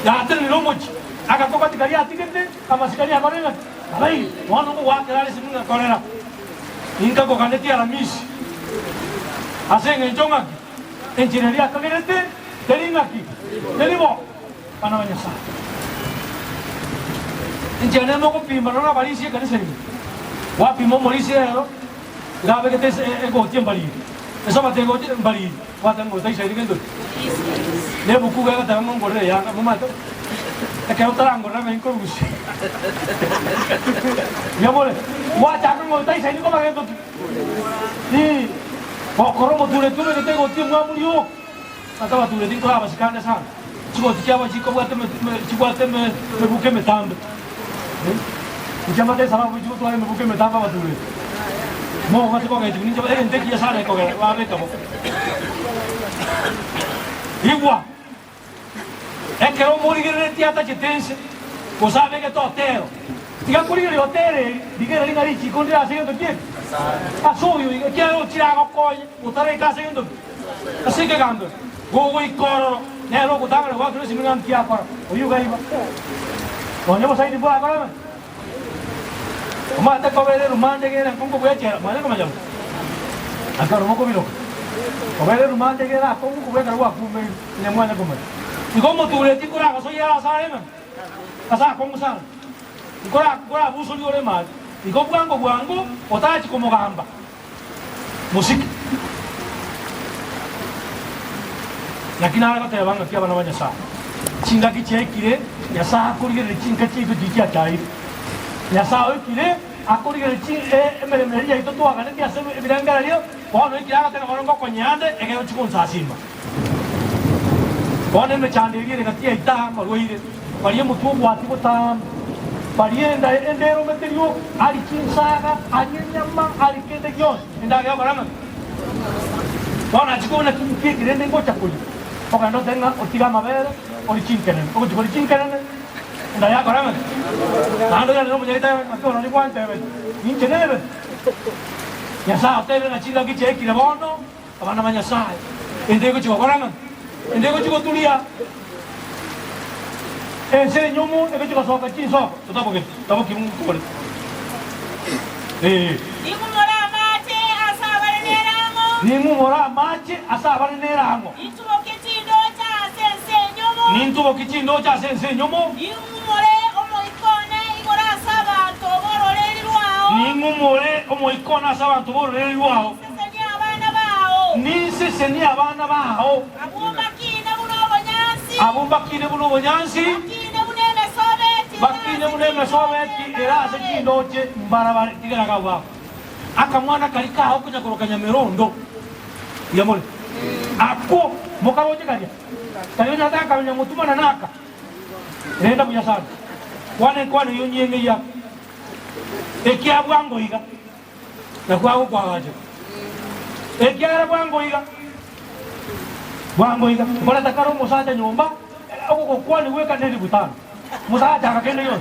ya atene no mochi aga ko tikali atikete kama sikali ya korena alai wana mo wa kala simu na korena inka ko kaneti ala misi asenge njonga engineeria kagerete teringaki telimo pana banyasa engineer mo ko pimba na balisi kanisa wapi momo lisiero gabe que te ego tiembali eso mate ego tiembali wata ngo tai sai digendo ne buku ga ta ngo ngore ya mo mato e che otara ngore me inko gusi ya mole wa ta ngo tai sai ngo ma ngendo ni ko koromo tule que te ego tiembo amulio ata wa tule dinko aba sikanda sana chiko tikiaba chiko bwate me buke me tambe Ujamate sama buju tu hari membuka metapa batu le. Mau ngasih kau kaji, ni coba ente kia sana kau kaji, apa kamu? Igual. Que o mori que tiata chitense, o sabe que todo tero. Diga por ele o tere, diga ele ngari chi kondi asa yendo ki. Asoyo, que o tira ko koi, o tare ka asa yendo. Assim que gando. Go ikoro, ne lo ko tanga wa tu simungan kia para. O yu gai ba. Onye mo sai di bola kala. Oma ta kobere rumande ke na kongo bwe chera mane ko majam akaro moko biro kobere rumande ke na kongo bwe karwa kume ne mwana ko mai ikomo tule tikura ko soya sare na asa kongo sana ikora buso liore mal iko bwango otachi komo gamba musiki lakini ala ko tebanga kia bana banya sa chinga ki chekire ya sa kurire chinga chi to dikia chai ya sa okire akurire chi emere ya ito to agane dia se biranga rio kono ikira ka tena kono ko nyande ege chikon sa simba kono me chande ire ka tia ita marwire pari mu tu wati ko tam pari enda endero meterio ali chinsaga anyanyama ali kete yon enda ga barama kono chikona kinki kirende ko chakuli porque no tenga otiga mavere o chinkenen o chinkenen nda ya barama nando ya no mujeta ko no ni kwante be inchenebe ya sa hotel na chinga ki cheki na bono abana manya sai ende ko chiko barama ende ko chiko tulia se nyomo e ko chiko soka chinso to tabo ki mun ko Nimu mora mache asa bareneramo. Nintubo kichindo cha sense nyomo. Ningumore omo ikona sabantu bororeri rwao. Nise seni abana baho. Abumbakine buno bonyansi. Bakine buneme sobeti era se kindoche mbarabara tigera kawa. Akamwana kalika aho kuja korokanya merondo. Yamole. Ako mokaroje kanya. Kali nataka kanya mutuma na naka. Nenda kuja sana. Kwane yonyenge ya. Ekia bwango iga. Na kwao kwa waje. Ekia bwango iga. Bwango iga. Bora takaro mosaja nyomba. Ako kwani weka ndeni butano. Mosaja kakende yo.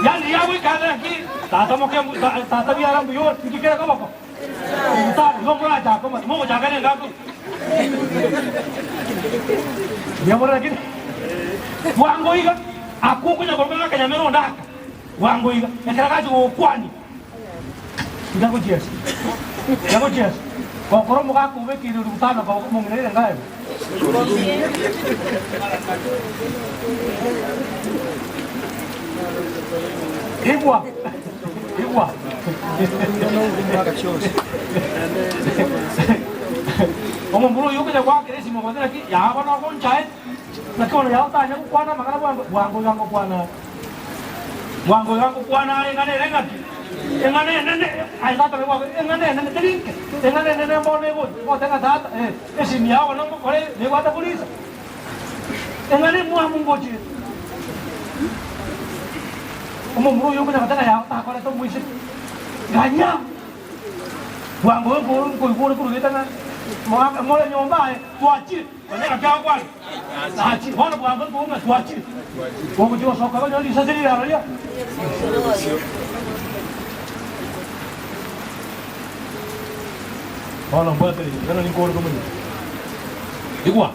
Yani yawe kana ki tata moke tata biara mbiyo ikikera kama ko. Tata ngomora ja ko mo ja kana ngako. Yamora kini. Bwango iga. Aku kunya gorga kanya mero ndaka. Wango iga ekera kaji okwani ngago jes ko koromo ka kube ki rutana ko mo ngere ngai igwa omo mbulu yuko ja kwa kere simo ngona ki ya bana ko nchai na ko ya ta nya kwana makana wango yango kwana wango yangu kwana ale ngane renga engane nene ai tata le wa engane nene trinke engane nene mbone bo tenga tata esini yao no kore le wa ta polisi engane mua mungoji umumru yo kuna kata ya ta kore to muisi ganya wango ko kita na mo le nyomba tuachi neka kwa kwa achi hono wango ko na tuachi ko jo so ka ni sa siri ya hono mbona tele kana ni ko ko mni igwa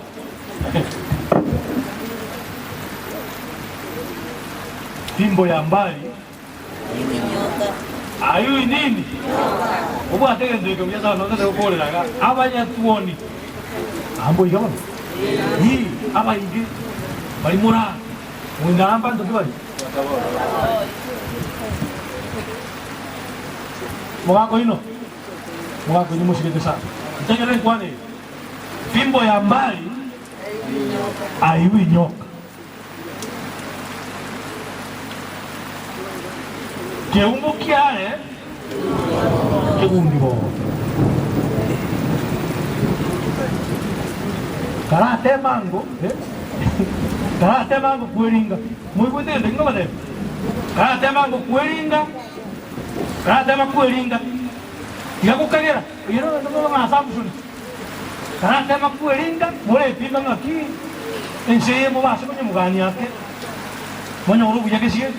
fimbo ya mbali ayu nini ubu atege ndege mjasa no ndege ko le daga abanya tuoni ambo igama ni aba igi bari mura mwinda amba ndo bari mwako ino mwako ni mushike sana ndege kwani fimbo ya mbali ayu nyoka keumbu kiale keundi bo karate mango karate mango kueringa muy buen de ngoma de karate mango kueringa karate mango kueringa yakukagera yero ndo ngoma assumption karate mango kueringa mole pinga ngaki enseñe mo base kwenye mugani yake mwenye urubu yake sie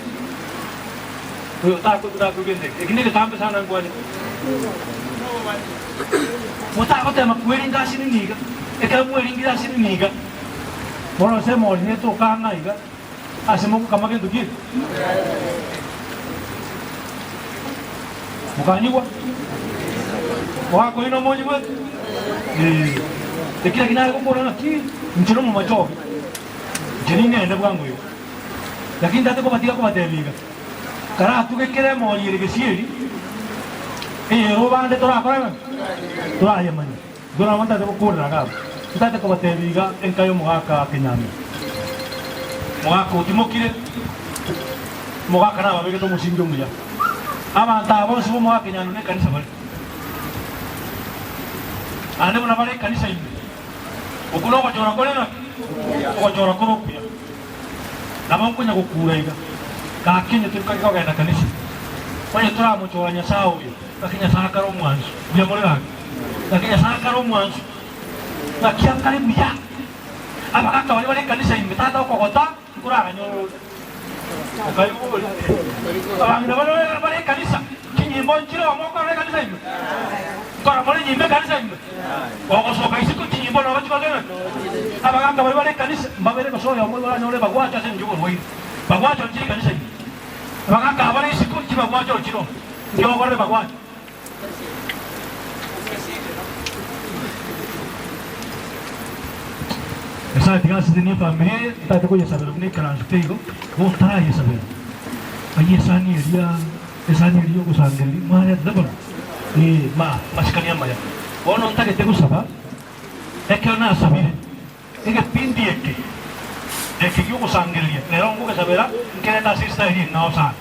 Yo takut gende. Ini ke tampe sana gua ni. Mo takut tema kuering ka sini ni ka. Eka kuering ka sini ni ka. Moro se mo ni to ka ngai ka. Asemo ko kamake tu ki. Bukan ni gua. Wah ko ino mo ni gua. Kira ko poro na ki. Nchino mo macho. Jeni ne na bukan gua. Lakini tate ko batika ko bateli ka. Karena tu kekere mau jadi kesiri, robande tora apa? Tora aja mana? Tora mana tu kurang kan? Kita tu kau terliga engkau muka kenyami, muka kau timur kiri, muka kenapa? Begitu musim jom dia. Ama tahu semua muka kenyami ni kan sabar. Anda mana balik kan sih? Ukuran kau corak kau ni nak? Kau corak kau punya. Nama punya kau kurai kan? Kakinya tu kau kena kanisi. Banyak tu ramu coranya sawi. Kakinya sakar omuans. Dia boleh lagi. Kakinya sakar omuans. Kakian kali biak. Apakah kau ni kanisi ini? Tak tahu kota kurang nyuruh. Kau boleh. Orang dah boleh kanisa. Kini bonciro mau kau boleh kanisa ini. Kau boleh nyimbe kanisa ini. Kau suka isi kau kini boleh apa juga kan? Apakah kau boleh kanisa? Bapak ni kau yang boleh nyuruh bawa jasen juga boleh. Bawa jalan ciri kan saya. Maka kabar ini sikut cuma bawa jalan ciri. Dia orang bawa. Saya tinggal sini family. Kita tu yang sabar ni kerana seperti itu. Oh tak ya sabar. Ayah sani dia ko sanggali. Mana ada apa? Masih kalian mana? Oh nonton kita ko sabar. Ekor sabar. Eka pindi eke. Eki ko sanggali. Nerong ko kasabera. Kena tasir stahil na usan.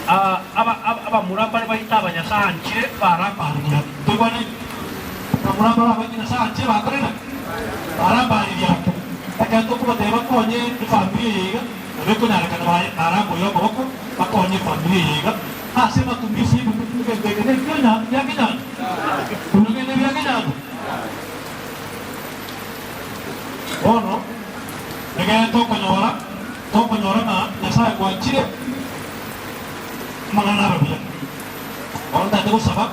Aba murah pada kita banyak sahaja para dia. Tu kan ni. Murah pada kita sahaja bakar ni. Para dia. Akan tu ko dewa ko ni family kan. Lepas tu nak kena para boyo boko. Bako ni family kan. Hasil tu misi buku kena kena ya kena. Buku kena ya kena. Oh no, negara tu penyora na nasa kuaci mengenal dia. Orang tak tahu sebab,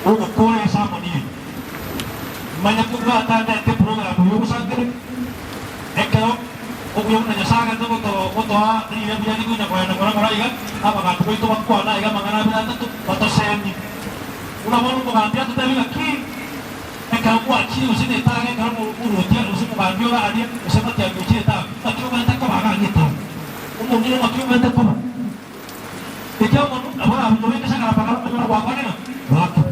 orang Korea sama ni. Banyak juga ada yang program yang besar ni. Ekor, orang yang nyasakan tu foto ni dia ni guna orang kan. Apa kata itu waktu ada yang mengenal dia tu foto saya ni. Orang pengambil tu tapi lagi. Kalau buat ciri usia ni tak, kalau urut dia usia pengambil lah dia, usia macam tu ciri tak. Tak cuma tak kau agak gitu. Umumnya tak cuma tak kau. Sejauh mana, apa mereka sangat apa kalau orang buat ni? Waktu.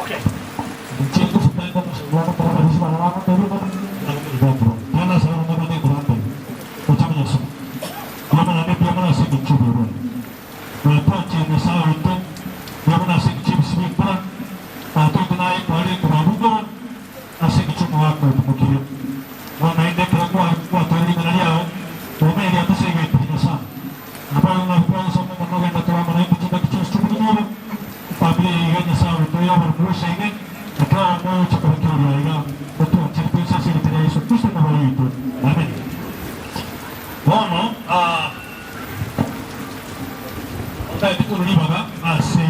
Okey. Ciri tu supaya kau semua orang terus malam. mukuru libaga ase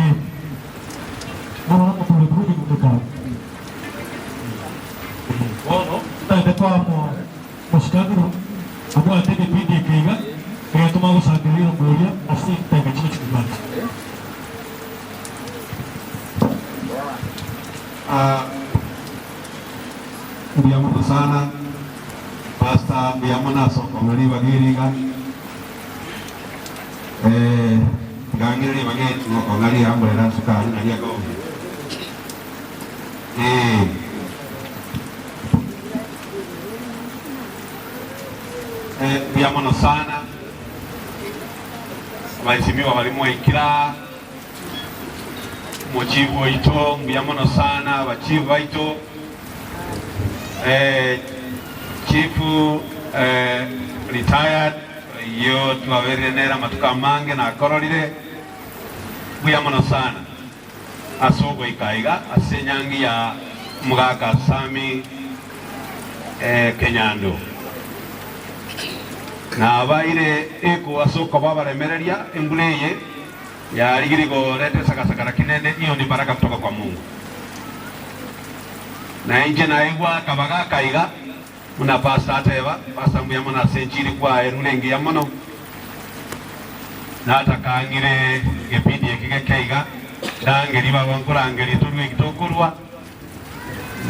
mwana mukuru kuri kutoka ono tande kwa mushikaguru abo ateke pindi kiga kwa tuma gusangirira ngoria ase tanga chino chikubana Mbiamono sana Pastor Mbiamona Sokomali bagiriga gangiri bageti Sokomali ambolera sukari na yago Mbiamono sana baheshimiwa walimu ikira Mochivu waito Mbiamono sana bachivu waito chifu retired yo twaverenera matuka mange na kororire Mbiamono sana asogo ikaiga asenyangi ya mugaka Sami Kenyando na abaire eko asoko babaremereria embuleye ya ligirigo lete sakasakara kinene. Hiyo ni baraka kutoka kwa Mungu. Na inje na igwa kabaga kaiga muna pasta ateba pasta Mbiamona senjiri kwa erulengi ya mono na atakangire gepindi ekige kaiga dangeri babankurangeri turwe kitokurwa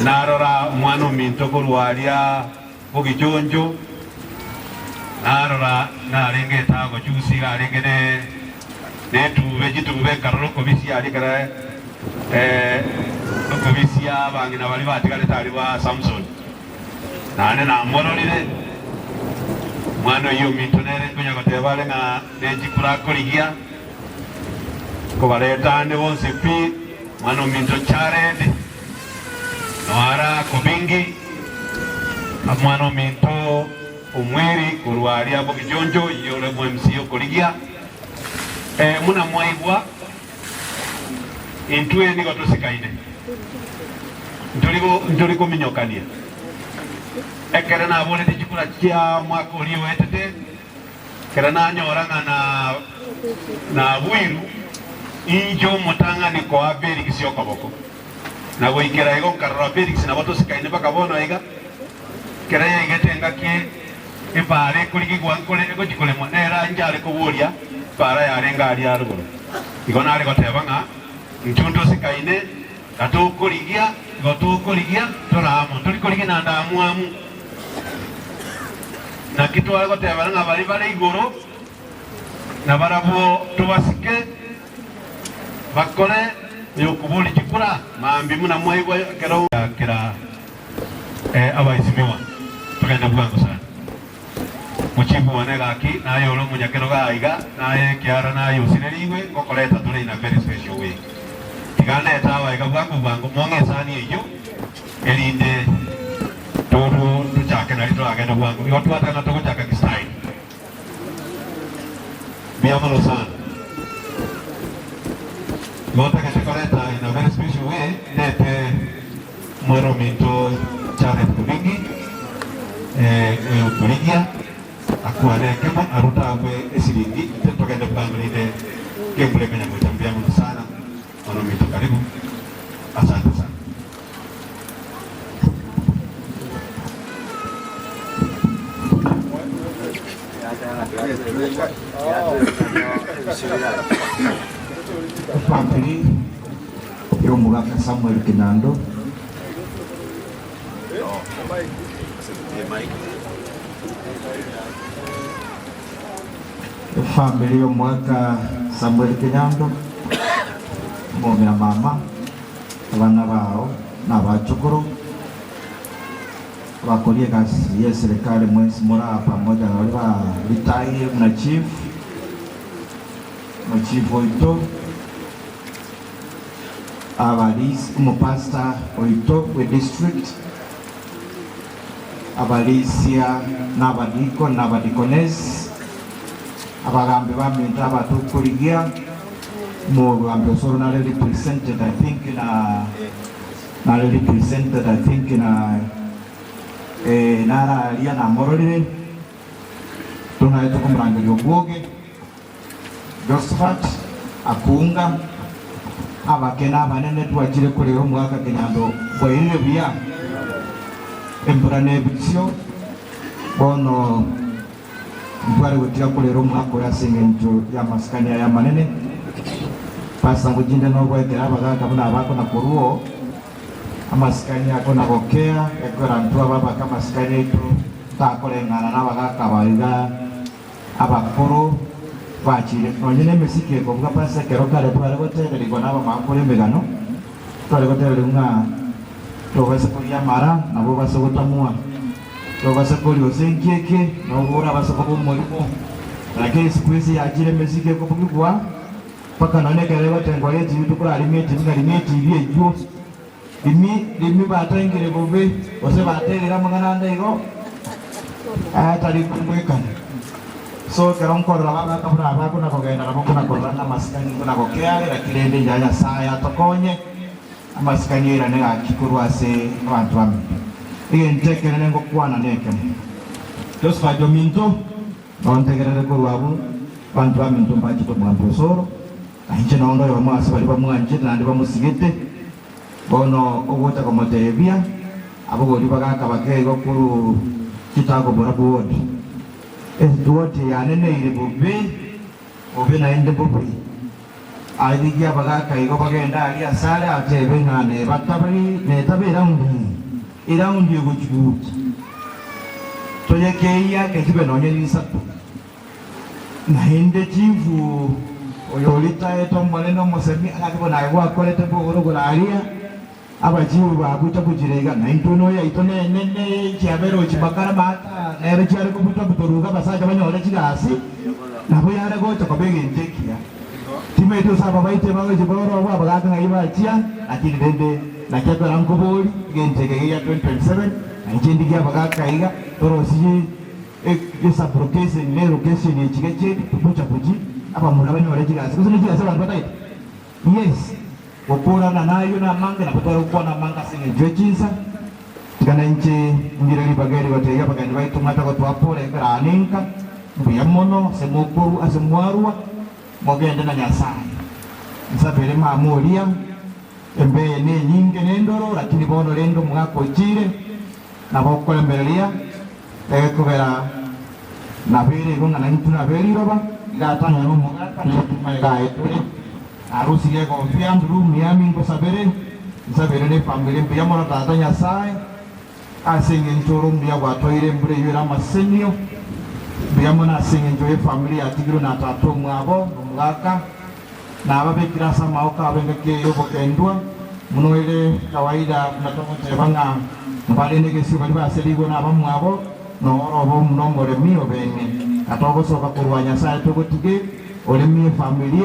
narora mwana mintokurwa alia ogijonjo narora narenge tago jusi garengene netu vejitu karoko bisi alikara okobisia bangina bali batikale tali wa Samson nane na mororire mwana yo mitonere kunya kotebale na nejikura koligia ko baleta ne bonse pi mwana minto charede noara kobingi mwana minto umweri kurwali abo kijonjo yole mwemsio koligia muna mwaigwa intue ni gotosikaine ndoliko minyokania ekere na bole tikura kia mwako ulio etete kera na nyoranga na bwiru injo mutanga ni ko aberi kisio kaboko na goikera ego karro aberi kisina gotosikaine baka bono iga kera yegetenga kie ipare kuliki gwankole ego jikole monera njale ko bolia para yarenga ali aruguru igona ali gotebanga nchundo sikaine gatokoligia toramo tolikoligia na ndamuamu na kitu algo tebaranga bali bale igoro na barabo tubasike bakore yokubuli jikura maambi muna mwaigwa kera abaisimiwa tukenda bwango sana muchifu wanegaki naye olo munyakero gaiga naye kiara naye usineriwe ngokoleta tule ina very special way tigane tawa ega bwango monge sani ejo elinde todo tuchake na lito agenda bwango yotu hata na toko chaka kistai Mbiamono sana ngota katekoleta ina very special way nete moro minto chare kubingi kuligia akuane kema aruta abwe esilingi tetokende bangulide kembule menya mutambia Mungu sana mwanamito karibu asante sana Family yo mugaka Samuel Kinando family yo mwaka Samuel Kinando mume na mama abana bao na bachukuru wakolie kazi ya serikali mwezi mura pamoja na wale vitai na chief oito abalisi umupasta oito we district abalisia n'abadiko n'abadikones abagambe baminta abatukuligia mu gambe soro na represented I think na nara alia na mororire tunaita kumrangirio bwoge Josephat akunga abakena banene twakire kurera omwaka Kinyando bwaire bya embura nebitsyo bono twari gutira kurera omwaka ya sengenjo ya maskania ya manene pasango jinde no bwekera abagaka buna abako na kuruo amaskania ako na gokea ekora ntua baba kama maskania itu takorengana n'abagaka bariga abakuru bachire nonyene mesike ko bwa pasa kero kare twari goterera igona abamapure megano twari goterera nga tobase kuria mara nabo base gutamua tobase kurio senkeke no bora base ko mulimo lakini siku hizi ajire mesike ko bugwa paka none kare batengwa yetu tukura limiti biye jo limi batengere bobe ose baterera mangana ndaigo atari kumwekana so kero nkorora baba kabura abako na kogenda nabo kuna korana maskani kuna gokeare la kirende njanya saya tokonye amaskani era ne akikurwase abantu bamwe igentekere nengo kwana nekene tos fajo minto ontegere ko wabu bantu bamwe ntumba kito mwanzo soro anje naondo yo mwasi bali bamwanje nandi bamusigete bono ogota komotebia abo goli bagaka bakego kuru kitago borabuodi duote yanene ile bobe na ende bobe aidigia bagaka igo bagenda ali asale atebe ngane batabari ne tabera iraundi guchuta toyekeia kekibe nonye lisatu na ende chivu oyolita eto mwaleno mosemi akabona aiwa kolete bogoro golaria abajibu babuta kujirega na intono ya itone nene kiabero chibakara bata nere cyari kubuta butoruga basaje banyore kigasi nabo yare gocha kobege ntekia time to saba baite bawe jiboro wa bagaga ngaiba tia lakini dende na kyato rankoboli genteke ya 2027 anjendi ya bagaga iga torosi esa prokese ne location ye chigeche kubucha kuji aba munabanyore kigasi kuzini kigasi abantu bataita yes opora na nayo na manga na potara uko na manga singe jojinsa tikana nche ngireli bagari batega bagani baitu mata ko twapore karaninka biyamono semokuru asemwarwa mogende na nyasai nsabere mamulia embe ne nyinge nendoro lakini bono lendo mwako chire na bokole mbelia kubera na bere gonga na ntuna beri roba igatanya no mogaka na tumaga etule arusi ya confiance room yami ko sabere ne family ya mona tata nyasai asinge ntorum ya watoire mbure yura masenio ya mona asinge njoye family atigiro na tatu mwabo mwaka na ababe kirasa maoka abenga ke yobo kendwa muno ile kawaida tunatoka tebanga mbale negesi bali baseligo na abamwabo no orobo muno ngore mio bene atobo soka kurwa nyasai togotige ole mi family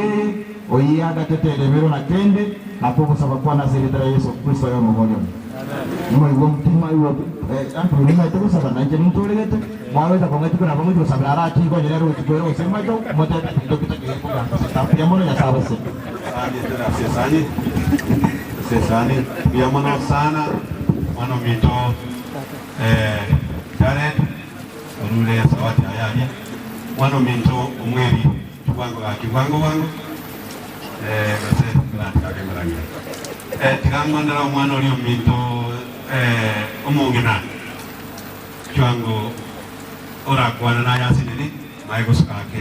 oya gatetere bero na kende na popo sabakwa na zilitara Yesu Kristo yo mmoja nimo iwo mtima iwo antu nima ito saba na njeni ntolegete mwawe ta konga tukuna pamoja sabara ati ko nyere ro tukwero sema jo mota dokita ke ko ta ya mono ya saba se sesani ya mono sana mono mito Jared urule ya sawati ayali mono mito umweri kiwango wangu tikangondera omwana oli ominto omongena chwango orakwana nayasinini maegosukake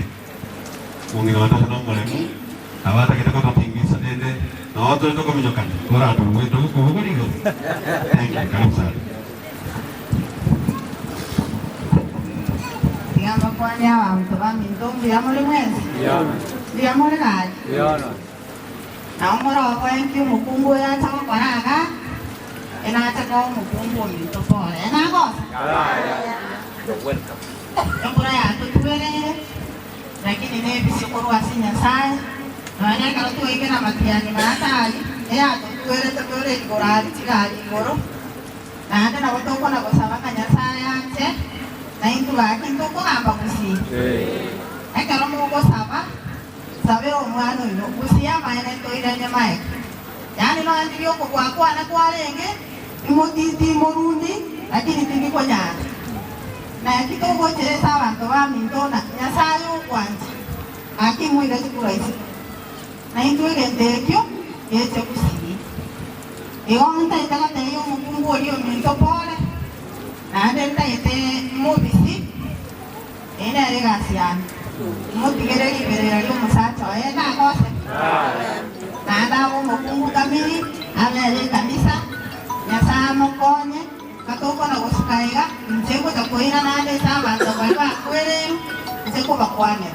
mongena wantakana omulemu abatakete kototingisa nende nootolete kominyokana koratogwetogukubukoligo karibu sana tigamba kwanya abantu baminto mbiyamole mwezi mbiyamole kaji na umora wakwenki umukungu ya chama kwanaga enataka umukungu minto pole enagosa embura yato tuberere lakini nebisukuru wasinyasaye nanyakala tuweke na matiyani matali eyato tuberete tuberere igorari tigari igoro nahate nabotoko nagosabaka nyasaye ante na intu baki ntoko hamba kusi ekero mugosaba sabe omwana uyo usiyama ene toiranye maye yani no andibyo ko kwakwana kwarenge imotiti morundi lakini tindi ko nyana na kitogo cheresa abantu ba mintona nyasayo kwanza akimwira chikuraisi na itwe gendekyo yete kusiri igonta itagate yo mukungu oli ominto pole na ndenta yete mubisi ene ari gasiana mutigere liberera yo musacha ena kose na ndabo mukungu kamili abere kanisa nyasa mukonye katoko na gusukaiga nzego takoira nande sabantu baba kwere nzego bakwane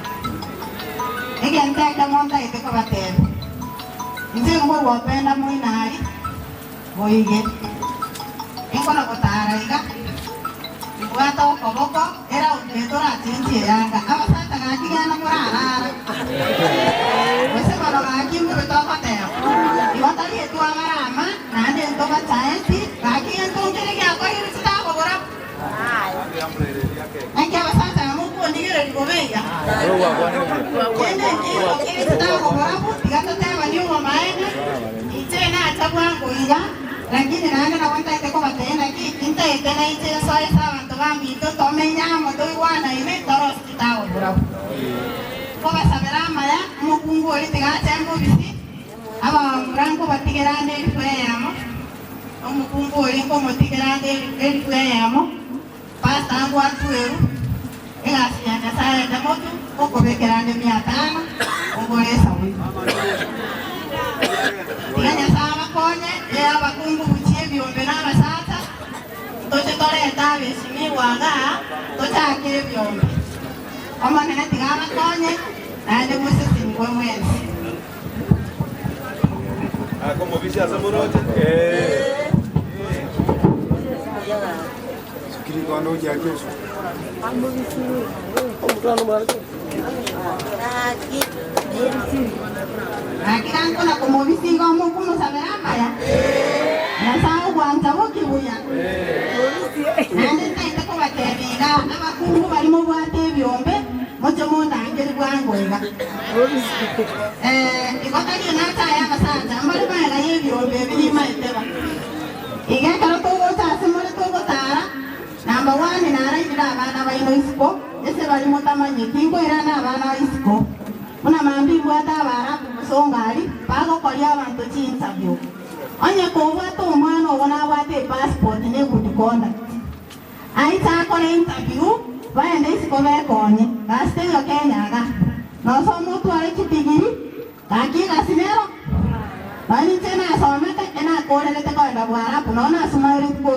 egenta kamonta iteko batero nzego wapenda muinari boige ingona kotara iga wata okoboko era utetora tinti yanga abasata gakigana murara wese bano gakimu betoko tero iwatali etu amarama nande ntoba chaenti gakiyen tongere gyako hirita kobora anke abasata muko ndigere ligobeya kende ngiyo hirita kobora tigata tema ni wa maene itena atabwango inga lakini nanga na wanta iteko batena ki inta itena ite soe sawa ntogambi ito tomenya moto iwana ine toros kitawo bora ko basabera maya mukungu oli tigatembo bisi aba murango batigerande kweyamo omukungu oli ko motigerande kweyamo pasta angu atueru egasiana saya damotu ko bekerande 500 ogoresa wi Tiganya sama konye, ya bakungu buchie biombe na basata. Toche tore etabe simi waga, toche akire biombe. Oma nene tigama konye, na ende mwese sinigwe mwenzi. Como visi asa morote? Sukiri kwa noji ya kesho. Ambo visi. Omutano marake. Akirango na kumubisiga omuku musabera maya. Nasao kwanza bokibuya. Nande taita ko batebiga abakungu barimo bwate byombe mojo munda angeri bwangoiga. Ikotali nata ya basanja mbali baya yebyombe birima iteba. Iga karo to gota simole to gotara. Number 1 nara ira abana bayino isiko. Ese barimo tamanye kingo ira na abana isiko. Una mambi bwata abarabu musongari pago koli abantu chintabyo onye ko bwata omwana obona bwate passport ne good conduct aita akora interview baende isiko bekonye gaste yo kenyaga no so mutu ari kitigiri kakiga sinero bani tena asomete ena korelete ko enda bwarabu no na sumairi ko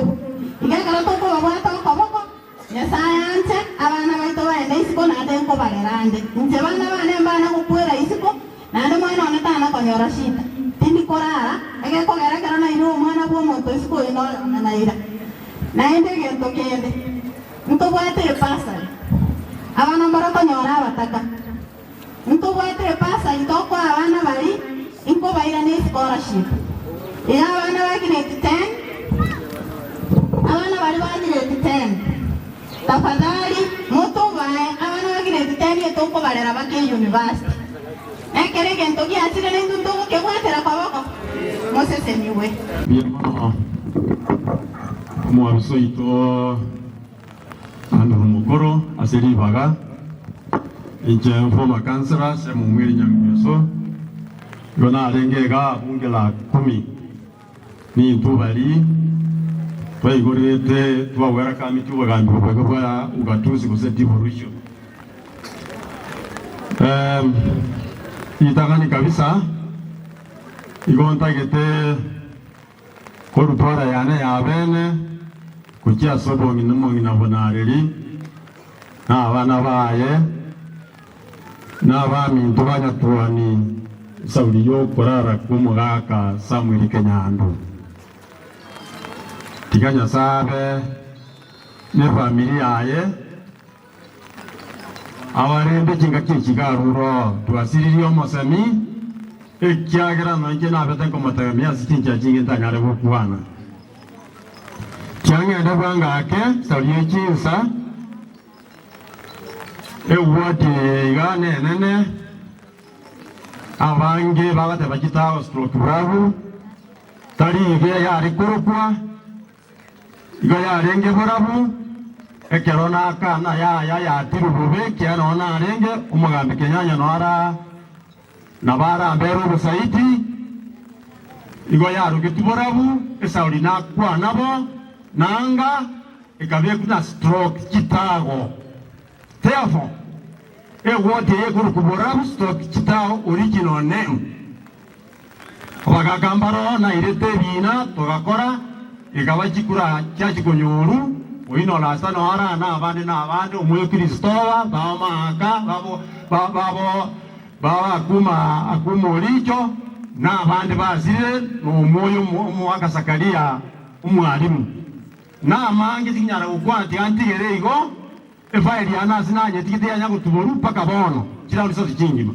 igakala to ko bwata ko boko Yesayante abana baito baende isiko na denko balerande nje bana bane mbana kukwera isiko na ndo mwana onetana konyora shita tindi korara ege kogera kero na ino mwana bo moto isiko ino na ira na ende gento kende nto bwate pasa abana mbara konyora bataka nto bwate pasa itoko abana bari inko baira ne scholarship ira abana bagine 10 abana bari bagine 10 tafadhali moto bae abana bagire ditani etoko barera bake university ekere gento gi atire nendu ndoko ke kwatera kwa bako mose semiwe como abisoito ando mukoro aseri baga inje former councillor se mumwiri nyamyeso yona arengega bungela 10 ni ntubali Igorete tuwawera kami tuwagambi kwa ugatuzi kuse devolution. Itagani kabisa igonta gete korupora yane yabene kukia sobo nginamu nginabonareri na abana baye na abami ntubanya tuwani sauri yo korara kumugaka Samuel Kenyando. Tiganya sabe ne familia ye awarende kinga kigaruro tuasiri yo mosami ekyagira nange nabete komata mya sitinja jinge tangare bukwana kyanga ndabanga ake sauriye kinsa ewode igane nene abange babate bakitaho stroke bravo tari ige yari kurukwa iga yarenge bravo ekerona kana ya tirubube kyano na renge umugambi kenyanya no ara na bara mbero busaiti igo yaro gituborabu esauri na kwa nabo nanga ikabe kuna stroke kitago therefore wote yekuru kuborabu stroke kitago original name bagagambaro na irete bina tugakora ikabajikura cyakikonyuru oino lasa no ara na abandi umuyo Kristowa bamaka babo akumuricho na abandi bazire umuyo muwaka Sakaria umwalimu na mangi zinyara ukwati antigere igo efaili anazinanye tikite yanya kutuboru paka bono kira uliso kingima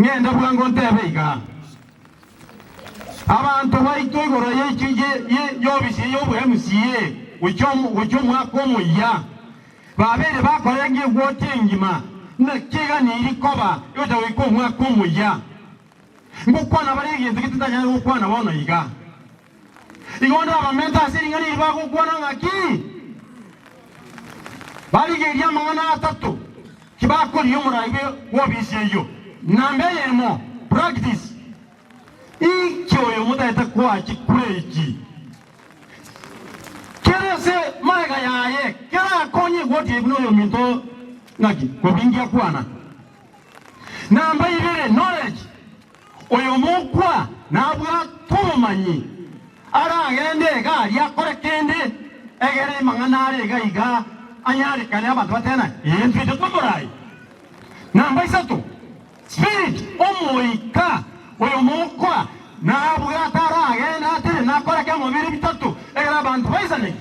ngenda bwango ntebe iga abantu bayitogoro yobisi yobuhemusiye ucho mwakomo ya babere bakorenge gwotingima na kiga nirikoba yoja wiko mwakomo ya ngukwana barege ndikitanya ngukwana bona iga igonda abamenta siringani bagukwana ngaki barige ya mangana atatu kibakori yomuraibe wobisi yo nambe yemo practice ikyo yomutaita kwa kikureki kerese maiga yaye kera konye goti ibno yominto ngaki ko bingia kwana namba ibere knowledge oyo mukwa nabwa tomanyi ara agende gari akore kende egere mangana ari gaiga anyari kale abantu batena yentwite tumurai namba isatu spirit omoika oyo mukwa nabwa tara agenda ate nakora kya mubiri bitatu egera abantu baisane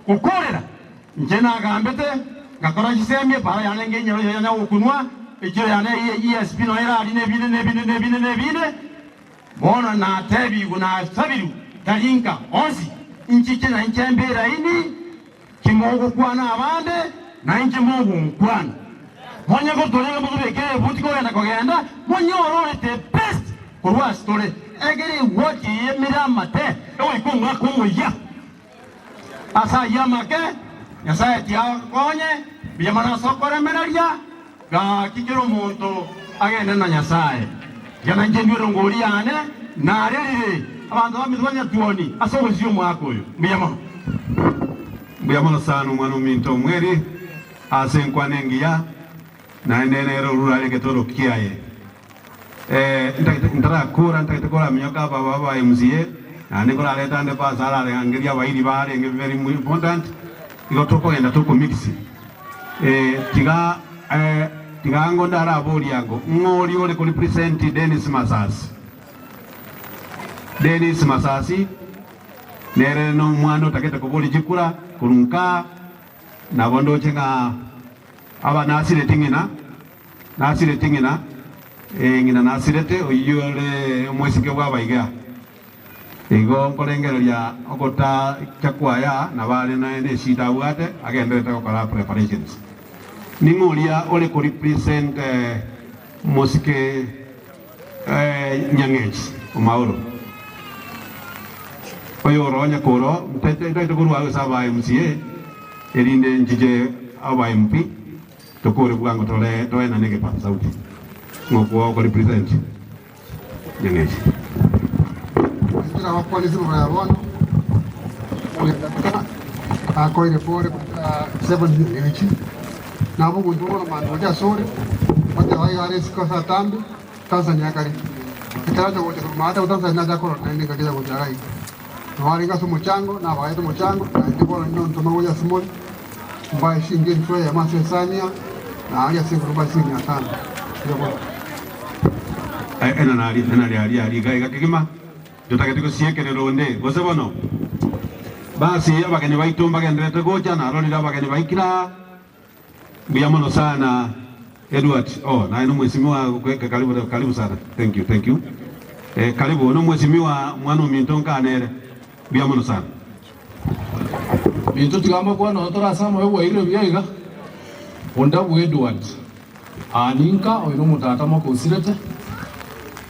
ukorera nje nagambete ngakora kisemye para yanenge nyero yanya ukunwa ikiro yane ESP no era ali nebine bona na tebi guna sabiru talinka onzi inchiche na inchembera ini kimogo kwana abande na inche mogo nkwana monye ko tolenga butu bekere butiko yana kogenda monye ororete best kurwa story egere woti yemira mate ewe kunga kumuya asa yamake yasa tia konye biyamana sokore menaria ga kikiro muntu agende na nyasaye yana njendiro ngori ane na rerire abantu bamizwanya tuoni asobo zio mwako yo biyamana sana mwana minto mweri asenkwa nengia na enero rurale ketoro kiaye ntarakura ntakora minyoka baba MCA na nikola leta ande pasala le angeria bairi bare nge very important igotoko enda toko mix tiga ngonda ara boli yango ngori ole ko represent Dennis Masasi nere no mwano taketa ko boli jikura kurunka na bondo chenga aba nasire tingina ngina nasirete oyole mwesike bwa baiga igo nkolengereria ogota chakwaya na bale na ende shida bwate agenderete gukora preparations ninguria ole ko represent mosike nyangechi omauro oyo ronya koro tete kurwa saba MCA erinde njije aba MP tokore bwango tole na nege pa sauti ngoko ko represent nyangechi wa polisi mrayabona akoire pore 7 minutes na bugu ndoro manu waja sore wate wai are sikosa tambi Tanzania kari kitaracho wote mata Tanzania jakoro na ndinga kija kujarai waringa sumu chango na waeto mchango na ndibora ndo ntoma woja small mbaye shinge ntwe ya mase sania na alia singu rubai sini ya tano ali gaiga kigima jotaketiko siekere ronde gose bono basi abageni baitumba gendrete gocha na roni abageni baikira biyamono sana Edward na ino mheshimiwa kweka karibu sana thank you karibu no mheshimiwa mwana mintonka nere biyamono sana bintu tigamba kwa no tora sama wewe ile biyaiga onda Edward aninka oino mutata mako usirete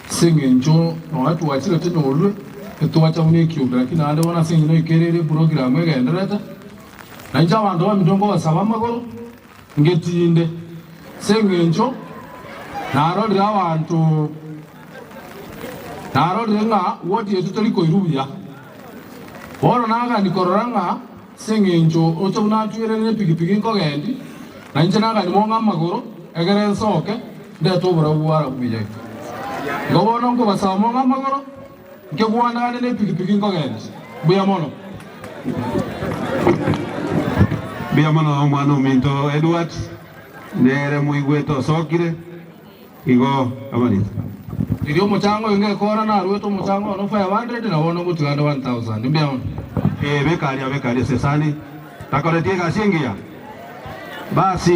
sengenjo no watu wachirete no olwe etuwacha unekiuga lakini ande wana sengino ikerere program egenderete na nja bantu bamitongo basaba magoro ngetinde sengenjo narorire abantu narorire ng'a woti yetu tuli koirubuya bono nagani korora ng'a seng'encho ocho bunachwerere pikipiki nkogendi na inche nagani monga amagoro egere nsoke ndeto obora bwara buya ngo bono nkobasaba monga amagoro nkegwandagane ne pikipiki nkogendi buya mono omwana ominto Edward nere muigweto sokire igo amanita iri omochango inge kora na rweto omochango no 500 na bono gutiganda 1000 mbia mono bekaria sesani takoretie gasingia basi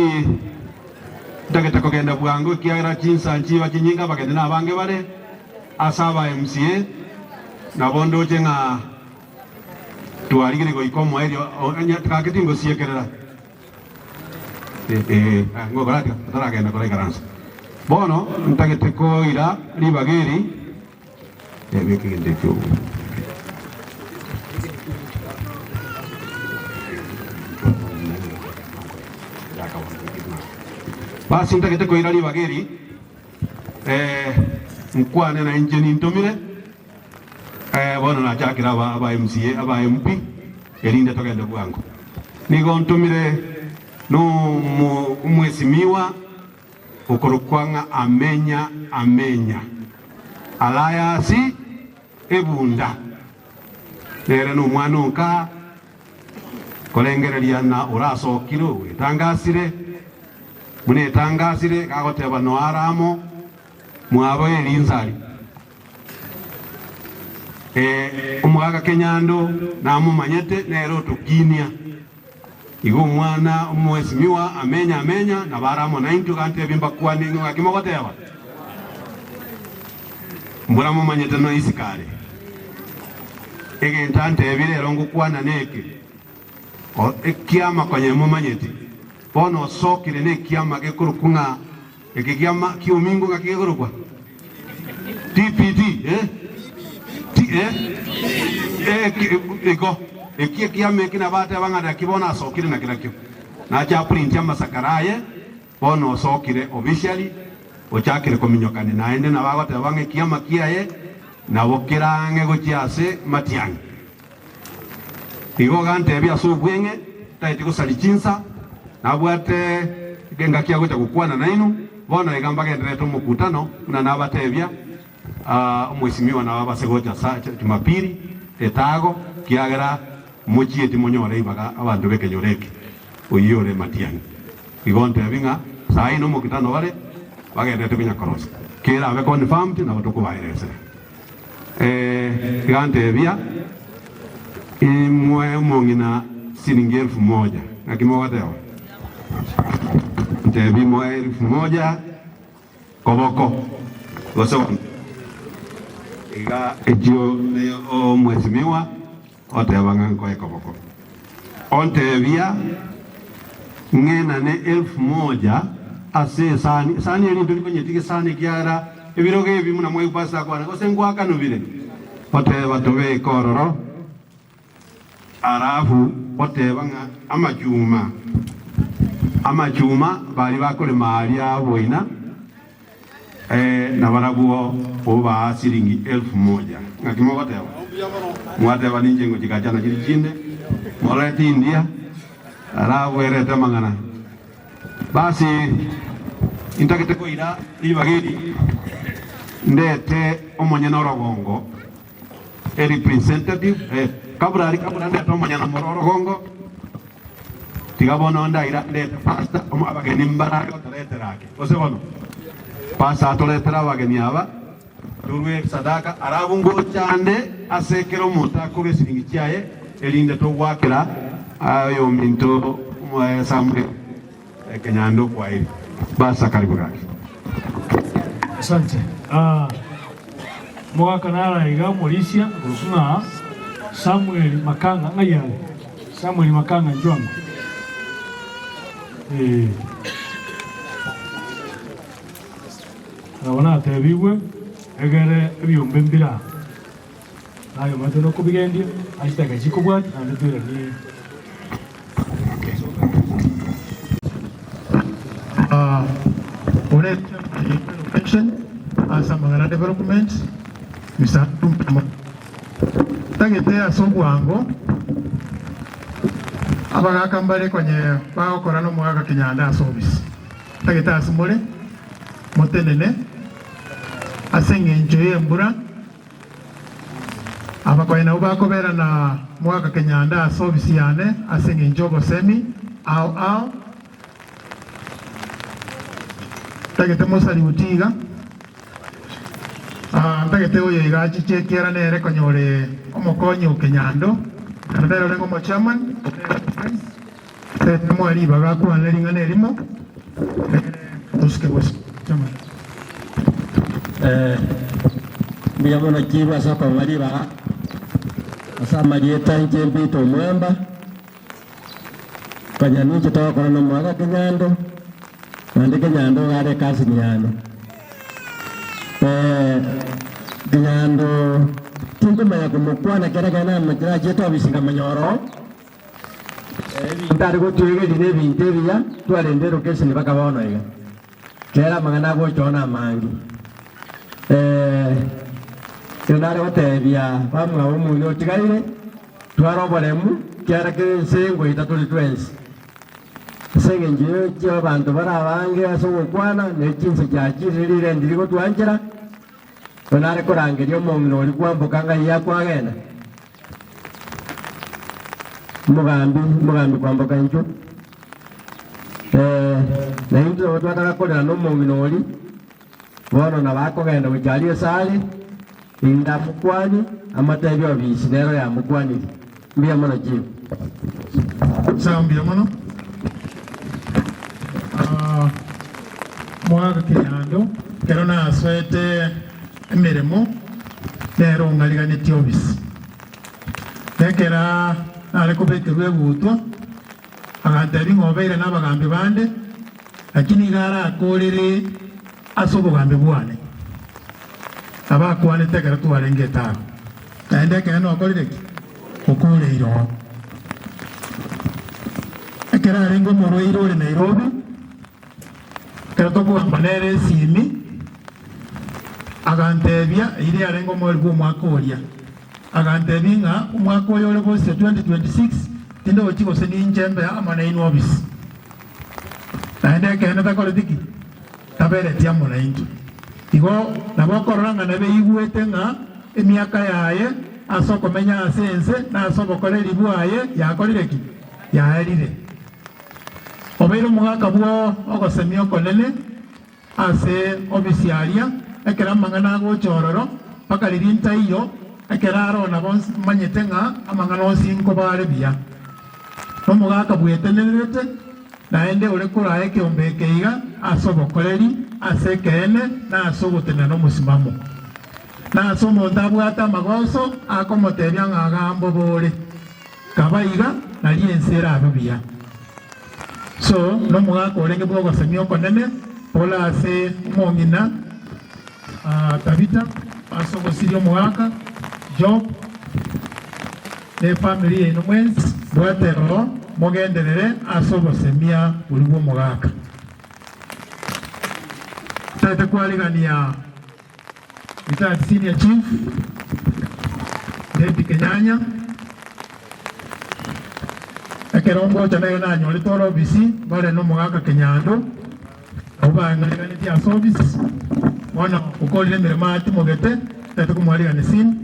ndageta kogenda bwangu kiagira chinsa nchiba chinyinga bagende na bange bare asaba MCA na bondo chenga tuarigire go ikomo erio kaketingo siekerera ngogora taragenda kora garansa bono ntagete ko ira libageri ebekende cyo basi ntagete ko ira libageri nkwane na injini ntomire bono na chakira aba MCA aba MP elinde togende bwangu nigo ntumire no mwesimiwa okorokwanga amenya alayasi ebunda nere no mwana onka kolengereria na urasokiro wetangasire mune tangasire kagoteba no aramo mwabo elinzali omwaga Kenyando namumanyete nero tukinia igo mwana mwesimiwa amenya na baramo na intu kante bimba kwani ngakimogoteba mbura mumanyete no isikare egentante ebire rongo kwana neke o ekiama kwenye mumanyete bono sokire ne kiama gekurukunga ekiama kiumingo ngakigerukwa TPT ego ekiame kina bata bangada kibona sokire na kirakyo na cha print ya masakaraye bono sokire officially ochakire kominyokane naende na bagote bange kiama kiaye na bokirange gochiase matiang igo gante bya subwenge taiti kusali chinsa na bwate genga kiago cha kukwana na inu bono egamba gendreto mukutano na nabatebya omwesimiwa na babasegocha sa Jumapili etago kiagera mochieti monyore ibaga abandu bekenyoreke oyore matiang igonte binga sai no mukutano bare bagendete binya korosa kera abe confirmed na batuko bairese gante bia imwe mongina shilingi 1000 akimowateo tebi mo 1000 koboko goso iga ejio o mwesimiwa otebanga ngoe koboko ontebia ngena ne 1000 ase sani eli nduli kwenye tike sani kiara ebiroge ebi muna mwe upasa kwa ose ngwaka no bile oteba tobe kororo arafu otebanga amachuma bali bakole mali aboina na baraguo oba shilingi 1000 ngakimo bateba mwateba ninje ngo jikachana chiri chinde moleti india arafu ereta mangana basi intakete ko ira libagedi ndete omonyana orogongo representative kabra ndete omonyana orogongo tigabona ndaira ndete pasta abageni mbaraga toleterake osebono pasa toletera abageni aba turwe sadaka arabungo chande asekero mutako besiringi cyaye elinde to gwakira ayo minto samwe Kenyando kwa hili basa karibu gaki asante mwaka nara iga Mauricia rusuna Samuel Makanga ngayale Samuel Makanga njwangu nabona tebiwe egere ebyombe mbira ayo matono kubigendia ashitaka jikobwa andetera ni Urete Pension, asa Mangana Development, Mr. Tumpamo. Tagetea Sogwango, abagaka mbale kwenye bakora no mwaka Kinyanda service. Tagetea Asumole, Motenene, asenge njoye mbura, abakoina ubakobera na mwaka Kinyanda service yane, asenge njogo semi, au. Tagete Mosali Utiga, tagete oye gachi chekera nere konyore omokonyo Kenyando, kanadero lengo mo chairman, temo ali baga ku aneringa nerimo, tuske wes chairman. Biamo na kiwa sapa mali baga, asa marieta njembi to mwamba, kanyani chitawa kwa na mwaga Kenyando. Nandi Kenyando gare kasi Kenyando. Kenyando tungo maya kumukwana kera kana majira jeto abisinga manyoro. Ntari go tuige dine binteria tuarendero kesi ni baka bono iga. Kera mangana go chona mangi. Kenare otebia bamwa omuyo tigaire twaro bolemu kera ke sengo itatuli twensi. Senge njiyo chiyo bantu barabange asogo kwana nechinse chachirire ndirigo twanjira onare korangerio mongino oli kwambukanga iya kwagenda mugambi kwambuka ncho na into twataka kolera no mongino oli bono na bakogenda guchali esale inda mukwani amatebi obisi nero ya mukwani mbia mono chiyo mbia mono mwaka Kinyando kero na aswete emirimo nero ngaliga tiobisi nekera nale kubekerwe butwa agantari ngobeire n'abagambi bande lakini gara akorere asobogambe bwane abakwane tekera tuwarenge tano naende keno akorire ki okure iro ekera arengo moroiro le Nairobi Keratoku manere simi agantebia ile arengo mwelgo mwaka olia agantebinga umwaka oyo le bose 2026 tindo ochiko se ninjembe amana inu obisi naende kene takole tiki tabere tiamo na intu igo nabokoranga nabe igwete nga emiaka yaye asoko menya asense na asoko kole libwaye yakolire ki yaerire obeiro mwaka bwo ogosemio konene ase obisiaria ekera mangana go chororo paka lirinta iyo ekera arona bons manyete nga amangana osinko bare bia no mwaka bwetenerete naende ole kura eke ombekeiga asobokoreri ase kene na asogotenera no musimamo na asomo ndabwata magoso akomoteria ngagambo bore kabaiga na liensera abia. So, no mwaka olenge bwo gosemio konene pola ase mongina Tabita asogo sirio mwaka job ne family eno mwenzi bwatero mogenderere asogo semia uliwo mwaka tata kwaligania itati senior chief David Kenyanya ekerombo chanayo nanyo litoro bisi bale no mwaka Kenyando obangaligani tia service mwana ukolile miremati mogete tata kumwaliga ni simu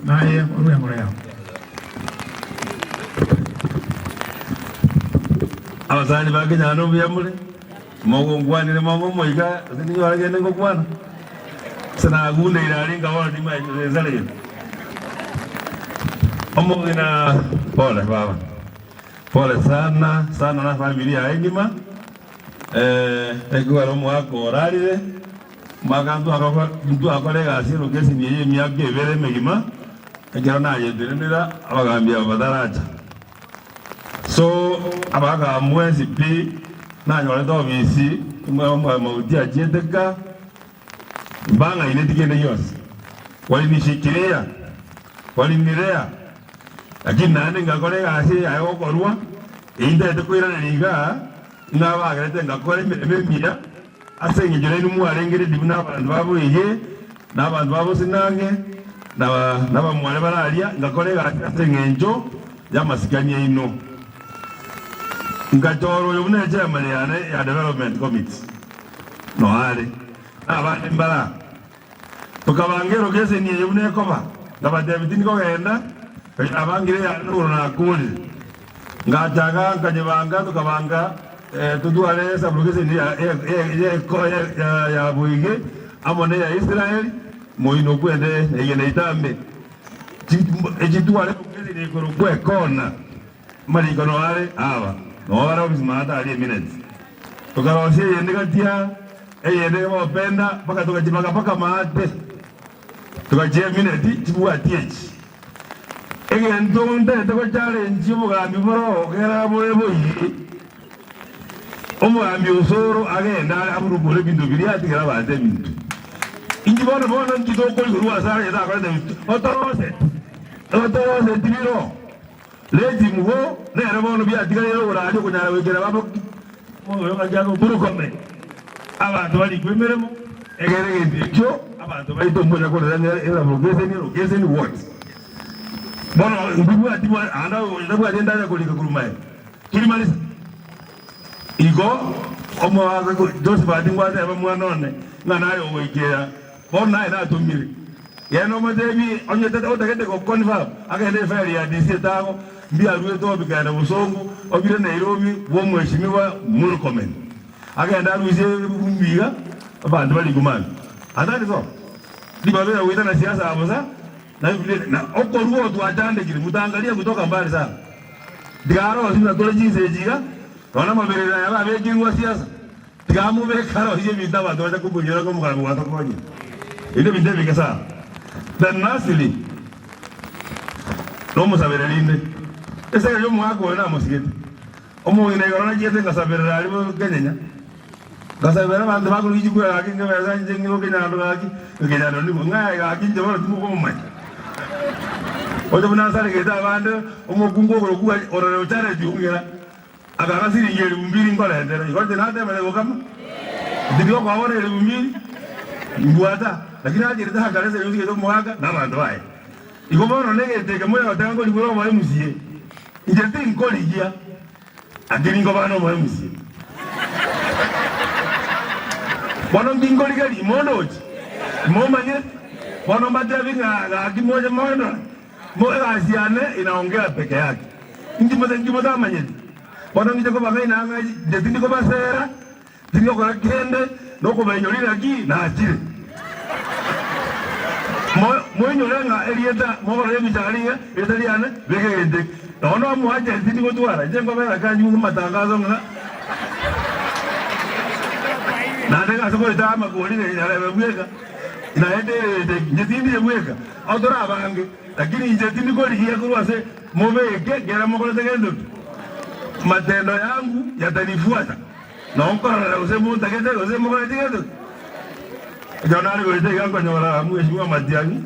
naye uruyango yao abasani ba Kenyando byamule mogongwanire moiga zini waragende ngokwana sana gune iraringa wala ni mazale omogina pole baba pole sana sana na familia engima ekuwa mwaka orarire magandu akoko ndu akore gasiro kesi niye myake vere megima ekero na yedenera abagambia badaraja so abaga mwezi pi na nyore do bisi mwa maudia jedeka banga ile tikende yose walinishikilia walinirea lakini nane ngakore gasi ayo korwa inde tukwira niga ngabagarete ngakore memia asenge joleni muarengere dibuna abantu babo ye n'abantu babo sinange n'aba mwale baralia ngakolega asenge njo yamasikanye ino ngatoro yobune chairman ya development committee no hale abandi mbala tukabangero gese ni yobune koba ngaba David niko genda abangire ya nuruna kuli ngataga kanyebanga tukabanga tuduale sabrugese ni ya buige amone ya Israel moino kwende yene itambe ejiduale kugese ni korukwe kona mali kono wale aba no wala bizimata ali minutes tukarosie yende katia yende mopenda paka tukajibaka paka maate tukajie minutes tibuwa tiechi ndonde to challenge mugambi boro gera boyebo yi omugambi osoro agenda aburugule bintu biri atigera bande bintu inji bono ngito ko ruwa sare da ko de otorose tibiro lezi mugo nere bono bi atigera yo radio kunyara wegera babo mo yo ngajago burukome abantu bali kwemeremo egere ngibyo abantu bayito mboja ko era bugeze ni what bono ngubu atibu anda ndabu agenda ya kolika kurumaye tulimalisa igo omo wago Joseph adingwa za mwana none nganayo wegera bono na tumiri yeno madebi onye tata otakete ko confirm agende feri ya DC tago mbia ruwe to bigana busongo obire Nairobi wo mweshimiwa Murkomen agenda ruze mbiga abantu bali gumana andani so dibabe ya wita na siasa abuza na okoruo tuatande kile mutangalia kutoka mbali sana digaro sina tole jinse jiga ona maberera ya babe kingwa siasa digamu be karo hiye bitaba doja kubujira ko mugabu watakoje ile binde bikasa then lastly no musaberelinde ese yo mwako na musigete omo ine yorona jete ngasaberera ali Kenya gasabera bantu bakuru yijukura akinga beza njengiro Kenya ndo gaki Kenya ndo ni ngaya gaki njoro tumuko mumai ojo bunasale geta abande omugungo okuwa orero chare diungera agarasiri ngeri umbiri ngola ndera ikonde nade mele okama ndiyo kwa ore ile umbiri ngwata lakini aje nda hagarese yuzi geto muhaga nabantu bae igomoro negete kemoya otango liburo mwe musie njete nkoligia agiri ngobano mwe musie bono ngingoli gali monoji momanye bono madavi nga kimoja mono moja asiane inaongea peke yake ngimo za manyeti bono ngije ko bangai na ngaji ndetindi ko basera tingo ko kende noko benyolira ki na achire mo nyolenga elieta mo re bichalinga etaliane begende ono mo aje ndindi ko twara jengo bela kanyu matangazo nga na ndega soko itama ko ni ne yale bweka na ende ndindi yemweka odora abange lakini ndindi ko likia kurwase mobeke gera mokole tegendo matendo yangu yatanifuata na onkora na usemu takete usemu mokole tegendo jonali ko itega ko nyora mheshimiwa Matiang'i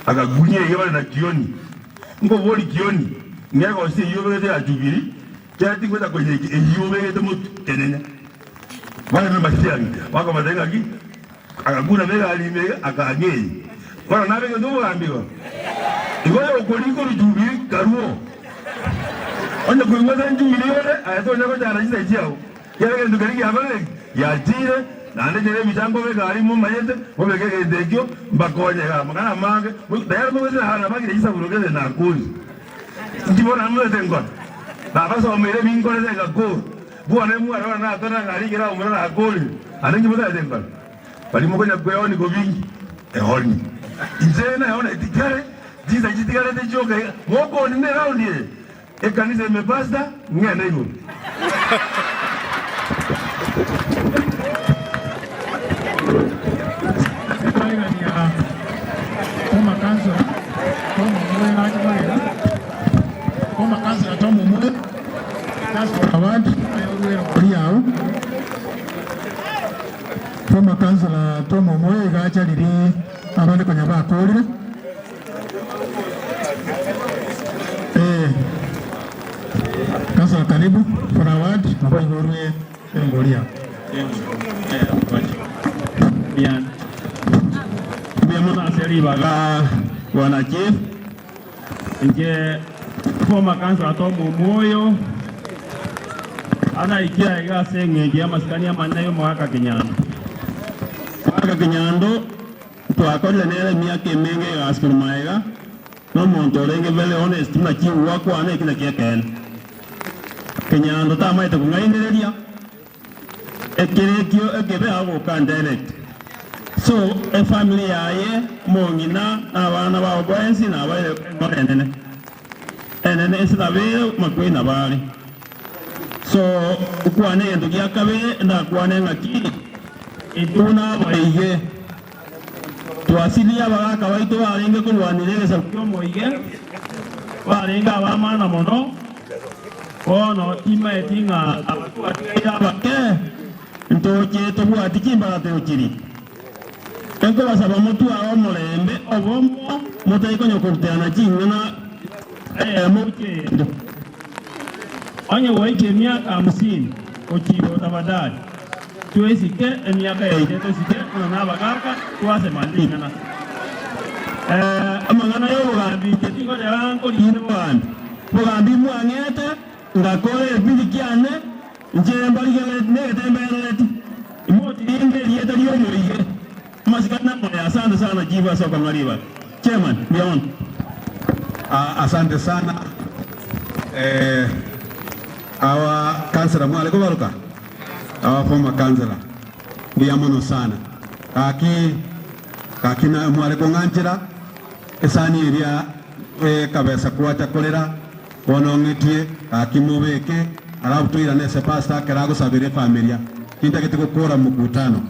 akagunye yebale na kioni ngo boli kioni ngeko si yobele ya Jubilee kyati kwenda kwenye yobele mutu tenenya wale Matiang'i wako madenga ki akaguna mega alimega akagei bora nabe ndo ambiwa igoyo ukoliko Jubilee karuo onye kuingoza Jubilee yole ayato nyako jana jisa jiao yale ndo kali yabale ya tire na ndere mitango be gari mu mayete obegege ndekyo mbakonye ga magana mange dayar mu wese hana bagi jisa burogeze na kuli ndibona mu tengo na baso mere bingo le ga go buone mu ara na tona ngari gira umura na kuli arengi mu da tengo bali mu konya kweyo ni go bingi ehoni injena yona itikare jisa jitikare de joga moko ni ne raundi e kanisa imepasta ngene hiyo Koma kansa tomu mwe kansa award ayolwero koma kansa la tomu mwe gacha liri abane konya bakolira kansa karibu for award abayolwe ngolia Biamona seri baga wana chief nje former councilor Tomu Moyo ana ikia iga senge maskani ya manayo mwaka Kenyando twakole nere miaka mingi gaskuru maiga no muntu renge vele honest na chiu wako ana kila kieken Kenyando tamaite kungainireria ekirekio ekebe abo kan direct so a family yaye mongina abana babo bwensi na baye morenene enene esina be makwina bali so ukwane ndo gyakabe na kwane ngaki ituna baige twasilia baraka baito barenge kulwanirege sakyo moige barenga abamana mono ono tima etinga abatu atira bake ntoke tobu atikimba teokiri enko basaba mutu awo mulembe obomo mutaiko nyokurtana chingana moke ndo anye waike miaka 50 ochibo tabadali tuesike miaka ya ite tusike na bagaka tuase mandingana amangana yo bugambi ketingo de banko lino bandi bugambi mwangete ngakole bilikiane njemba ligele negetembeleti imoti linge lieta liyo mulige masikana moya asante sana jiva soka ngaliba chairman beyond asante sana our councilor mwale kubaruka our former councilor biyamono sana kakina mwale konganjira esani iria kabesa kuacha kolera wonongetie kakimubeke arabu tuira nese pastor kerago sabire familia kinta kitiko kora mukutano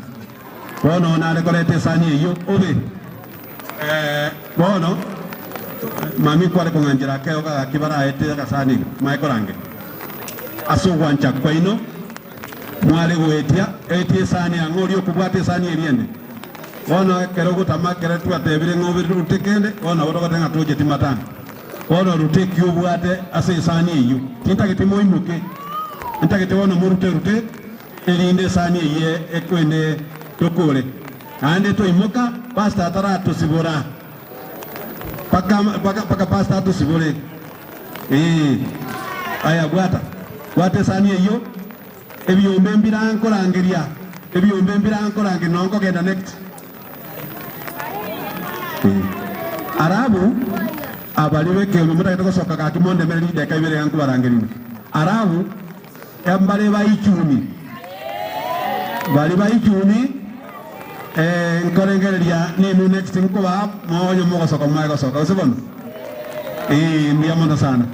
bono nare kolete sani iyo obe bono mami kwale konganjira keo ka kibara ete ka sani maikorange asugwancha kwaino mwale goetia ete sani angori okubwate sani eriende bono kero gutama kero twatebire ngobe rutekende bono bodo gotenga toje timatana bono ruteki obwate ase sani iyo kinta kitimo imuke kinta kitwono murute elinde sani ye ekwene tokole ande to imuka pasta atara tusibura paka pasta tusibure aya bwate sani iyo ebiyombe mbirankorangeria ebiyombe mbirankorange nonko genda next arabu abaliwe ke mumura kitoko soka ka kimonde meri de kaibere yanku barangerino arabu yambale bayichumi bali bayichumi nkorengeria nenu next nkuba moyo mo soka maigo soka usibona mbiamono sana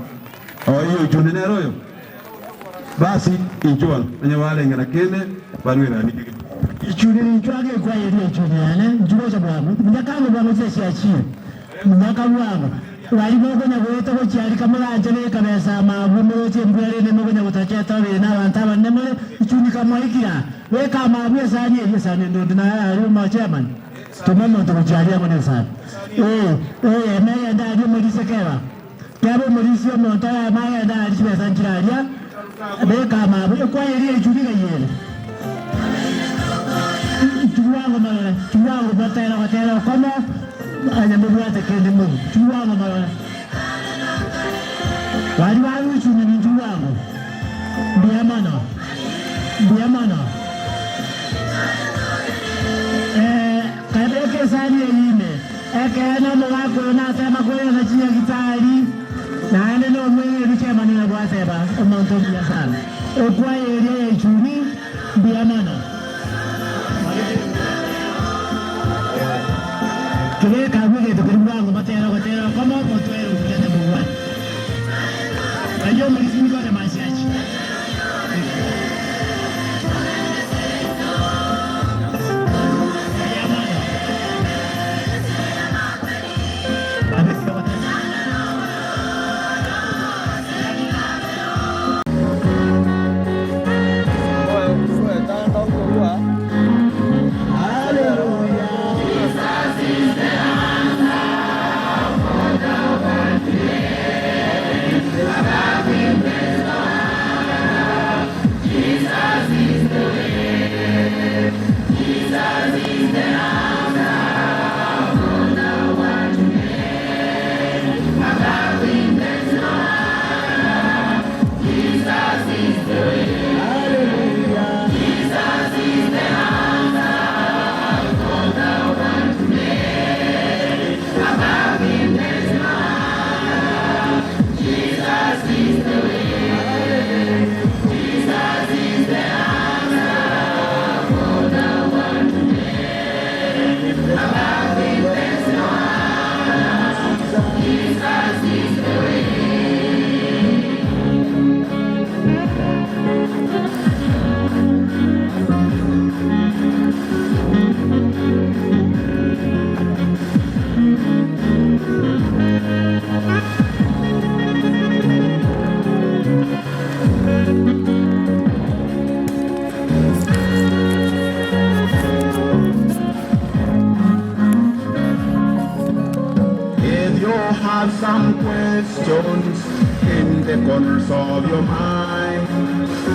oyo chuni neroyo basi injual enye wale ngana kene balwira ni ichuni nchwage kwa yeri ichuni yana njulo cha bwangu ndakanga bwangu sesi achiye ndakabwangu wali bogonya goeta ko cyari kamuranje ne kabesa mabumo cye mbere ne mogonya gutacheta be na bantaba ne mure ichuni kamwaikira we kama bwe sani ye sani ndo na ari ma chairman to mama to cyari amone sana me ya ndari muri sekera yabo muri sio monta ya ma ya ndari be sanchiraria be kama bwe kwa yeri ichuni ga yele tuwango batera kama anya mbwate kende mungu tuwango mara wali chuni ni tuwango biamana kadeke sani elime ekena mwako na sema kwa na chia kitali na ane no mwenye biche manina kwa seba omonto bia sana okwa area chuni biamana kile kabige to kirwango batera kama moto ero kutenda bwa ayo mlisimi kwa masiachi Hallelujah. Jesus is the answer. questions in the corners of your mind,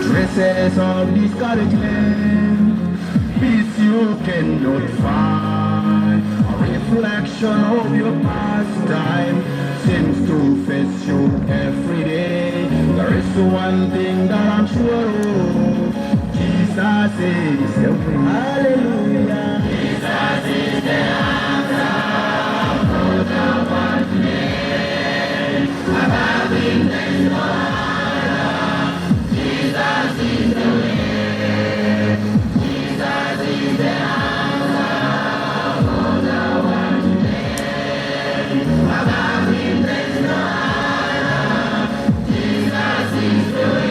traces of discouragement, peace you cannot find. A reflection of your past time seems to face you every day. There is one thing that I'm sure of, Jesus is the way. Hallelujah. Jesus is the answer for the one today. Above him there is no other. Jesus is the way. Jesus is the answer for the one today. Above him there is no other. Jesus is the way.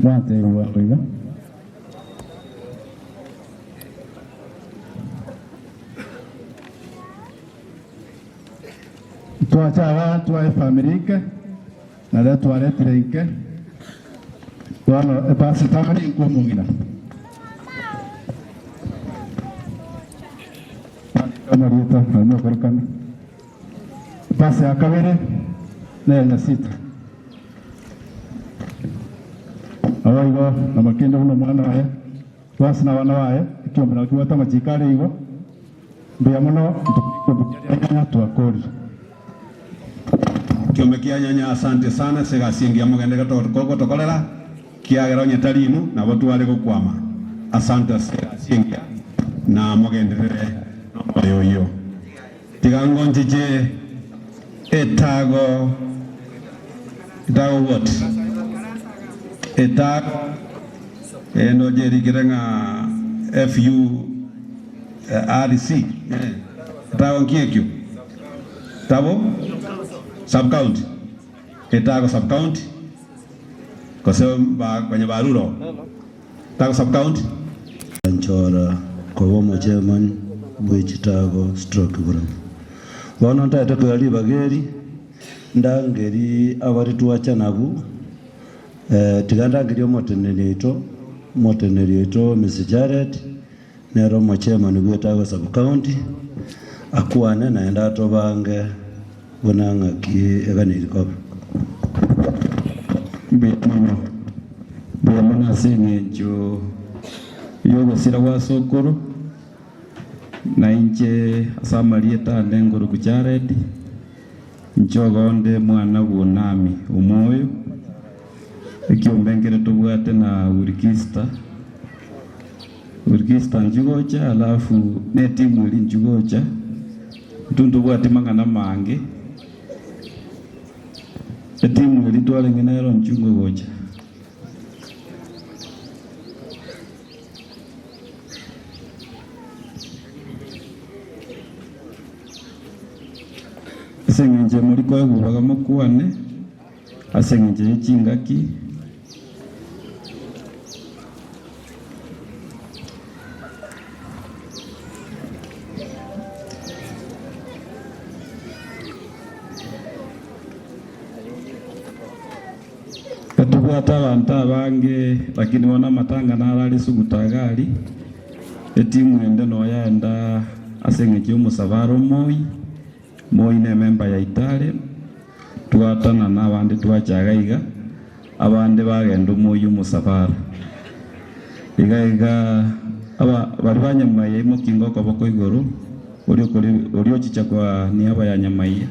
Wante uwakiga twachaba twa family na le twaretire ike twano epasi takari nkumungina kama rita na korokana pasi akabere na sita awaigo na makenda uno mwana wae twasi na wana wae ikiomba kiwata majikare igo mbia muno tukubujanya twakori kiombe kia nyanya asante sana segasingia mugende koko tokolera kiagera nyetarinu na watu wale gukwama asante segasingia na mugenderere no yoyo tigango njije etago what etak eno jeri kirenga FU RC etago kiekyo tabo sub county etago sub county kwa sababu kwenye baruro tago sub county Nchora kwa womo chairman bwechitago stroke guram wana ntaita twali bageri ndangeri abari tuacha nabu tiganda ngiri motenerito Mr. Jared nero mo chairman bwetago sub county akwane naenda tobange bonanga ki eganiri ko bwana sengenjo yogo sira wa sokoro na inche asamalie tande ngoro ku Jared njogonde mwana wonami umoyo ikiombengere tubwate na urikista njugocha alafu ne timu ili njugocha tundu bwate mangana mange timu ili twale ngenero njugocha asengenje muri ko gubaga mukwane asengenje chingaki katubwata abantu abange lakini wana matanga narali sugutagali etimu ende no yaenda asengenje umusabaro moi ne member ya Itale twatana n'abandi twachagaiga abandi bagenda moyo musafara igaiga aba barwanyamaye mu kingo ko bako igoro uri chichakwa ni aba ya nyamaiya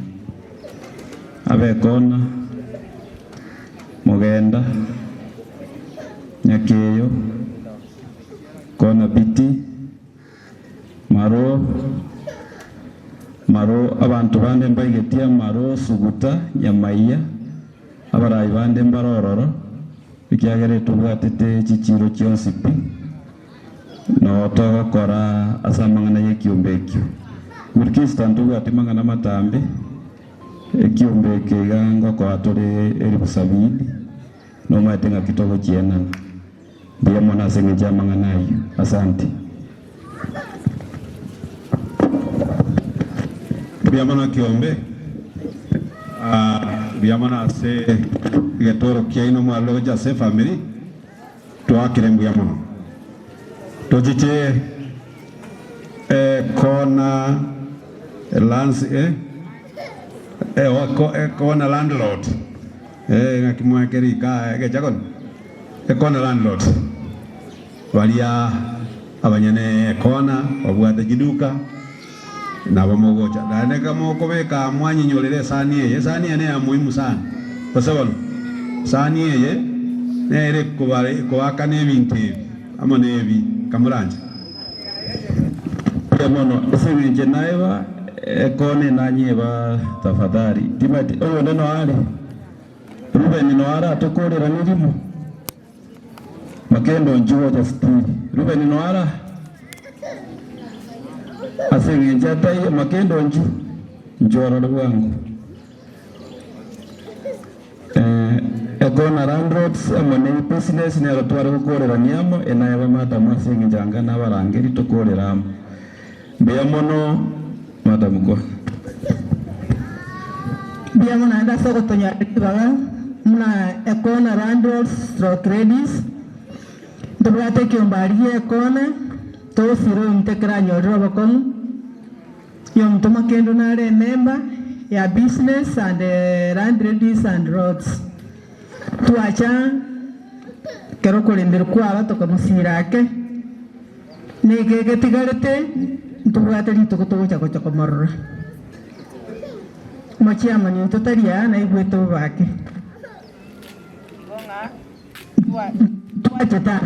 abe kona mugenda nyakeyo kona biti maro abantu bande mbagetia maro suguta nyamaiya abarayi bande mbarororo ikiagere tubwatete chichiro chionsipi no togokora asamang'ana yekiumbekio murikista ntubwate mang'ana matambe ekiumbeke iga ngokora turi 70,000 no matenga kitogo chienana ndiye mwana aseng'enja mang'ana ayo. Asante. Biamana kiombe biamana se getoro kiaino mwalo ja se family to akire biamana to jiche kona lands kona landlord ngakimwa kerika gejagon kona landlord walia abanyane kona obwate jiduka na bamogocha na kama kubeka mwanyi nyolele sani ye ne ya muhimu sana kwa sababu sani ye ne ile kubaka ne bintu ama nebi kamuranje ya mono esebenje naiba ekone nanyeba tafadhali timati oyo neno ale Ruben no ara tokorera nirimo makendo njuo ja stili Ruben no ara aseng'enja tai makendo njoro wangu ekona landlords amone business ne rotwara gukorera niamo enaiba mata maseng'enja ngana barangeri tokorera mbia mono mata muko mbia mono anda soko tonya baga muna ekona landlords stroke ladies ndobate kiombari ekona to siro mtekra nyoro bakon yom toma kendo nare member ya business and landladies and roads tuacha kero kolembero kwa to kama sirake nege tigarete tubwate litokoto chako morra machiama ni totaria na ibweto bake tuacha ta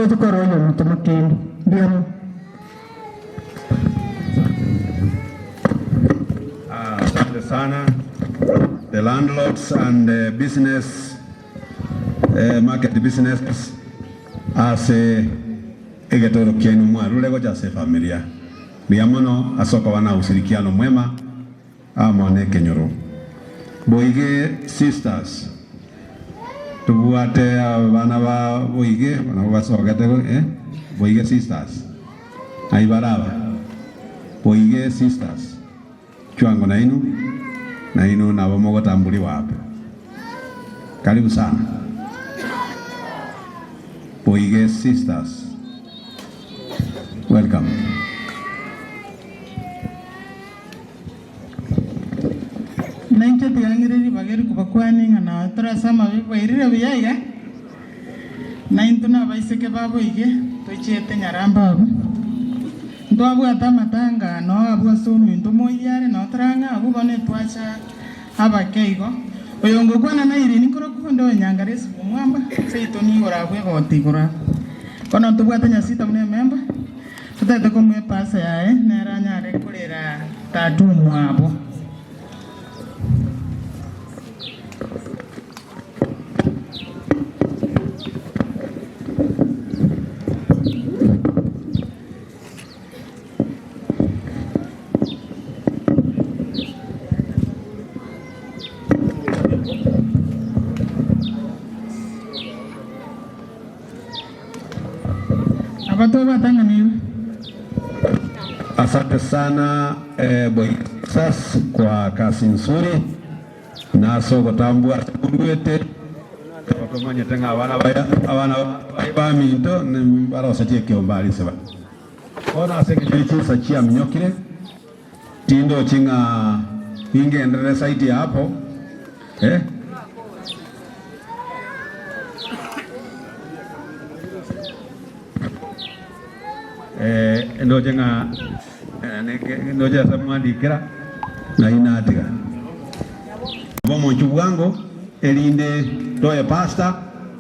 tukoro yom toma kendo ndio. Asante sana the landlords and the business market business ase egetoro kienu mwaru lego jase familia biamono asoka wana ushirikiano mwema amone kenyoro boige sisters tubuate bana ba boige bana basoka tego boige sisters aibaraba boige sisters chwango na inu na bomogo tambuli wape karibu sana boige sisters welcome. Nancho tiangiriri bageri kubakwani ngana trasama bairire biyaiga naintuna baiseke baboige tochiete nyaramba abu ndwabu atamatanga no abu asunu ndomo yare no tranga abu bone twacha abakeigo oyongo kwana na iri nikoro kundo nyangaresu mwamba seito ni gora bwe gotigora kono tubwata nyasita mune member tutete komwe pasa yae nera nyare kulera tatu mwabo Asante sana Boisas kwa kazi nzuri na soko tambua kuwete kwa mwenye tenga abana ba minto bara osatie kiombali seba ona sekretari sachia mnyokire tindo chinga inge endele site hapo ndoje nga ndoje samwandikira na inatiga bomo chubwango elinde toye pasta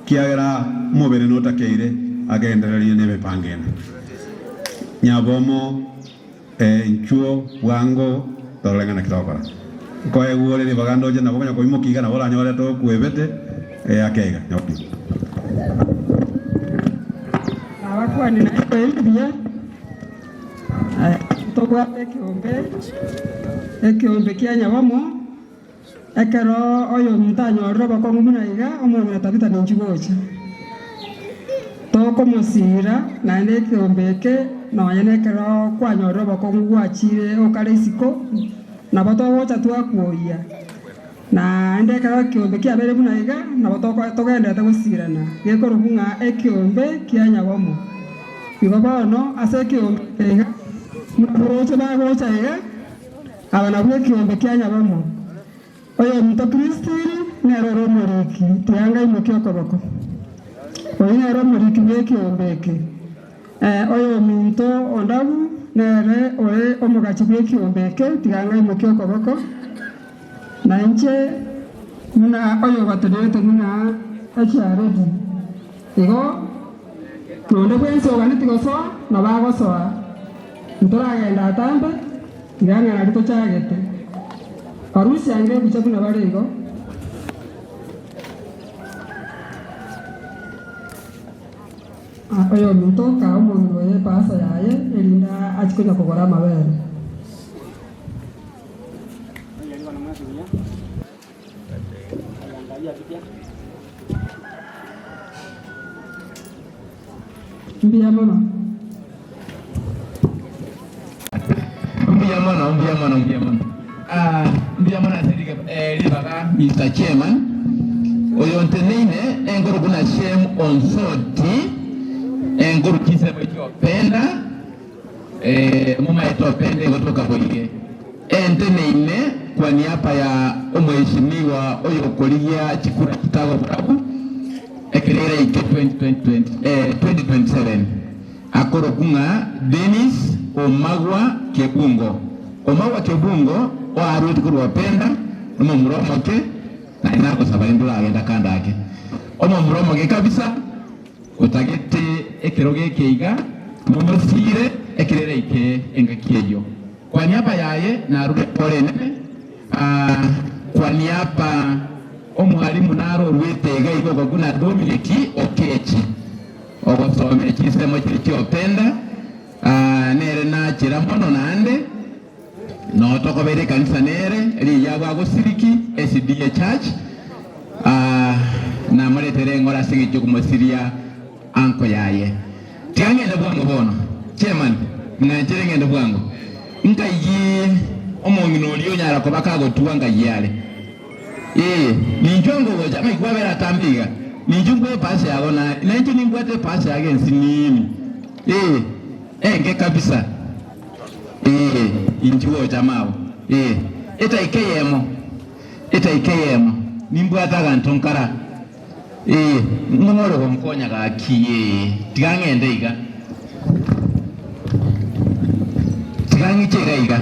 kiagera mubere notakeire agendererie nebe pangena nyabomo nchuo bwango tolenga na kitokora ko egure ni bagando je nabo nya koimo kiga na bola nyore to kuebete akega nyoki abakwani na ebia togwa ekiombe kia nyabamo ekero oyo mtanyorora bakongumuna iga omwana tabita ninchigocha toko musira na ekiombe ke nonya nekero kwanyorora bakongwachire okare isiko na batogocha twakuoya na ndekero ekiombe kia bere buna iga na batoko togendete gusirana gekorubunga ekiombe kia nyabamo igo bono ase ekiombe iga muroche bagocha iga abana bwe ekiombe kia nyabamo oyo muntu Kristini neroro muriki tianga imuki okoboko oyo neroro muriki bw'ekiombe oyo muntu ondabu nere oye omugachi bw'ekiombe tianga imuki okoboko na nche muna oyo baturete muna ekyaredi igo nonde bwensoga nitigosoa na bagosoa ntoragenda atambe tigang'ana ritochagete harusi yange bicha kuna barego oyo muntu ka omuntu ye pasa yaye elinda achikonya kugora amabere mbia mono Mbiyamana Sadiga Libaga, Mr. Chairman, Oyontenine, Engoro Guna Shem on Soti, Engoro Kisa Bajo Penda, Muma Eto Pende, Gotoka Boye, Entenine, kwa niaba ya Mheshimiwa Oyo Kolia Chikura Kitago Brabu, Ekelera Ike 2027, Akoro Kunga, Dennis Omagwa Kebungo. Omagwa Kebungo waruti kuruwapenda omo muromoke na inako sabalindula agenda kandake omo muromoke kabisa utagete ekiroge keiga mumusire ekirere ike engakieyo kwa niaba yaye na rude porene kwa niaba omwalimu naro rwetega iko kuna Dominic Okechi ogosome kisemo cyopenda nere na kiramono nande no toko bere kanisa nere ri yagwa gusiriki SDA Church na muretere ngora singi cyo kumasiria anko yaye tiangenda bwango bono chairman ngajere ngenda bwango nkayi omongino liyo nyara ko bakago tuwanga yale ninjongo goja mai kwabera tambiga ninjungwe pasi yabona nanjye ningwete pasi yage nsinimi nge kabisa injuo jamao eta ikeyemo nimbwata gantonkara ngomoro gomkonya gakiye tigangende iga tigangichega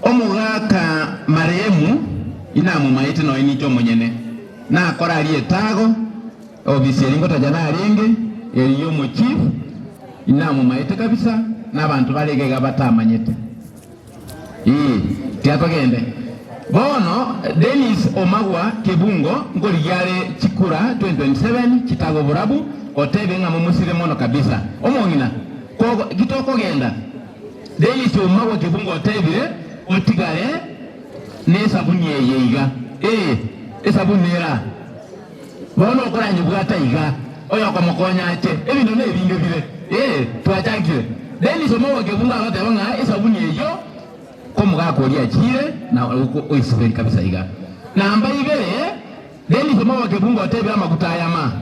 omugaka maremu inamu maite no inicho monyene na akora ali etago obiseri ngota jana arenge eliyo mu chief inamu maite kabisa n'abantu balegega batamanyete tiatogende bono Dennis Omagwa Kebungo ngoli yale Chikura 2027 Kitago Burabu otebe nga mumusire mono kabisa omongina ko gitoko genda Dennis Omagwa Kebungo otebire otigale nesabuni yeiga esabunira bono okoranye bwata iga oyo komokonya ate ebintu nebinge bire twachangire Dennis Omagwa Kebungo abateba nga esabuni eyo komuga kolia chire na oisiberi kabisa iga namba ibere Dennis Omagwa Kebungo otebire amaguta ayama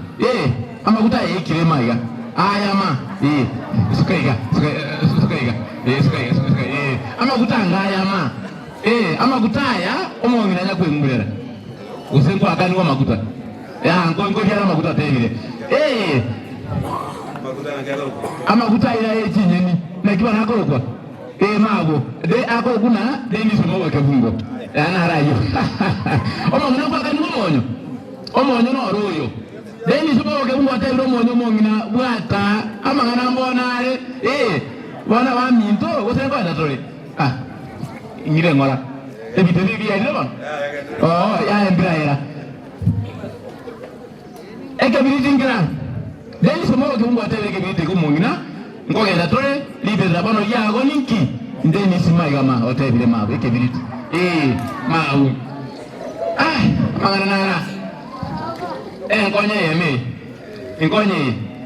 amaguta yekirema iga ayama sukaiga amaguta ngayama amaguta aya omongina nya kwengurera usengo akani wa maguta ngongo byala maguta tebire amaguta ila echinyeni nakiba nakorokwa mago de ako kuna Dennis Omagwa Kebungo ana rayo omongina kwa kani omonyo no royo Dennis Omagwa Kebungo atebire omonyo mongina bwata amangana mbonare bana ba minto usengo adatore ngire ngora ebitende bya lelo ya embira era ekebiriti ngira deni somo ke mungu atebe ekebiriti kumungina ngogenda tole libera bano yago ninki ndeni simai kama otebile mabu ekebiriti mau mangana nkonye yeme nkonye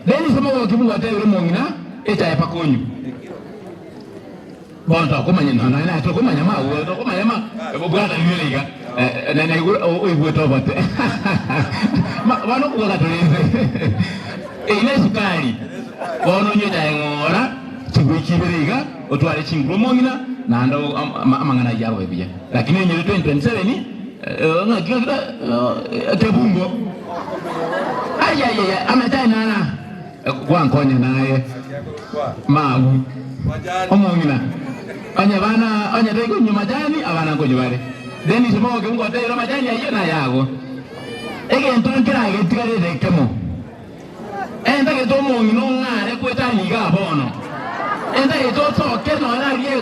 deni somo ke mungu atebe mungina eta epakonyu bonto kumanya na to kumanya mau to kumanya ma bugata nilega nene uibu tobote bano kuga toleze ile sukari bono nyeta ngora chibikibiriga otwale chingro mongina na ndo amangana yabo bibya lakini nyere 2027 ngagira tebungo ayaya ametai nana kwa nkonye naye mau omongina anya bana anya tego nyuma jani abana ngo nyubare deni simo ke ngo tego majani ayo na yago ege ntonkira ge tigare de kemo enda ke to mo ngino ngare kweta ni ga bono enda ke to ke no na rie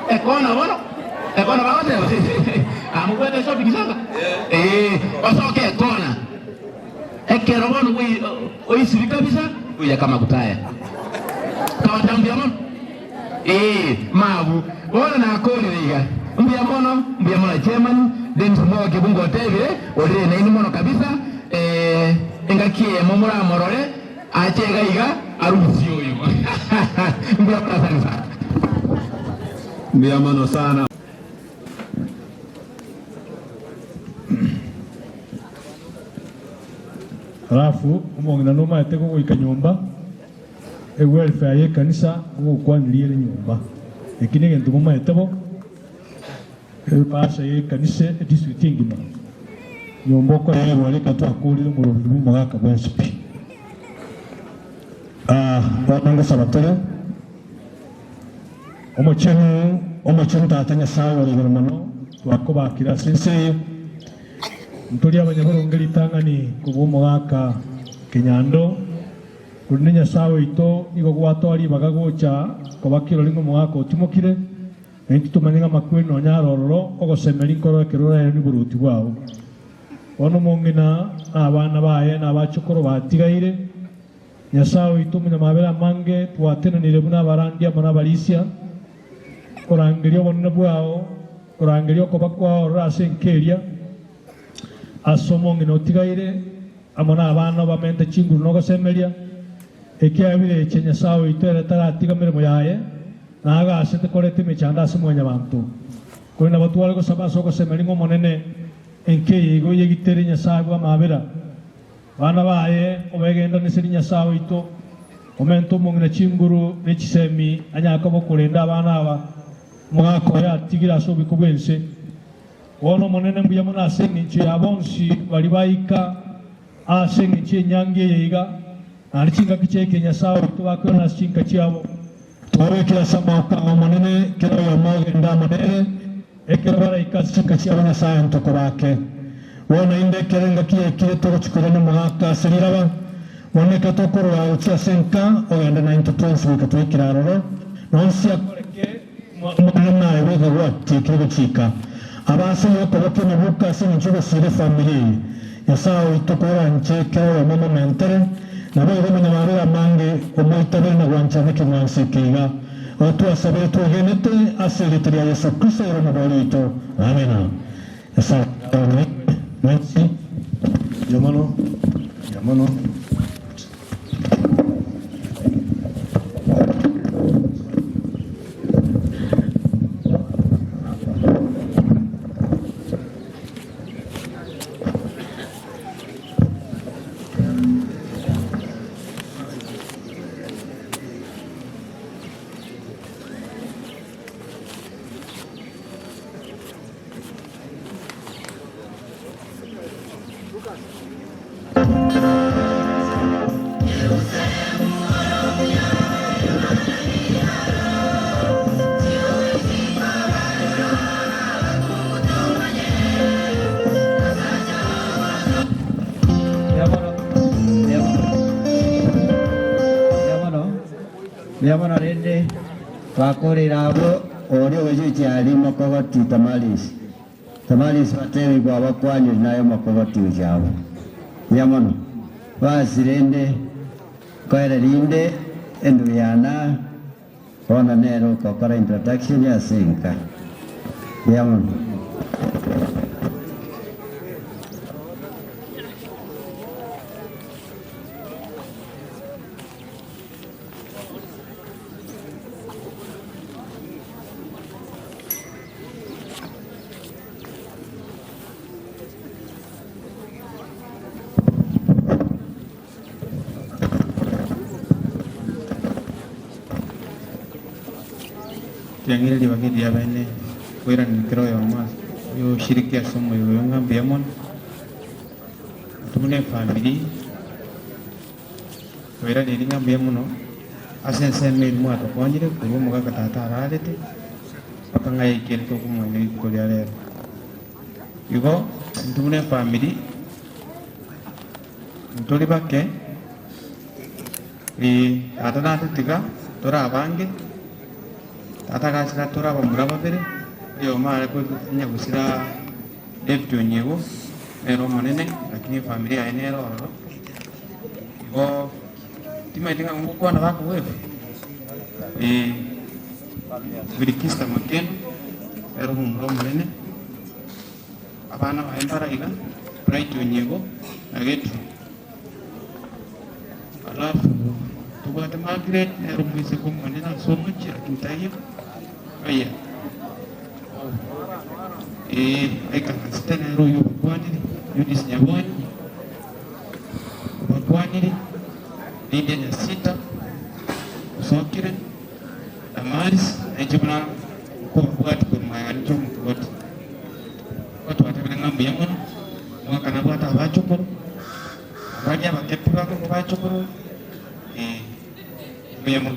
e kona bono e kona ba te amu kweta shopping sasa oso ke kona e ke robono wi oisiri kabisa uya kama kutaya kawa tambia mono mabu bona na kole liga mbia mono chairman den mo ke bungo tebe ore na ini mono kabisa engakie momora morore achega iga arusi oyo mbia sana mbia mono sana alafu umongina noma yateko kuika nyumba welfare ye kanisa gukwaniriye nyumba ekine gento mama yatabo pasa ye kanisa district ngima nyumba ko ye wale katwa kulire mu rubu mu mwaka bwenspi batanga sabatore omochenu tatanya sawa ri mano twakoba kira sense ntuli abanyaburongeri tangani kubo mwaka Kenyando kunenya sawa ito igo gwatwari bagagocha kobakiro lingo mwako timokire enti tumanenga makweno nyarororo ogosemeri nkoro kerora ni buruti bwao ono mongina abana baye na abachokoro batigaire nyasawe ito munya mabera mange twatena nire buna barandia bana balisia korangerio bonna bwao korangerio kobakwao rasenkeria asomongina otigaire amona abana bamente chinguru no gosemeria ekiabire chenya sawo itere taratiga mirimo yaye naga asete korete michanda simwenya bantu koina batwale go sabaso go semelingo monene enke yigo yegitere nya sawo mabera bana baye obegenda nisirinya sawo ito omento mongina chinguru nechisemi anyaka bokurenda abana aba mwako ya tigira so bikubwense wono monene mbuya mona asengi nchi abonsi bali baika asengi nchi nyange yiga alichinga kicheke nyasawo tuwako na chinga chiabo tuwe kila sama kama monene kila ya moge nda monene ekira bara ikachinga chiabo na sayo ntoko bake wona inde kerenga kie toro chukurene mwaka serirawa wone katokoro wa ucha senka ogenda na intotwensi wikatwe kiraroro nonsi akoreke mwana ewe kwa tikiro chika abase yoko boke nibuka sinchugo sire family yasawo itokora ncheke wa mama mentere na bego menya marera mange omoitabere na gwanchane kimwanse kiga otu asabe tu genete aselitria Yesu Kristo ero mabolito amen esa merci yamano Yamana rende wakore rabo ori oje cyari makobati tamalis batewe kwa bakwanyu nayo makobati ujabo yamana basirende koererinde enduyana ona nero kokora introduction ya sinka yamu Tiangil di bagi dia bene kuiran kiro yo mas yo shiriki asomo yo ngam biamon tumune family kuiran ini ngam biamono asen sen me mu ato konjire ko mo ga kata ralete pakangai kel to ko mo ni ko yare yugo tumune family ntoli bakke atana tiga tora abange Tata kasih tora berapa beri? Yo mah aku punya busira debtu nyewo, mana nih? Lakini familia ini ero. Yo, timai dengan umur kuan aku web. Berikis mungkin ero mana nih? Apa nama empara ikan? Prai tu nyewo, aget. Alaf, tu buat magret, ero bisa kumane na somut kita ya. Iya. Ay kakasta na ro yung buwan nila. Yung isnyawan. Buwan nila. Linda na sita. Sokiran. Amaris. Ay jumla. Kubuat kumayan jum. Kubuat wata pinang ambiyaman. Mga kanabuat abacho po. Abanya magkatiba ko abacho po. Ambiyaman.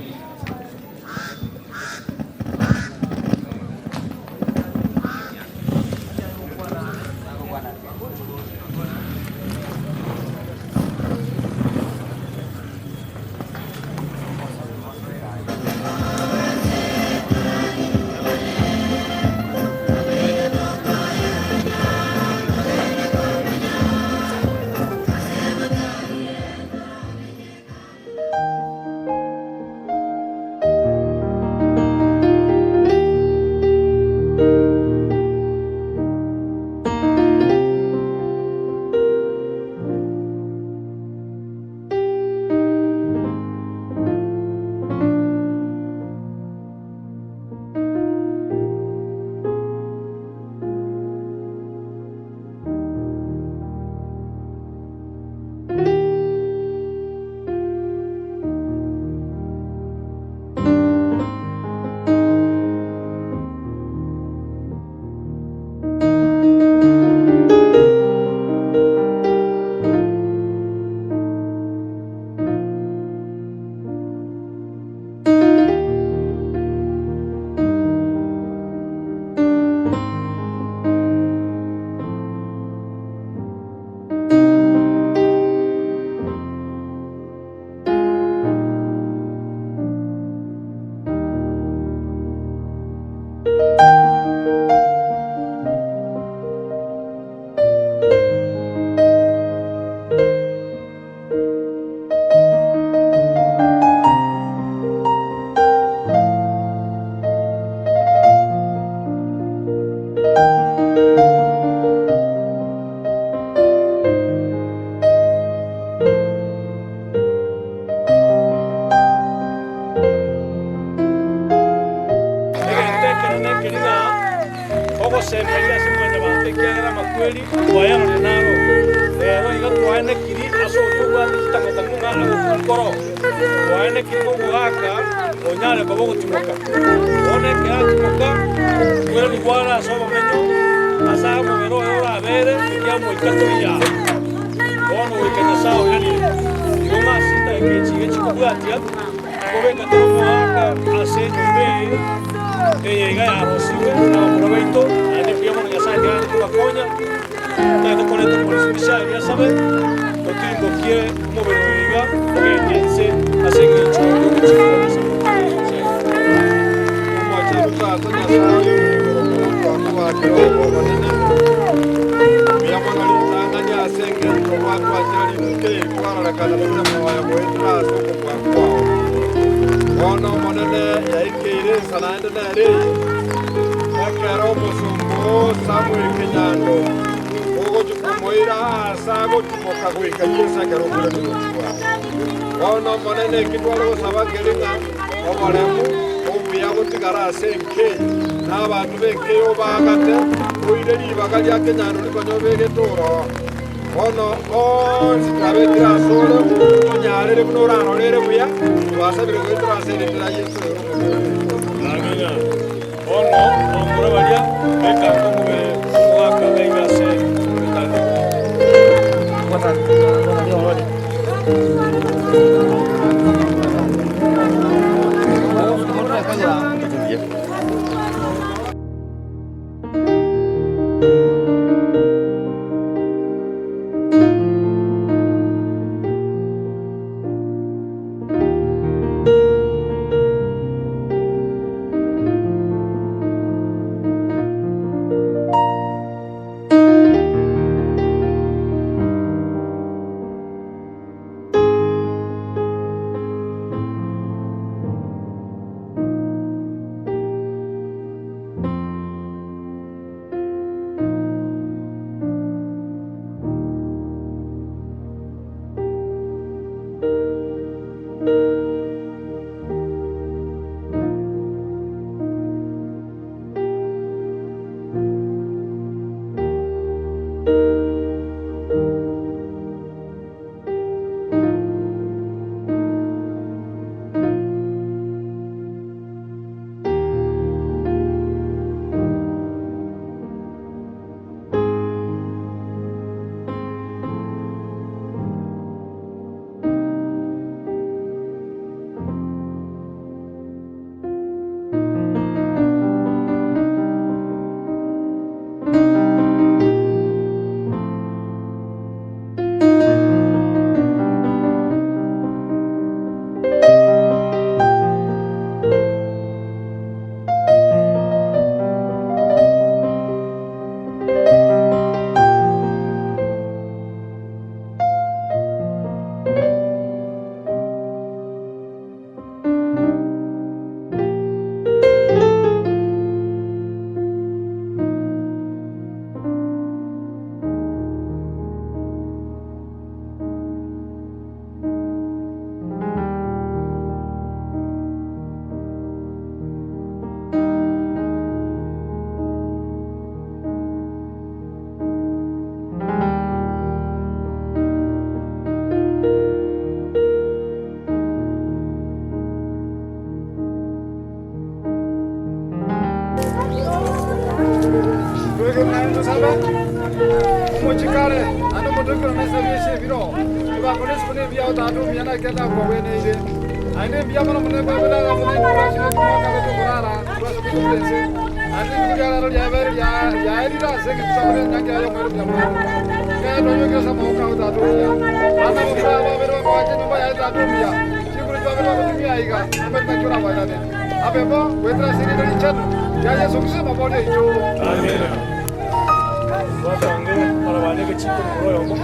tenere akaro musumbu Samuel Kenyando ogo tukumoira sago tumoka kuikanyesa karo kule ono monene kitwalo sabagelinga oboremu obuya gutigara senke n'abantu benkeyo bagate oireri bagalya Kenyando likonyo begetoro ono sikabe kirasoro onyarere munorano rere buya wasabire kwetrasere tira Yesu amina ono omurabalia bekango mube waka beigase bitano wata Muchikare, ando motokero na sabeshe biro. Iba kones kone biya dadu biya na kenda kwa wene ide. Ane biya mana mone kwa wena na mone kwa shina kwa kabe to kurara. Kwa sabi kubense. Ane biya ro ya ver ya ida se ki sabre na kya yo meru biya. Kaya no yo kya sa mo ka dadu biya. Ana mo kwa ba bero kwa che no ya dadu biya. Chikuru ba bero ko biya iga. Amer na kura ba dane. Abe bo wetra se ni ri chat. Ya ya sokse ma bode jo. Amen. Watange marabane ke chiku royo mo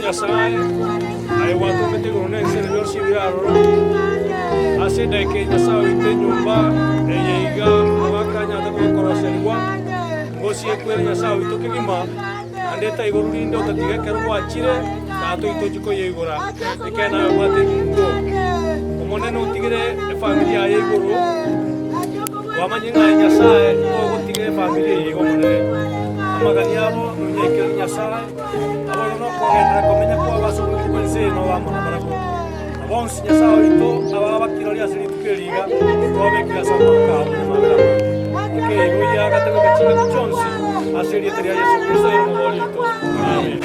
Nyasaye ai watu mete gone server sibiaro ase dai ke Nyasaye te nyumba eyeiga wakanya ta ko koroselwa ngosi ekwere Nyasaye to ke lima ande tai gorulindo ta tiga kerwa chire ta to ito jiko yeigora ekena wate ngo monene utigire familia ya iguru wamanyinga nyasaye utigire familia yigo monene amagani abo nunyekera nyasaye abo no kogenda komenya kwa basubiri kwense no bamona barako abonsi nyasaye ito ababa kiroria siri tukeriga tobekira samaka mabera ke goya gatego kachira chonsi asiri teria Yesu Kristo era molito amen.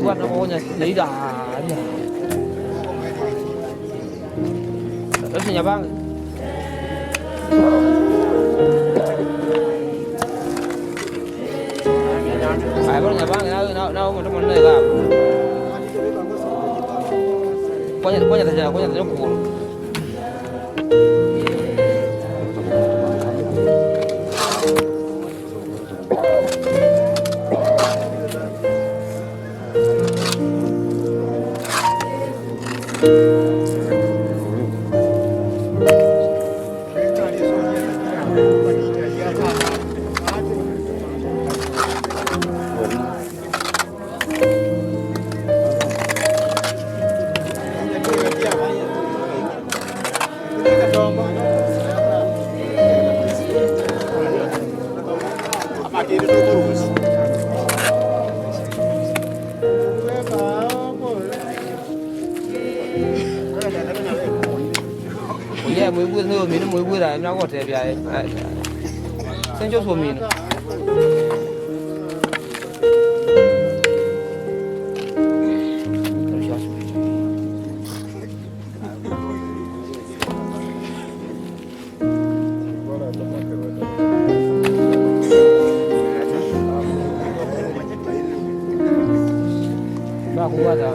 Buat apa jadi dah. Terus ni bang. Phải bang nó mình đây là. Có nhà thằng nó cũ. Iya, muy bueno, mira muy buena, no hago te viaje. Senjo su mina. Ba kuat dah.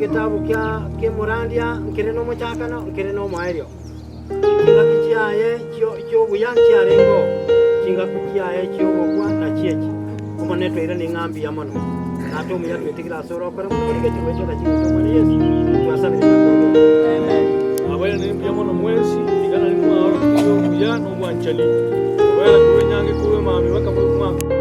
Kitabu kia Morandia nkire no mochakano nkire no mairio kinga kichiaye kyo buyanchi arengo kinga kuchiaye kyo kwa na chiechi kuma neto ira ni ngambi ya mono nato mu yatwe tikira soro para mu kige chwe choka chwe kwa Yesu tuasabe amen abaya ni mbi ya mono mwezi igana ni mwa ro kyo buya no mwanchali abaya kuwe nyange kuwe mami waka kwa